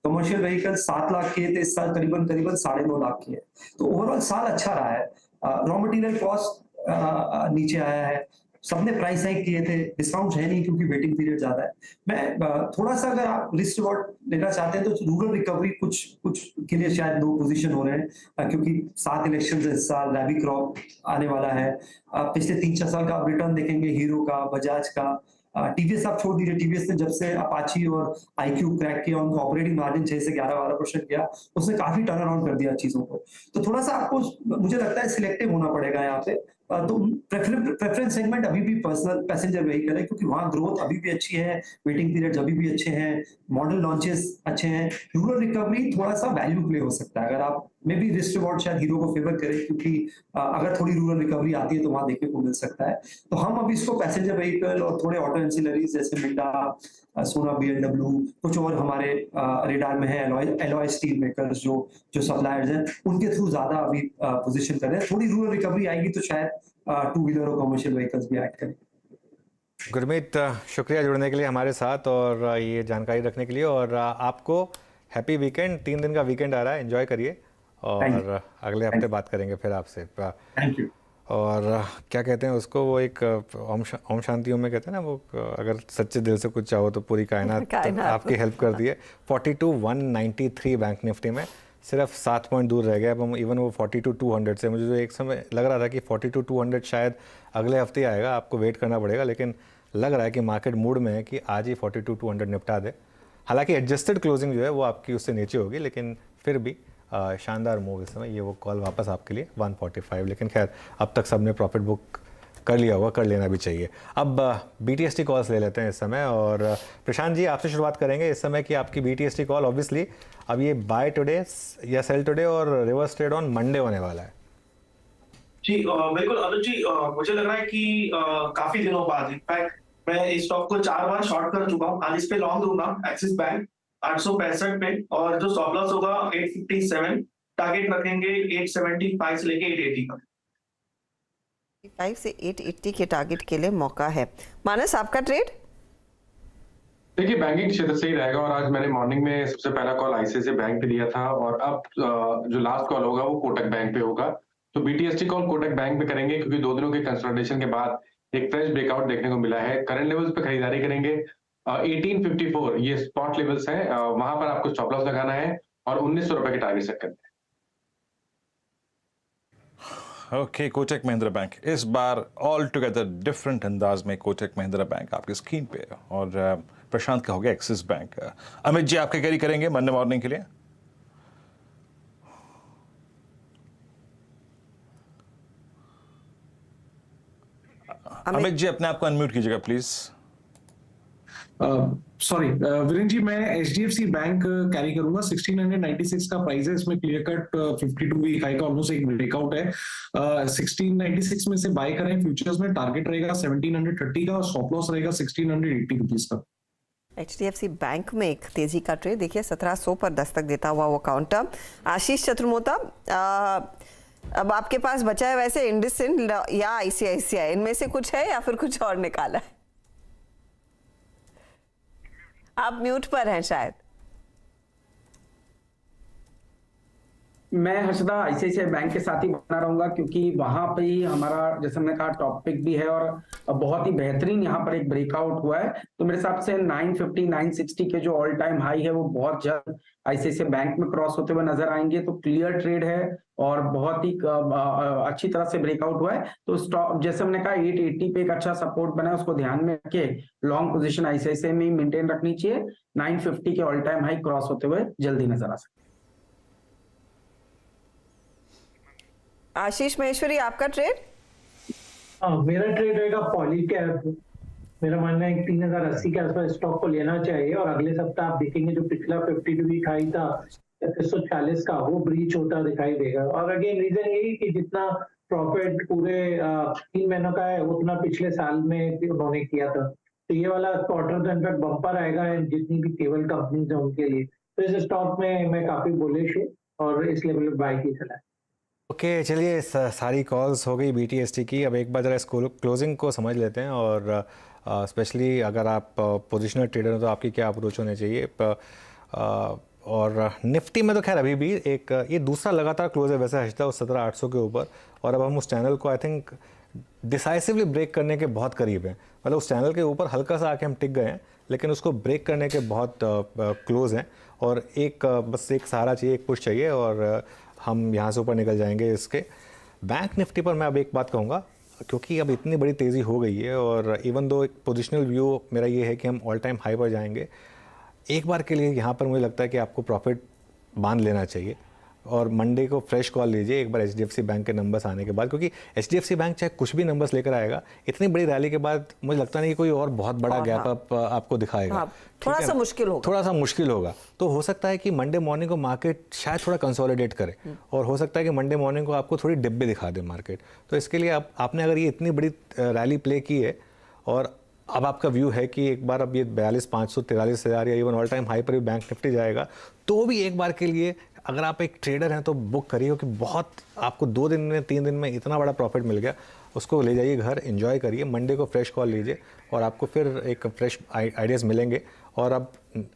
कमर्शियल व्हीकल 7 लाख के थे, इस साल करीबन 9.5 लाख के है। तो ओवरऑल साल अच्छा रहा है। रॉ मटेरियल कॉस्ट नीचे आया है, सबने प्राइस हाइक किए थे, डिस्काउंट है नहीं क्योंकि वेटिंग पीरियड ज्यादा है। मैं थोड़ा सा अगर आप रिस्क रिवॉर्ड लेना चाहते हैं तो रूरल रिकवरी कुछ के लिए शायद 2 पोजीशन हो रहे हैं, क्योंकि 7 इलेक्शन इस साल, रैबी क्रॉप आने वाला है। पिछले 3-4 साल का आप रिटर्न देखेंगे हीरो का, बजाज का, टीवीएस आप छोड़ दीजिए। टीवीएस ने जब से अपाची और आईक्यू क्रैक किया, उनका ऑपरेटिंग मार्जिन 6 से 11-12% गया, उसने काफी टर्न अराउंड कर दिया चीजों को। तो थोड़ा सा आपको मुझे लगता है सिलेक्टिव होना पड़ेगा यहाँ पे। तो प्रेफरेंस सेगमेंट अभी भी पर्सनल पैसेंजर व्हीकल है, क्योंकि वहां ग्रोथ अभी भी अच्छी है, वेटिंग पीरियड अभी भी अच्छे हैं, मॉडल लॉन्चेस अच्छे हैं। रूरल रिकवरी थोड़ा सा वैल्यू प्ले हो सकता है, अगर आप मे बी रिस्क रिवॉर्ड शायद हीरो को फेवर करे, क्योंकि अगर थोड़ी रूरल रिकवरी आती है तो वहां देखने को मिल सकता है। तो हम अभी इसको पैसेंजर व्हीकल और थोड़े ऑटो एंसिलरीज जैसे मिंडा, सोना, बीएलडब्ल्यू, कुछ और हमारे रेडार में है, एलॉय स्टील मेकर्स जो सप्लायर्स हैं, उनके थ्रू ज्यादा अभी पोजीशन कर रहे हैं। थोड़ी रूरल रिकवरी आएगी तो शायद 2 व्हीलर और कमर्शियल व्हीकल्स भी ऐड करें। गुरमीत, शुक्रिया जुड़ने के लिए हमारे साथ और ये जानकारी रखने के लिए, और आपको हैप्पी वीकेंड। 3 दिन का वीकेंड आ रहा है, एंजॉय करिए और अगले हफ्ते बात करेंगे फिर आपसे। Thank you. और क्या कहते हैं उसको, वो एक ओम शांति ओम में कहते हैं ना, वो अगर सच्चे दिल से कुछ चाहो तो पूरी कायनात आपकी हेल्प कर दी है। 42,193 बैंक निफ्टी में सिर्फ 7 पॉइंट दूर रह गया। अब हम इवन वो 42,200 से, मुझे जो एक समय लग रहा था कि 42,200 शायद अगले हफ्ते आएगा, आपको वेट करना पड़ेगा, लेकिन लग रहा है कि मार्केट मूड में है कि आज ही 42,200 निपटा दे। हालांकि एडजस्टेड क्लोजिंग जो है वो आपकी उससे नीचे होगी, लेकिन फिर भी शानदार मूव इस समय। ये वो कॉल वापस आपके लिए 145, लेकिन खैर अब तक सबने प्रॉफिट बुक कर लिया होगा, कर लेना भी चाहिए। अब BTST कॉल्स ले लेते हैं इस समय, और प्रशांत जी आपसे शुरुआत करेंगे इस समय की आपकी BTST कॉल। ऑब्वियसली अब ये बाय टुडे या सेल टुडे और रिवर्स ट्रेड ऑन मंडे होने वाला है। जी बिल्कुल अनुज जी, मुझे लग रहा है कि काफी दिनों बाद, इनफैक्ट मैं इस स्टॉक को 4 बार शॉर्ट कर चुका हूँ। आज इस पे लॉन्ग दूंगा एक्सिस बैंक 865 पे, और जो स्टॉप लॉस होगा 857, टारगेट रखेंगे 875 से लेके 880 का। 5 से 880 के टारगेट के लिए मौका है। मानस, आपका ट्रेड? देखिए बैंकिंग क्षेत्र से ही रहेगा, और आज मैंने मॉर्निंग में सबसे पहला कॉल आईसीआईसीआई बैंक पे दिया था, और अब जो लास्ट कॉल होगा वो कोटक बैंक पे होगा। तो BTST कॉल कोटक बैंक पे करेंगे, क्योंकि 2 दिनों के कंसोलिडेशन के बाद एक फ्रेश ब्रेकआउट देखने को मिला है। करंट लेवल्स पे खरीदारी करेंगे 1854, ये स्पॉट लेवल्स हैं, वहां पर आपको स्टॉप लॉस लगाना है और 1900 रुपए के टारगेट सेट करने हैं। ओके, कोटक महिंद्रा बैंक इस बार ऑल टुगेदर डिफरेंट अंदाज में कोटक महिंद्रा बैंक आपकी स्क्रीन पे, और प्रशांत का हो गया एक्सिस बैंक। अमित जी आपके कैरी करेंगे मंडे मॉर्निंग के लिए? अमित जी अपने आप को अनम्यूट कीजिएगा प्लीज। सॉरी वीरेंद्र जी, मैं HDFC बैंक कैरी करूंगा। 1696 का प्राइस है, इसमें क्लियर कट 52 वीक हाई का ऑलमोस्ट एक ब्रेकआउट है। 1696 में से बाय करें फ्यूचर्स में, टारगेट रहेगा 1730 का और स्टॉप लॉस रहेगा 1680 रुपीज का। HDFC बैंक में एक तेजी का ट्रेड देखिए 1700 पर दस्तक देता हुआ वो काउंटर। आशीष चतुर्मोता, अब आपके पास बचा है वैसे इंडसइंड या ICICI, इनमें से कुछ है या फिर कुछ और निकाला है? आप म्यूट पर हैं शायद। मैं हर्षदा आईसीआईसीआई बैंक के साथ ही बना रहूंगा, क्योंकि वहां पे ही हमारा जैसे हमने कहा टॉप पिक भी है और बहुत ही बेहतरीन यहाँ पर एक ब्रेकआउट हुआ है। तो मेरे हिसाब से 950 960 के जो ऑल टाइम हाई है वो बहुत जल्द आईसीआईसीआई बैंक में क्रॉस होते हुए नजर आएंगे। तो क्लियर ट्रेड है और बहुत ही अच्छी तरह से ब्रेकआउट हुआ है। तो स्टॉक जैसे हमने कहा 880 पे एक अच्छा सपोर्ट बना है, उसको ध्यान में रखे लॉन्ग पोजीशन आईसीआईसीआई में मेंटेन रखनी चाहिए। 950 के ऑल टाइम हाई क्रॉस होते हुए जल्दी नजर आ सकते। आशीष महेश्वरी, आपका ट्रेड? मेरा ट्रेड रहेगा पॉलीकैब। मेरा मानना है 3080 के आसपास स्टॉक को लेना चाहिए और अगले सप्ताह आप देखेंगे जो पिछला 52 वीक हाई था 340 का, वो ब्रीच होता दिखाई देगा। और अगेन रीजन यही कि जितना प्रॉफिट पूरे 3 महीनों का है उतना पिछले साल में उन्होंने किया था। तो ये वाला क्वार्टर तो इनफैक्ट बम्पर आएगा जितनी भी केबल कंपनीज है उनके लिए। तो इस स्टॉक में मैं काफी बुलिश हूँ और इस लेवल पे बाय की सलाह। ओके, चलिए सारी कॉल्स हो गई BTST की। अब एक बार ज़रा इस क्लोजिंग को समझ लेते हैं और स्पेशली अगर आप पोजिशनल ट्रेडर हो तो आपकी क्या अप्रोच होने चाहिए। और निफ्टी में तो खैर अभी भी एक ये दूसरा लगातार क्लोज है वैसे हर्षदा उस 17800 के ऊपर, और अब हम उस चैनल को आई थिंक डिसाइसिवली ब्रेक करने के बहुत करीब हैं। मतलब उस चैनल के ऊपर हल्का सा आके हम टिक गए हैं, लेकिन उसको ब्रेक करने के बहुत क्लोज हैं और एक बस एक सहारा चाहिए, एक पुश चाहिए और हम यहाँ से ऊपर निकल जाएंगे। इसके बैंक निफ्टी पर मैं अब एक बात कहूँगा, क्योंकि अब इतनी बड़ी तेज़ी हो गई है और इवन दो एक पोजिशनल व्यू मेरा ये है कि हम ऑल टाइम हाई पर जाएंगे। एक बार के लिए यहाँ पर मुझे लगता है कि आपको प्रॉफिट बांध लेना चाहिए और मंडे को फ्रेश कॉल लीजिए एक बार HDFC बैंक के नंबर्स आने के बाद, क्योंकि HDFC बैंक चाहे कुछ भी नंबर्स लेकर आएगा, इतनी बड़ी रैली के बाद मुझे लगता नहीं कि कोई और बहुत बड़ा गैप अप आपको दिखाएगा। थोड़ा सा मुश्किल होगा। तो हो सकता है कि मंडे मॉर्निंग को मार्केट शायद थोड़ा कंसोलिडेट करे और हो सकता है कि मंडे मॉर्निंग को आपको थोड़ी डिब्बे दिखा दे मार्केट। तो इसके लिए आपने अगर ये इतनी बड़ी रैली प्ले की है और अब आपका व्यू है कि एक बार अब ये 42,500 43,000 या इवन ऑल टाइम हाई पर भी बैंक निफ्टी जाएगा, तो भी एक बार के लिए अगर आप एक ट्रेडर हैं तो बुक करिए, कि बहुत आपको 2 दिन में 3 दिन में इतना बड़ा प्रॉफिट मिल गया, उसको ले जाइए घर, एंजॉय करिए। मंडे को फ्रेश कॉल लीजिए और आपको फिर एक फ्रेश आइडियाज़ मिलेंगे और अब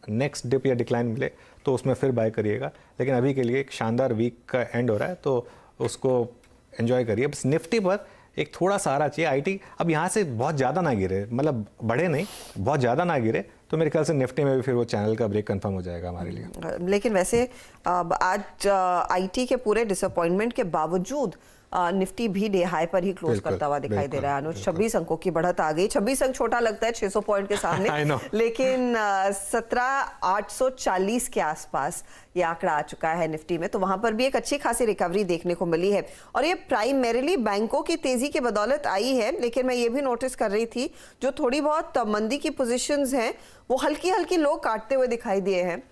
नेक्स्ट डिप या डिक्लाइन मिले तो उसमें फिर बाय करिएगा। लेकिन अभी के लिए एक शानदार वीक का एंड हो रहा है तो उसको एंजॉय करिए। बस निफ्टी पर एक थोड़ा सहारा चाहिए। IT अब यहाँ से बहुत ज़्यादा ना गिरे, मतलब बढ़े नहीं, बहुत ज़्यादा ना गिरे, तो मेरे ख्याल से निफ्टी में भी फिर वो चैनल का ब्रेक कंफर्म हो जाएगा हमारे लिए। लेकिन वैसे आज IT के पूरे डिसअपॉइंटमेंट के बावजूद निफ्टी भी डे हाई पर ही क्लोज करता हुआ दिखाई दे रहा है। अनुज 26 अंकों की बढ़त आ गई। 26 अंक छोटा लगता है 600 पॉइंट के सामने, लेकिन 17,840 के आसपास ये आंकड़ा आ चुका है निफ्टी में। तो वहां पर भी एक अच्छी खासी रिकवरी देखने को मिली है और ये प्राइमरीली बैंकों की तेजी की बदौलत आई है। लेकिन मैं ये भी नोटिस कर रही थी जो थोड़ी बहुत मंदी की पोजीशंस हैं वो हल्की हल्की लोग काटते हुए दिखाई दिए हैं,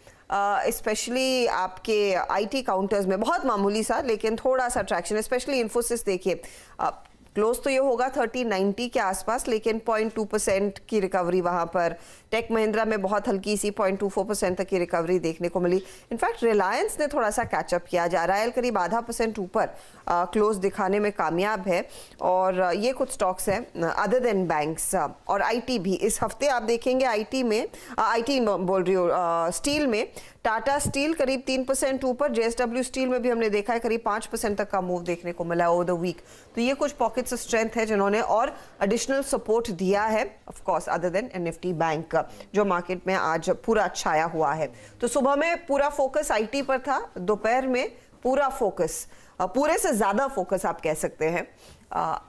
स्पेशली आपके IT काउंटर्स में बहुत मामूली सा, लेकिन थोड़ा सा ट्रैक्शन। स्पेशली इन्फोसिस देखिए, क्लोज तो ये होगा 3090 के आसपास, लेकिन 0.2% की रिकवरी वहां पर। टेक महिंद्रा में बहुत हल्की सी 0.24% तक की रिकवरी देखने को मिली। इनफैक्ट रिलायंस ने थोड़ा सा कैचअप किया जा रहा है, करीब 0.5% ऊपर क्लोज दिखाने में कामयाब है। और ये कुछ स्टॉक्स हैं अदर देन बैंक्स और IT भी। इस हफ्ते आप देखेंगे IT में, IT बोल रही हूँ, स्टील में टाटा स्टील करीब 3% ऊपर, JSW स्टील में भी हमने देखा है करीब 5% तक का मूव देखने को मिला ओवर द वीक। तो ये कुछ पॉकेट्स ऑफ स्ट्रेंथ है जिन्होंने और एडिशनल सपोर्ट दिया है, of course other than Nifty bank जो मार्केट में आज पूरा छाया हुआ है। तो सुबह में पूरा फोकस IT पर था, दोपहर में पूरा फोकस, पूरे से ज्यादा फोकस आप कह सकते हैं,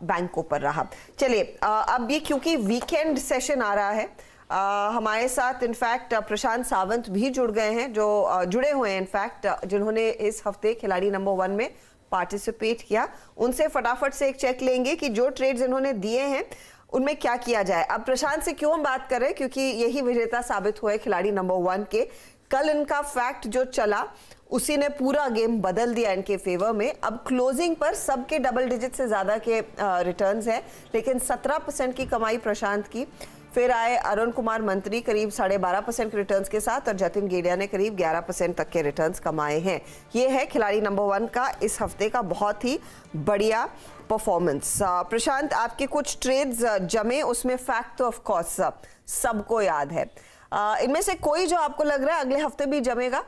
बैंकों पर रहा। चलिए अब ये क्योंकि वीकेंड सेशन आ रहा है, हमारे साथ इनफैक्ट प्रशांत सावंत भी जुड़ गए हैं, जो जुड़े हुए हैं इनफैक्ट, जिन्होंने इस हफ्ते खिलाड़ी नंबर 1 में पार्टिसिपेट किया। उनसे फटाफट से एक चेक लेंगे कि जो ट्रेड्स इन्होंने दिए हैं उनमें क्या किया जाए। अब प्रशांत से क्यों हम बात कर रहे हैं, क्योंकि यही विजेता साबित हुए खिलाड़ी नंबर 1 के। कल इनका फैक्ट जो चला उसी ने पूरा गेम बदल दिया इनके फेवर में। अब क्लोजिंग पर सबके डबल डिजिट से ज्यादा के रिटर्न्स हैं, लेकिन 17% की कमाई प्रशांत की। फिर आए अरुण कुमार मंत्री करीब 12.5% के रिटर्न्स के साथ और जतिन गेडिया ने करीब 11% तक के रिटर्न्स कमाए हैं। ये है खिलाड़ी नंबर 1 का इस हफ्ते का बहुत ही बढ़िया परफॉर्मेंस। प्रशांत, आपके कुछ ट्रेड्स जमे, उसमें फैक्ट तो ऑफ कोर्स सबको याद है, इनमें से कोई जो आपको लग रहा है अगले हफ्ते भी जमेगा?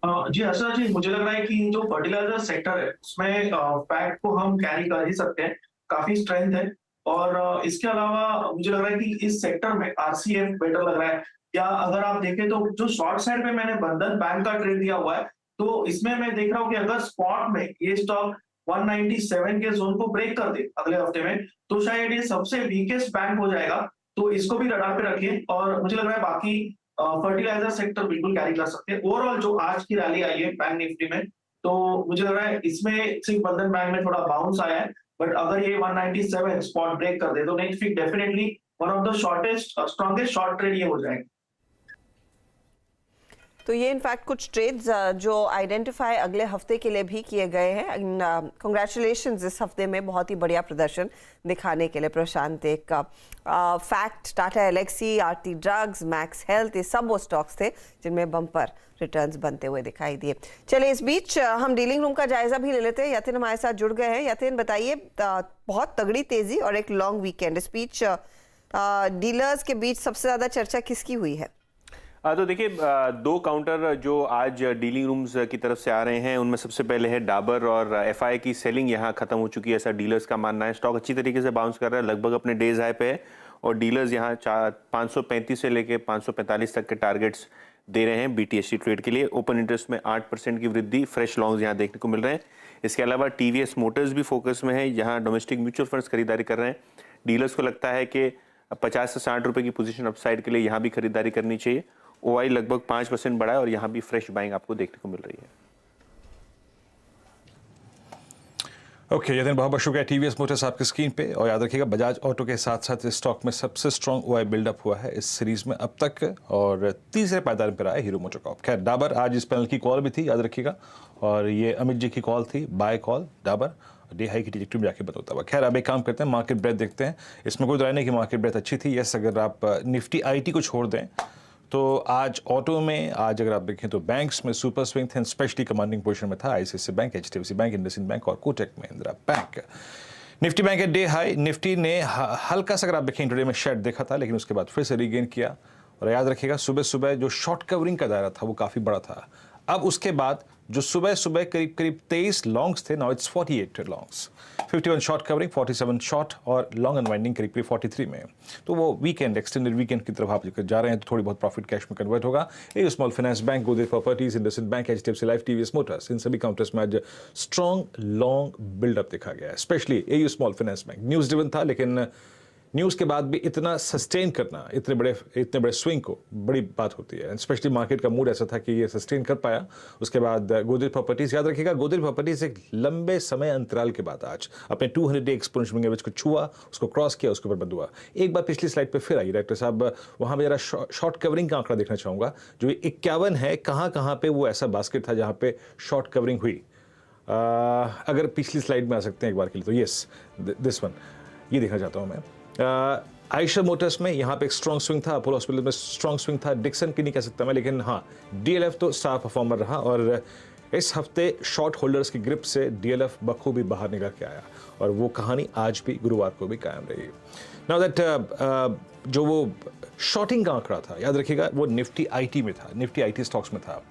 जी हर्षा जी, मुझे लग रहा है कि जो फर्टिलाइजर सेक्टर है उसमें फैक्ट को हम कैरी कर ही सकते हैं, काफी स्ट्रेंथ है। और इसके अलावा मुझे लग रहा है कि इस सेक्टर में आरसीएफ बेटर लग रहा है। या अगर आप देखें तो जो शॉर्ट साइड पे मैंने बंधन बैंक का ट्रेड दिया हुआ है, तो इसमें मैं देख रहा हूँ कि अगर स्पॉट में ये स्टॉक 197 के जोन को ब्रेक कर दे अगले हफ्ते में, तो शायद ये सबसे वीकेस्ट बैंक हो जाएगा। तो इसको भी रडार पे रखिए। और मुझे लग रहा है बाकी फर्टिलाइजर सेक्टर बिल्कुल कैरी कर सकते हैं। ओवरऑल जो आज की रैली आई है बैंक निफ्टी में, तो मुझे लग रहा है इसमें सिर्फ बंधन बैंक में थोड़ा बाउंस आया है, बट अगर ये 197 स्पॉट ब्रेक कर दे तो next week definitely one of the strongest short trade ये हो जाएगा। तो ये इनफैक्ट कुछ ट्रेड्स जो आइडेंटिफाई अगले हफ्ते के लिए भी किए गए हैं। कांग्रेचुलेशंस इस हफ्ते में बहुत ही बढ़िया प्रदर्शन दिखाने के लिए प्रशांत। एक फैक्ट, टाटा एलेक्सी, आरती ड्रग्स, मैक्स हेल्थ, ये सब वो स्टॉक्स थे जिनमें बम्पर रिटर्न्स बनते हुए दिखाई दिए। चलिए इस बीच हम डीलिंग रूम का जायजा भी ले लेते हैं। यतिन हमारे साथ जुड़ गए हैं। यतिन बताइए, बहुत तगड़ी तेजी और एक लॉन्ग वीकेंड, इस बीच डीलर्स के बीच सबसे ज्यादा चर्चा किसकी हुई है? तो देखिए, दो काउंटर जो आज डीलिंग रूम्स की तरफ से आ रहे हैं, उनमें सबसे पहले है डाबर और एफआई की सेलिंग यहाँ खत्म हो चुकी है, ऐसा डीलर्स का मानना है। स्टॉक अच्छी तरीके से बाउंस कर रहा है, लगभग अपने डेज हाई पे है और डीलर्स यहाँ 535 से लेके 545 तक के टारगेट्स दे रहे हैं बीटीएससी ट्रेड के लिए। ओपन इंटरेस्ट में 8% की वृद्धि, फ्रेश लॉन्ग्स यहाँ देखने को मिल रहे हैं। इसके अलावा टीवीएस मोटर्स भी फोकस में है, यहाँ डोमेस्टिक म्यूचुअल फंड्स खरीदारी कर रहे हैं। डीलर्स को लगता है कि 50 से 60 रुपए की पोजीशन अपसाइड के लिए यहाँ भी खरीदारी करनी चाहिए। ओआई लगभग 5% बढ़ा है और यहाँ भी फ्रेश बाइंग आपको देखने को मिल रही है। ओके, यतिन बहुत बहुत शुक्रिया। टीवीएस मोटर्स आपकी स्क्रीन पे, और याद रखिएगा बजाज ऑटो के साथ साथ इस स्टॉक में सबसे स्ट्रॉन्ग ओआई बिल्डअप हुआ है इस सीरीज में अब तक, और तीसरे पायदान पर आया हीरो मोटोकॉर्प। खैर, डाबर आज इस पैनल की कॉल भी थी, याद रखिएगा, और ये अमित जी की कॉल थी, buy call Dabur, day high की ट्रैजेक्टरी में जाके बताता हुआ। खैर, अब एक काम करते हैं, मार्केट ब्रेथ देखते हैं। इसमें कोई राय नहीं कि मार्केट ब्रेथ अच्छी थी। यस, अगर आप निफ्टी आईटी को छोड़ दें तो आज ऑटो में, आज अगर आप देखें तो बैंक्स में सुपर स्विंग थे, स्पेशली कमांडिंग पोजीशन में था ICICI bank, HDFC bank, IndusInd bank और कोटक महिंद्रा बैंक। निफ्टी बैंक है डे हाई। निफ्टी ने हल्का सा, अगर आप देखें, इंट्राडे में शेड देखा था, लेकिन उसके बाद फिर से रीगेन किया। और याद रखिएगा, सुबह सुबह जो शॉर्ट कवरिंग का दायरा था वो काफ़ी बड़ा था। अब उसके बाद जो सुबह सुबह करीब करीब 23 लॉन्ग्स थे, now it's 48 longs, 51 short covering, 47 short और लॉन्ग अनवाइंडिंग करीब करीब 43 में। तो वो वीकेंड, एक्सटेंडेड वीकेंड की तरफ आप जा रहे हैं तो थोड़ी बहुत प्रॉफिट कैश में कन्वर्ट होगा। ये small finance bank, Godrej properties, IndusInd bank, HDFC life, TVS motors, इन सभी काउंटर्स में आज स्ट्रॉन्ग लॉन्ग बिल्डअप देखा गया है। Specially AU small finance bank news driven था, लेकिन न्यूज़ के बाद भी इतना सस्टेन करना, इतने बड़े स्विंग को बड़ी बात होती है। स्पेशली मार्केट का मूड ऐसा था कि ये सस्टेन कर पाया। उसके बाद गोदरेज प्रॉपर्टीज, याद रखिएगा, गोदरेज प्रॉपर्टीज एक लंबे समय अंतराल के बाद आज अपने 200 डे एक्सपोनेंशियल मूविंग एवरेज को छुआ, उसको क्रॉस किया, उसके ऊपर बंद हुआ। एक बार पिछली स्लाइड पे फिर आई डायरेक्टर साहब, वहाँ पे जरा शॉर्ट कवरिंग का आंकड़ा देखना चाहूँगा। जो 51 है, कहाँ पे वो ऐसा बास्केट था जहाँ पे शॉर्ट कवरिंग हुई। अगर पिछली स्लाइड में आ सकते हैं एक बार के लिए, तो येस, दिस वन, ये देखना चाहता हूँ मैं। आयशर मोटर्स में यहाँ पे एक स्ट्रॉन्ग स्विंग था, अपोलो हॉस्पिटल में स्ट्रॉन्ग स्विंग था, डिक्सन की नहीं कह सकता मैं, लेकिन हाँ, डीएलएफ तो स्टार परफॉर्मर रहा और इस हफ्ते शॉर्ट होल्डर्स की ग्रिप से डीएलएफ बखूबी बाहर निकल के आया और वो कहानी आज भी गुरुवार को भी कायम रही। नाउ दैट जो वो शॉर्टिंग का आंकड़ा था, याद रखिएगा, वो निफ्टी आईटी में था, निफ्टी आईटी स्टॉक्स में था।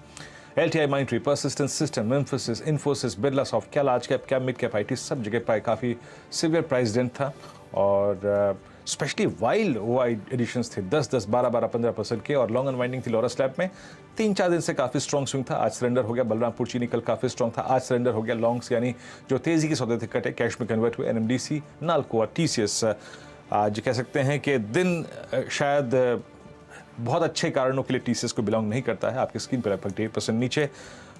LTI, Mindtree, Persistent Systems, Infosys, Infosys, Birla Soft, क्या लार्ज कैप, क्या मिड कैप आईटी, सब जगह पर काफ़ी सिवियर प्राइस डेंट था और स्पेशली वाइल्ड ओआई एडिशंस थे, 10, 12, 15% के, और लॉन्ग अनवाइंडिंग थी लॉरस लैब में। 3-4 दिन से काफ़ी स्ट्रॉन्ग स्विंग था। आज सरेंडर हो गया बलरामपुर चीनी, कल काफ़ी स्ट्रॉन्ग था, आज सरेंडर हो गया लॉन्ग्स, यानी जो तेज़ी के सौदे थे कटे, कैश में कन्वर्ट हुए। NMDC, नाल्को और TCS आज कह सकते हैं कि दिन शायद बहुत अच्छे कारणों के लिए TCS को बिलोंग नहीं करता है। आपकी स्क्रीन पर लगभग 1.5% नीचे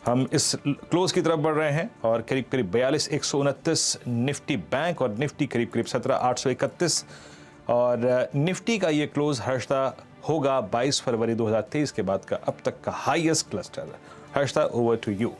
हम इस क्लोज की तरफ बढ़ रहे हैं और करीब करीब 42,129 निफ्टी बैंक और निफ्टी करीब करीब 17,831 और निफ्टी का ये क्लोज हर्षदा होगा 22 फरवरी 2023 के बाद का अब तक का highest cluster. Harshada, over to you.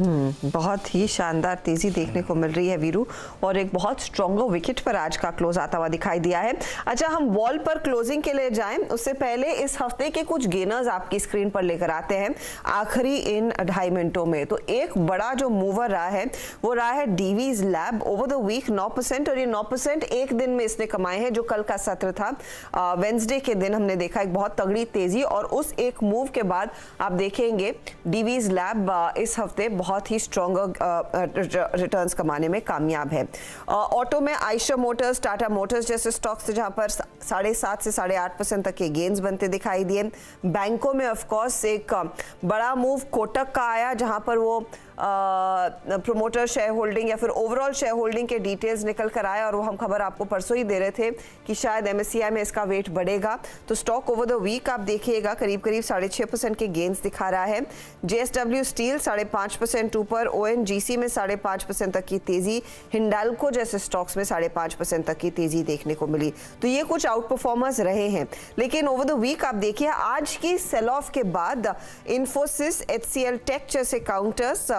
बहुत ही शानदार तेजी देखने को मिल रही है वीरू, और एक बहुत स्ट्रॉन्गर विकेट पर आज का क्लोज आता हुआ दिखाई दिया है। अच्छा, हम वॉल पर क्लोजिंग के लिए जाएं उससे पहले इस हफ्ते के कुछ गेनर्स आपकी स्क्रीन पर लेकर आते हैं आखिरी इन 2.5 मिनटों में। तो एक बड़ा जो मूवर रहा है वो रहा है Divi's lab. Over the week 9%, और ये 9% एक दिन में इसने कमाए हैं। जो कल का सत्र था वेंसडे के दिन हमने देखा एक बहुत तगड़ी तेजी, और उस एक मूव के बाद आप देखेंगे डीवीज लैब इस हफ्ते बहुत ही स्ट्रॉन्गर रिटर्न्स कमाने में कामयाब है। ऑटो में आयशर मोटर्स, टाटा मोटर्स जैसे स्टॉक्स थे जहां पर 7.5 से 8.5% तक के गेन्स बनते दिखाई दिए। बैंकों में ऑफ कोर्स एक बड़ा मूव कोटक का आया जहां पर वो प्रोमोटर शेयर होल्डिंग या फिर ओवरऑल शेयर होल्डिंग के डिटेल्स निकल कर आए, और वो हम खबर आपको परसों ही दे रहे थे कि शायद एमएससीआई में इसका वेट बढ़ेगा। तो स्टॉक ओवर द वीक आप देखिएगा करीब 6.5% के गेन्स दिखा रहा है। जेएसडब्ल्यू स्टील 5.5% ऊपर, ओएनजीसी में 5.5% तक की तेजी, हिंडाल्को जैसे स्टॉक्स में 5.5% तक की तेजी देखने को मिली। तो ये कुछ आउट परफॉर्मर्स रहे हैं। लेकिन ओवर द वीक आप देखिए आज की सेल ऑफ के बाद इन्फोसिस, एचसीएल टेक जैसे काउंटर्स,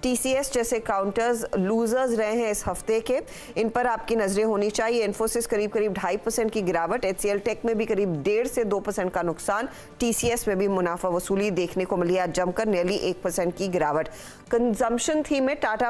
टीसीएस जैसे काउंटर्स लूजर्स रहे हैं इस हफ्ते के। इन पर आपकी नजरें होनी चाहिए। इन्फोसिस करीब 2.5% की गिरावट, एचसीएल टेक में भी करीब 1.5 से 2% का नुकसान, टीसीएस में भी मुनाफा वसूली देखने को मिली आज जमकर नियरली 1% की गिरावट। कंजम्पशन थीम में टाटा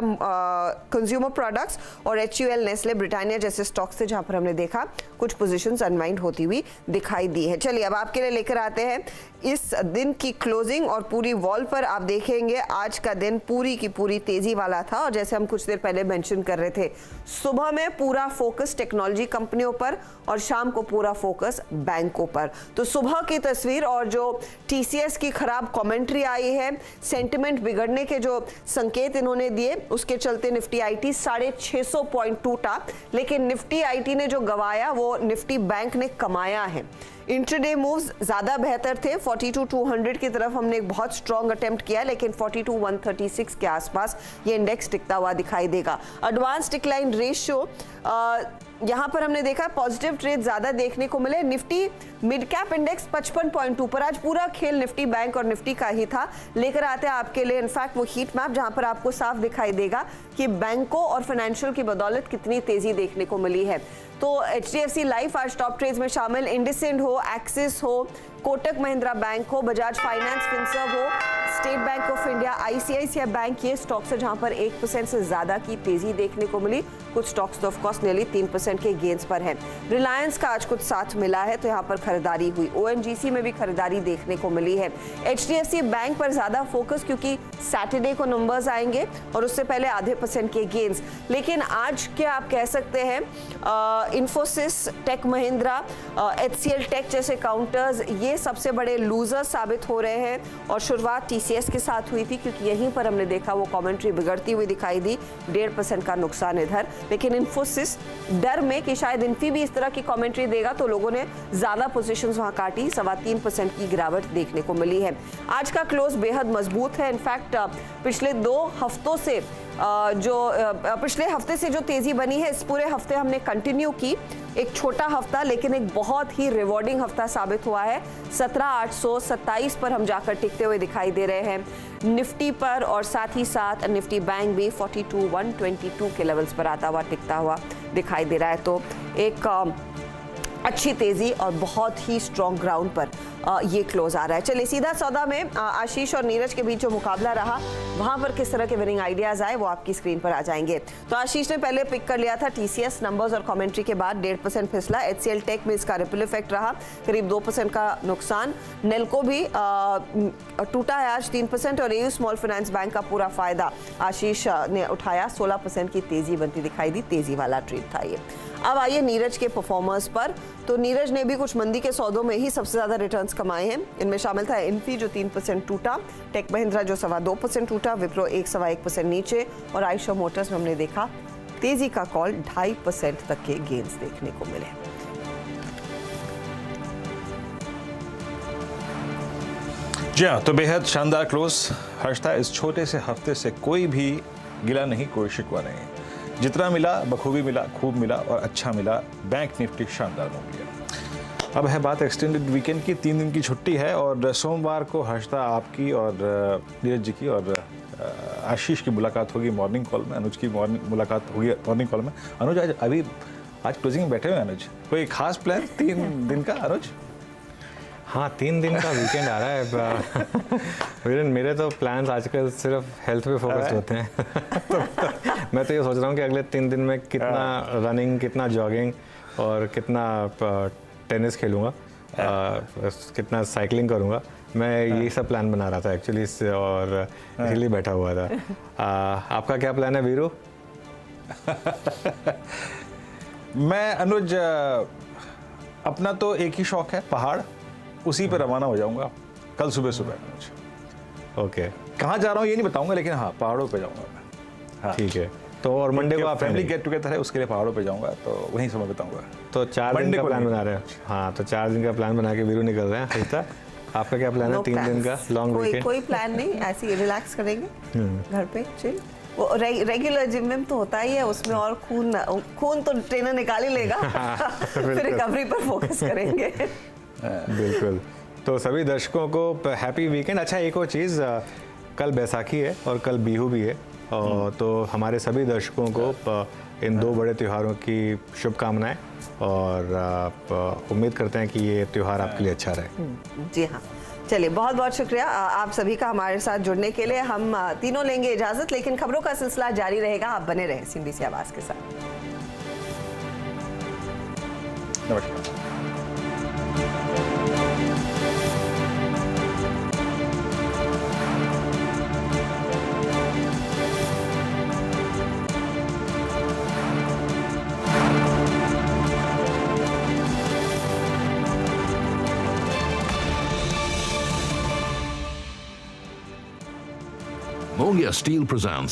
कंज्यूमर प्रोडक्ट्स और एचयूएल, नेस्ले, ब्रिटानिया जैसे स्टॉक्स थे जहां पर हमने देखा कुछ पोजीशंस अनवाइंड होती हुई दिखाई दी है। चलिए अब आपके लिए लेकर आते हैं इस दिन की क्लोजिंग, और पूरी वॉल पर आप देखेंगे आज का दिन पूरी की पूरी तेजी वाला था। और जैसे हम कुछ देर पहले मेंशन कर रहे थे, सुबह में पूरा फोकस टेक्नोलॉजी कंपनियों पर और शाम को पूरा फोकस बैंकों पर। तो सुबह की तस्वीर और जो टीसीएस की खराब कमेंट्री आई है, सेंटिमेंट बिगड़ने के जो संकेत इन्होंने दिए, उसके चलते निफ्टी आईटी 650 पॉइंट टूटा। लेकिन निफ्टी आईटी ने जो गवाया वो निफ्टी बैंक ने कमाया है। इंट्राडे मूव्स ज्यादा बेहतर थे। 42,200 की तरफ हमने एक बहुत स्ट्रॉन्ग अटेम्प्ट किया, लेकिन 42,136 के आसपास ये इंडेक्स टिकता हुआ दिखाई देगा। एडवांस डिक्लाइन रेशियो यहाँ पर हमने देखा पॉजिटिव ट्रेड ज्यादा देखने को मिले। निफ्टी मिड कैप इंडेक्स 55.2 पर। आज पूरा खेल निफ्टी बैंक और निफ्टी का ही था। लेकर आते हैं आपके लिए इनफैक्ट वो हीट मैप जहां पर आपको साफ दिखाई देगा कि बैंकों और फाइनेंशियल की बदौलत कितनी तेजी देखने को मिली है। तो एचडीएफसी लाइफ आज टॉप ट्रेड्स में शामिल, इंडसइंड हो, एक्सिस हो, कोटक महिंद्रा बैंक हो, बजाज फाइनेंस, फिनसर्व हो, state bank of India, ICICI bank, ये स्टॉक्स है जहां पर 1% से ज्यादा की तेजी देखने को मिली। कुछ स्टॉक्स तो ऑफ कोर्स नियरली 3% के गेन्स पर हैं। रिलायंस का आज कुछ साथ मिला है तो यहाँ पर खरीदारी हुई। ओएनजीसी में भी खरीदारी देखने को मिली है। एचडीएफसी बैंक पर ज्यादा फोकस क्योंकि सैटरडे को नंबर्स आएंगे और उससे पहले 0.5% के गेन्स। लेकिन आज क्या आप कह सकते हैं इन्फोसिस, टेक महिंद्रा, एचसीएल टेक जैसे काउंटर्स ये सबसे बड़े लूजर साबित हो रहे हैं। और शुरुआत टीसीएस के साथ हुई थी क्योंकि यहीं पर हमने देखा वो कमेंट्री बिगड़ती हुई दिखाई दी, 1.5% का नुकसान इधर। लेकिन इन्फोसिस डर में कि शायद इन्फी भी इस तरह की कमेंट्री देगा तो लोगों ने ज्यादा पोजीशंस वहां काटी, 3.25% की गिरावट देखने को मिली है। आज का क्लोज बेहद मजबूत है। इनफैक्ट पिछले 2 हफ्तों से पिछले हफ्ते से जो तेजी बनी है इस पूरे हफ्ते हमने कंटिन्यू की। एक छोटा हफ्ता लेकिन एक बहुत ही रिवॉर्डिंग हफ्ता साबित हुआ है। 17,827 पर हम जाकर टिकते हुए दिखाई दे रहे हैं निफ्टी पर, और साथ ही साथ निफ्टी बैंक भी 42,122 के लेवल्स पर आता हुआ टिकता हुआ दिखाई दे रहा है। तो एक अच्छी तेजी और बहुत ही स्ट्रॉन्ग ग्राउंड पर ये क्लोज आ रहा है। चलिए सीधा सौदा में आशीष और नीरज के बीच जो मुकाबला रहा वहां पर किस तरह के विनिंग आइडियाज आए वो आपकी स्क्रीन पर आ जाएंगे। तो आशीष ने पहले पिक कर लिया था टीसीएस, नंबर्स और कमेंट्री के बाद 1.5% फिसला। एचसीएल टेक में इसका रिपल इफेक्ट रहा, करीब 2% का नुकसान। नेल्को भी टूटा है आज 3%, और एयू स्मॉल फाइनेंस बैंक का पूरा फायदा आशीष ने उठाया, 16% की तेजी बनती दिखाई दी। तेजी वाला ट्रेड था ये। अब आइए नीरज के परफॉर्मर्स पर। तो नीरज ने भी कुछ मंदी के सौदों में ही सबसे ज्यादा रिटर्न्स कमाए हैं। इनमें शामिल था इन्फी जो 3% टूटा, टेक महिंद्रा जो 2.25% टूटा, विप्रो 1.25% नीचे, और आयशर मोटर्स में हमने देखा तेजी का कॉल 2.5% तक के गेन्स देखने को मिले। जी हाँ, तो बेहद शानदार क्लोज हर्षता। इस छोटे से हफ्ते से कोई भी गिला नहीं, कोई शिकवा नहीं। जितना मिला बखूबी मिला, खूब मिला और अच्छा मिला। बैंक निफ्टी शानदार मूव लिया। अब है बात एक्सटेंडेड वीकेंड की। 3 दिन की छुट्टी है और सोमवार को हर्षता आपकी और नीरज जी की और आशीष की मुलाकात होगी मॉर्निंग कॉल में, अनुज की मुलाकात होगी मॉर्निंग कॉल में। अनुज आज क्लोजिंग में बैठे हुए हैं अनुज, कोई खास प्लान 3 दिन का अनुज? हाँ, 3 दिन का वीकेंड आ रहा है वीरेन। मेरे तो प्लान्स आजकल सिर्फ हेल्थ पे फोकस होते हैं तो मैं तो ये सोच रहा हूँ कि अगले 3 दिन में कितना रनिंग, कितना जॉगिंग और कितना टेनिस खेलूँगा, कितना साइकिलिंग करूँगा। मैं यही सब प्लान बना रहा था एक्चुअली, और इसीलिए बैठा हुआ था। आपका क्या प्लान है वीरू? मैं अनुज अपना तो एक ही शौक है, पहाड़, उसी पे रवाना हो जाऊंगा कल सुबह सुबह। ओके, कहाँ जा रहा हूँ ये नहीं बताऊंगा, लेकिन हाँ पहाड़ों पे जाऊंगा मैं। हाँ ठीक है, तो और मंडे को आप फैमिली गेट टुगेदर है, उसके लिए पहाड़ों पे जाऊंगा, तो वहीं समय बताऊंगा। तो 4 दिन का प्लान बना रहे हैं। हाँ, तो 4 दिन का प्लान बना के वीरू निकल रहे हैं। हर्षिता, आपका क्या प्लान है 3 दिन का लॉन्ग वीकेंड? कोई प्लान नहीं, ऐसे ही रिलैक्स करेंगे घर पे, चिल। वो रेगुलर जिम में तो होता ही है, उसमें और खून तो ट्रेनर निकाल ही लेगा फिर रिकवरी पर फोकस करेंगे। बिल्कुल। तो सभी दर्शकों को हैप्पी वीकेंड। अच्छा, एक और चीज़, कल बैसाखी है और कल बिहू भी है, तो हमारे सभी दर्शकों को इन 2 बड़े त्योहारों की शुभकामनाएं, और उम्मीद करते हैं कि ये त्यौहार आपके लिए अच्छा रहे। जी हाँ, चलिए बहुत बहुत शुक्रिया आप सभी का हमारे साथ जुड़ने के लिए। हम तीनों लेंगे इजाजत, लेकिन खबरों का सिलसिला जारी रहेगा। आप बने रहे CNBC आवाज के साथ। नमस्कार। Mongia Steel presents